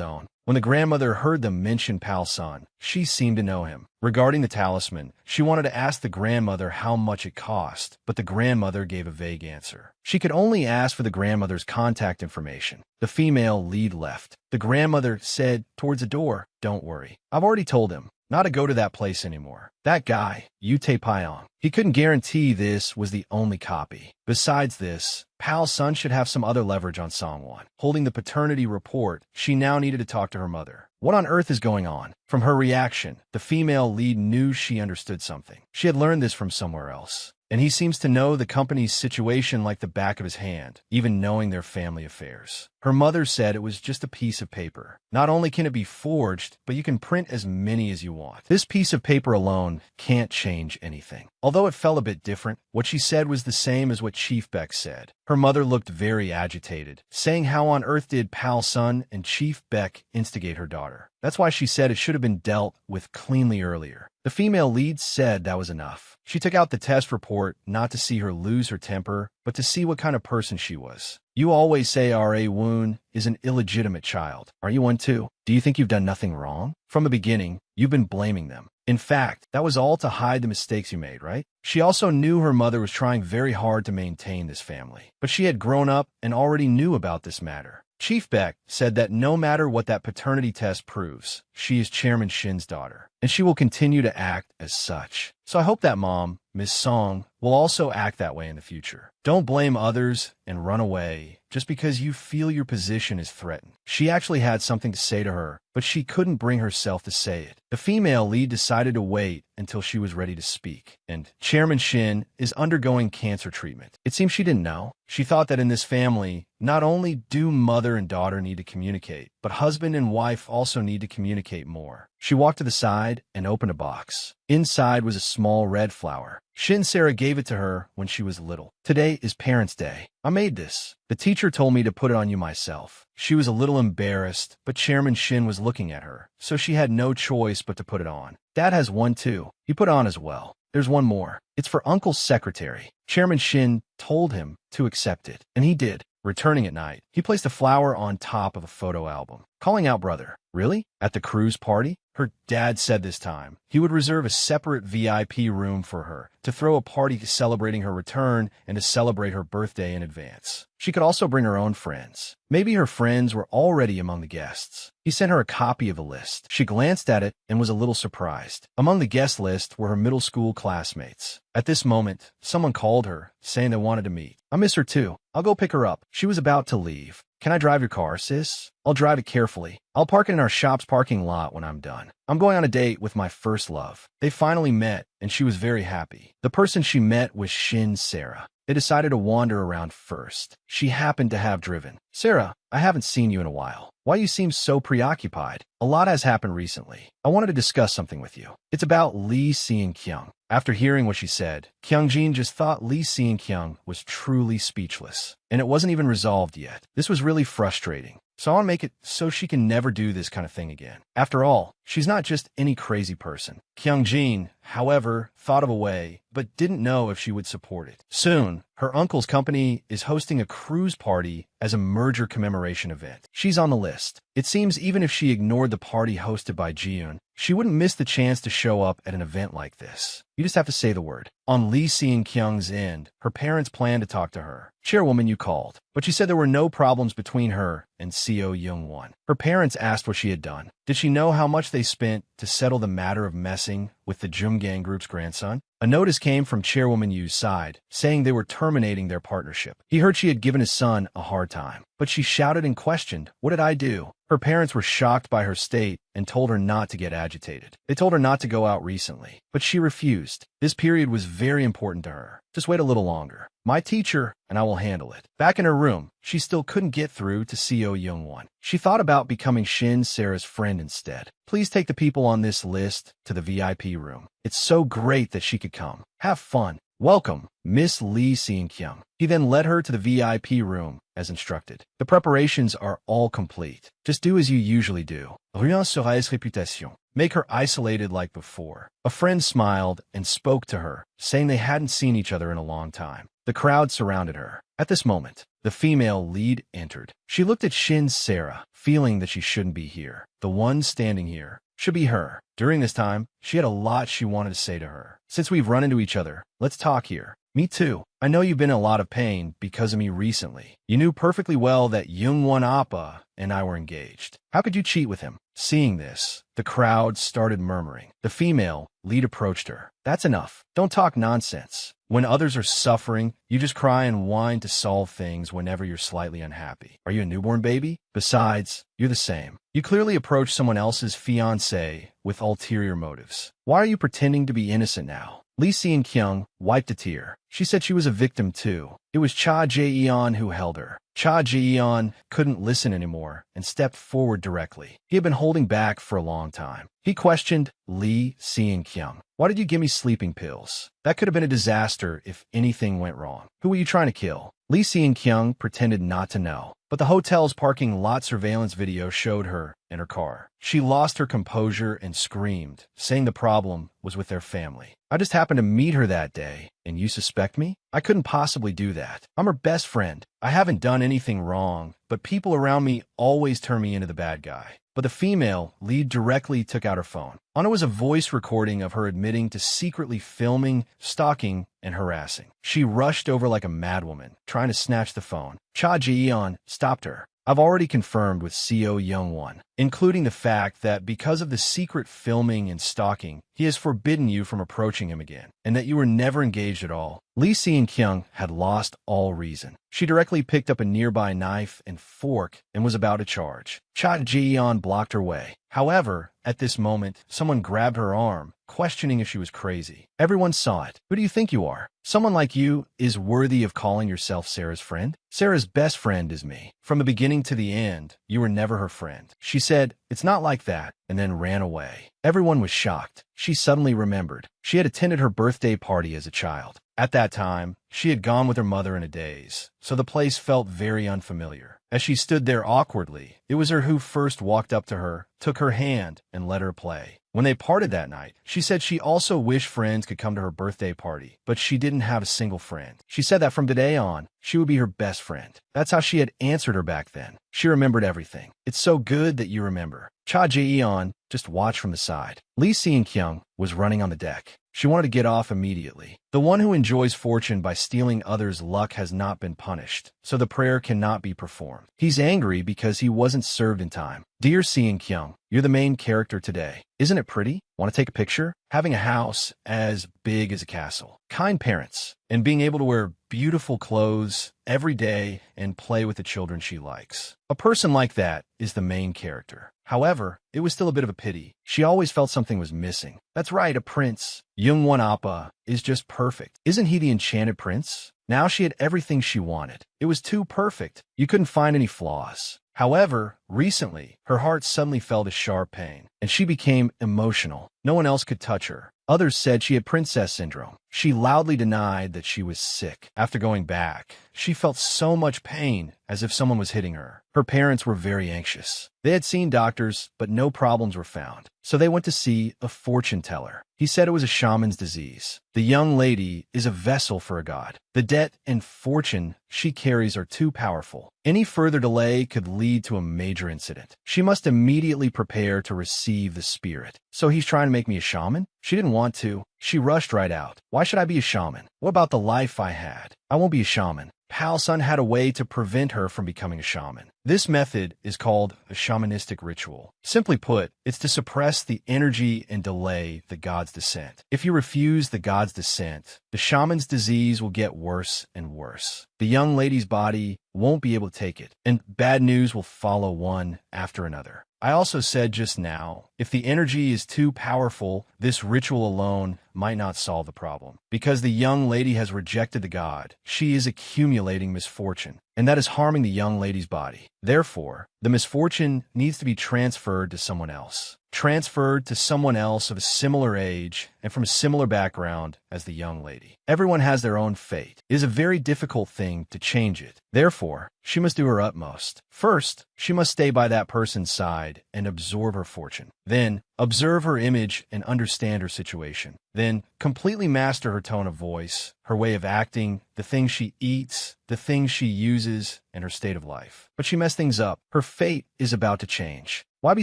Speaker 1: own. When the grandmother heard them mention Pal Sun, she seemed to know him. Regarding the talisman, she wanted to ask the grandmother how much it cost, but the grandmother gave a vague answer. She could only ask for the grandmother's contact information. The female lead left. The grandmother said towards the door, "Don't worry. I've already told him not to go to that place anymore. That guy, Yute Pyong, he couldn't guarantee this was the only copy. Besides this, Pal Sun should have some other leverage on Songwon. Holding the paternity report, she now needed to talk to her mother. What on earth is going on? From her reaction, the female lead knew she understood something. She had learned this from somewhere else. And he seems to know the company's situation like the back of his hand, even knowing their family affairs. Her mother said it was just a piece of paper. Not only can it be forged, but you can print as many as you want. This piece of paper alone can't change anything. Although it felt a bit different, what she said was the same as what Chief Beck said. Her mother looked very agitated, saying how on earth did Pal Sun and Chief Beck instigate her daughter. That's why she said it should have been dealt with cleanly earlier. The female lead said that was enough. She took out the test report not to see her lose her temper, but to see what kind of person she was. You always say Ra-woon is an illegitimate child. Are you one too? Do you think you've done nothing wrong? From the beginning, you've been blaming them. In fact, that was all to hide the mistakes you made, right? She also knew her mother was trying very hard to maintain this family. But she had grown up and already knew about this matter. Chief Beck said that no matter what that paternity test proves, she is Chairman Shin's daughter, and she will continue to act as such. So I hope that mom, Miss Song, will also act that way in the future. Don't blame others and run away just because you feel your position is threatened. She actually had something to say to her, but she couldn't bring herself to say it. The female lead decided to wait until she was ready to speak, and Chairman Shin is undergoing cancer treatment. It seems she didn't know. She thought that in this family, not only do mother and daughter need to communicate, but husband and wife also need to communicate more. She walked to the side and opened a box. Inside was a small red flower. Shin Sarah gave it to her when she was little. Today is Parents' Day. I made this. The teacher told me to put it on you myself. She was a little embarrassed, but Chairman Shin was looking at her, so she had no choice but to put it on. Dad has one too. He put on as well. There's one more. It's for Uncle's secretary. Chairman Shin told him to accept it, and he did. Returning at night, he placed a flower on top of a photo album, calling out brother. Really? At the cruise party? Her dad said this time he would reserve a separate VIP room for her to throw a party celebrating her return and to celebrate her birthday in advance. She could also bring her own friends. Maybe her friends were already among the guests. He sent her a copy of a list. She glanced at it and was a little surprised. Among the guest list were her middle school classmates. At this moment, someone called her, saying they wanted to meet. I miss her too. I'll go pick her up. She was about to leave. Can I drive your car, sis? I'll drive it carefully. I'll park it in our shop's parking lot when I'm done. I'm going on a date with my first love. They finally met, and she was very happy. The person she met was Shin Sarah. They decided to wander around first. She happened to have driven. Sarah, I haven't seen you in a while. Why you seem so preoccupied? A lot has happened recently. I wanted to discuss something with you. It's about Lee Seon-kyung. After hearing what she said, Kyung-jin just thought Lee Seon-kyung was truly speechless. And it wasn't even resolved yet. This was really frustrating. So I want to make it so she can never do this kind of thing again. After all, she's not just any crazy person. Kyung-jin, however, thought of a way, but didn't know if she would support it. Soon, her uncle's company is hosting a cruise party as a merger commemoration event. She's on the list. It seems even if she ignored the party hosted by Jiyoon, she wouldn't miss the chance to show up at an event like this. You just have to say the word. On Lee Seon-kyung's end, her parents planned to talk to her. Chairwoman, you called. But she said there were no problems between her and Seo Young-won. Her parents asked what she had done. Did she know how much they spent to settle the matter of messing with the Jumgang Group's grandson? A notice came from Chairwoman Yu's side, saying they were terminating their partnership. He heard she had given his son a hard time, but she shouted and questioned, "What did I do?" Her parents were shocked by her state and told her not to get agitated. They told her not to go out recently, but she refused. This period was very important to her. Just wait a little longer. My teacher, and I will handle it. Back in her room, she still couldn't get through to Seo Young-won. She thought about becoming Shin, Sarah's friend instead. Please take the people on this list to the VIP room. It's so great that she could come. Have fun. Welcome, Miss Lee Seon-kyung. He then led her to the VIP room as instructed. The preparations are all complete. Just do as you usually do. Rien sera réputation. Make her isolated like before. A friend smiled and spoke to her, saying they hadn't seen each other in a long time. The crowd surrounded her. At this moment, the female lead entered. She looked at Shin's Sarah, feeling that she shouldn't be here. The one standing here should be her. During this time, she had a lot she wanted to say to her. Since we've run into each other, let's talk here. Me too. I know you've been in a lot of pain because of me recently. You knew perfectly well that Young-won Appa and I were engaged. How could you cheat with him? Seeing this, the crowd started murmuring. The female lead approached her. That's enough. Don't talk nonsense. When others are suffering, you just cry and whine to solve things whenever you're slightly unhappy. Are you a newborn baby? Besides, you're the same. You clearly approached someone else's fiancé with ulterior motives. Why are you pretending to be innocent now? Lee Seon-kyung wiped a tear. She said she was a victim too. It was Cha Jae-yeon who held her. Cha Jae-yeon couldn't listen anymore and stepped forward directly. He had been holding back for a long time. He questioned Lee Seon-kyung. Why did you give me sleeping pills? That could have been a disaster if anything went wrong. Who were you trying to kill? Lee Seon-kyung pretended not to know, but the hotel's parking lot surveillance video showed her in her car. She lost her composure and screamed, saying the problem was with their family. I just happened to meet her that day, and you suspect me? I couldn't possibly do that. I'm her best friend. I haven't done anything wrong, but people around me always turn me into the bad guy. But the female lead directly took out her phone. On it was a voice recording of her admitting to secretly filming, stalking, and harassing. She rushed over like a madwoman, trying to snatch the phone. Cha Jae-yeon stopped her. I've already confirmed with Seo Young-won, including the fact that because of the secret filming and stalking, he has forbidden you from approaching him again, and that you were never engaged at all. Lee Seon-kyung had lost all reason. She directly picked up a nearby knife and fork and was about to charge. Cha Jae-yeon blocked her way. However, at this moment, someone grabbed her arm, questioning if she was crazy. Everyone saw it. Who do you think you are? Someone like you is worthy of calling yourself Sarah's friend? Sarah's best friend is me. From the beginning to the end, you were never her friend. She said, it's not like that, and then ran away. Everyone was shocked. She suddenly remembered. She had attended her birthday party as a child. At that time, she had gone with her mother in a daze, so the place felt very unfamiliar. As she stood there awkwardly, it was her who first walked up to her, took her hand, and let her play. When they parted that night, she said she also wished friends could come to her birthday party, but she didn't have a single friend. She said that from today on, she would be her best friend. That's how she had answered her back then. She remembered everything. It's so good that you remember. Cha Jae-yeon just watched from the side. Lee Seon-kyung was running on the deck. She wanted to get off immediately. The one who enjoys fortune by stealing others' luck has not been punished, so the prayer cannot be performed. He's angry because he wasn't served in time. Dear Seon-kyung, you're the main character today. Isn't it pretty? Want to take a picture? Having a house as big as a castle, kind parents, and being able to wear beautiful clothes every day and play with the children she likes. A person like that is the main character. However, it was still a bit of a pity. She always felt something was missing. That's right, a prince. Jungwon Appa is just perfect. Isn't he the enchanted prince? Now she had everything she wanted. It was too perfect. You couldn't find any flaws. However, recently, her heart suddenly felt a sharp pain, and she became emotional. No one else could touch her. Others said she had princess syndrome. She loudly denied that she was sick. After going back, she felt so much pain, as if someone was hitting her. Her parents were very anxious. They had seen doctors, but no problems were found. So they went to see a fortune teller. He said it was a shaman's disease. The young lady is a vessel for a god. The debt and fortune she carries are too powerful. Any further delay could lead to a major incident. She must immediately prepare to receive the spirit. So he's trying to make me a shaman? She didn't want to. She rushed right out. Why should I be a shaman? What about the life I had? I won't be a shaman. Pal-sun had a way to prevent her from becoming a shaman. This method is called a shamanistic ritual. Simply put, it's to suppress the energy and delay the god's descent. If you refuse the god's descent, the shaman's disease will get worse and worse. The young lady's body won't be able to take it, and bad news will follow one after another. I also said just now, if the energy is too powerful, this ritual alone might not solve the problem. Because the young lady has rejected the god, she is accumulating misfortune, and that is harming the young lady's body. Therefore, the misfortune needs to be transferred to someone else. Transferred to someone else of a similar age and from a similar background as the young lady. Everyone has their own fate. It is a very difficult thing to change it. Therefore, she must do her utmost. First, she must stay by that person's side and absorb her fortune. Then, observe her image and understand her situation. Then, completely master her tone of voice, her way of acting, the things she eats, the things she uses, and her state of life. But she messed things up. Her fate is about to change. Why be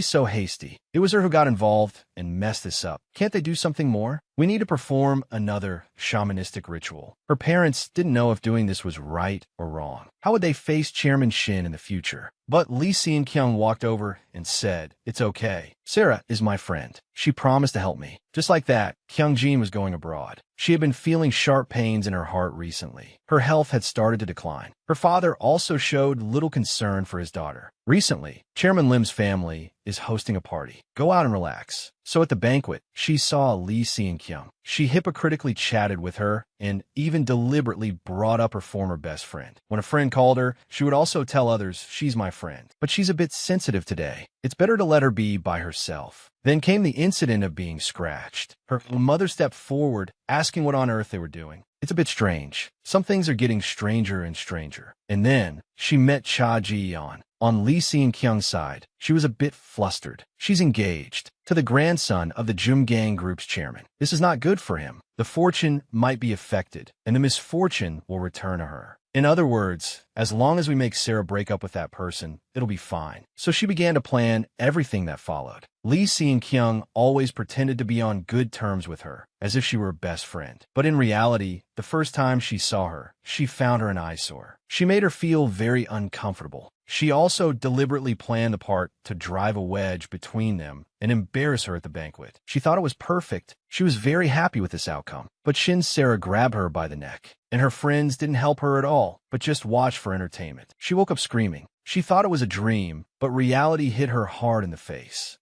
Speaker 1: so hasty? It was her who got involved and messed this up. Can't they do something more? We need to perform another shamanistic ritual. Her parents didn't know if doing this was right or wrong. How would they face Chairman Shin in the future? But Lee Si-kyung walked over and said, "It's okay. Sarah is my friend. She promised to help me." Just like that, Kyung-jin was going abroad. She had been feeling sharp pains in her heart recently. Her health had started to decline. Her father also showed little concern for his daughter. Recently, Chairman Lim's family is hosting a party. Go out and relax. So at the banquet, she saw Lee Si-kyung. She hypocritically chatted with her and even deliberately brought up her former best friend. When a friend called her, she would also tell others, "She's my friend." But she's a bit sensitive today. It's better to let her be by herself. Then came the incident of being scratched. Her mother stepped forward, asking what on earth they were doing. It's a bit strange. Some things are getting stranger and stranger. And then she met Cha Ji-yeon. On Lee Si-kyung's side, she was a bit flustered. She's engaged to the grandson of the Jumgang Group's chairman. This is not good for him. The fortune might be affected, and the misfortune will return to her. In other words, as long as we make Sarah break up with that person, it'll be fine. So she began to plan everything that followed. Lee Si-kyung always pretended to be on good terms with her, as if she were a best friend. But in reality, the first time she saw her, she found her an eyesore. She made her feel very uncomfortable. She also deliberately planned the part to drive a wedge between them and embarrass her at the banquet. She thought it was perfect. She was very happy with this outcome. But Shin's Sarah grabbed her by the neck, and her friends didn't help her at all, but just watched for entertainment. She woke up screaming. She thought it was a dream, but reality hit her hard in the face.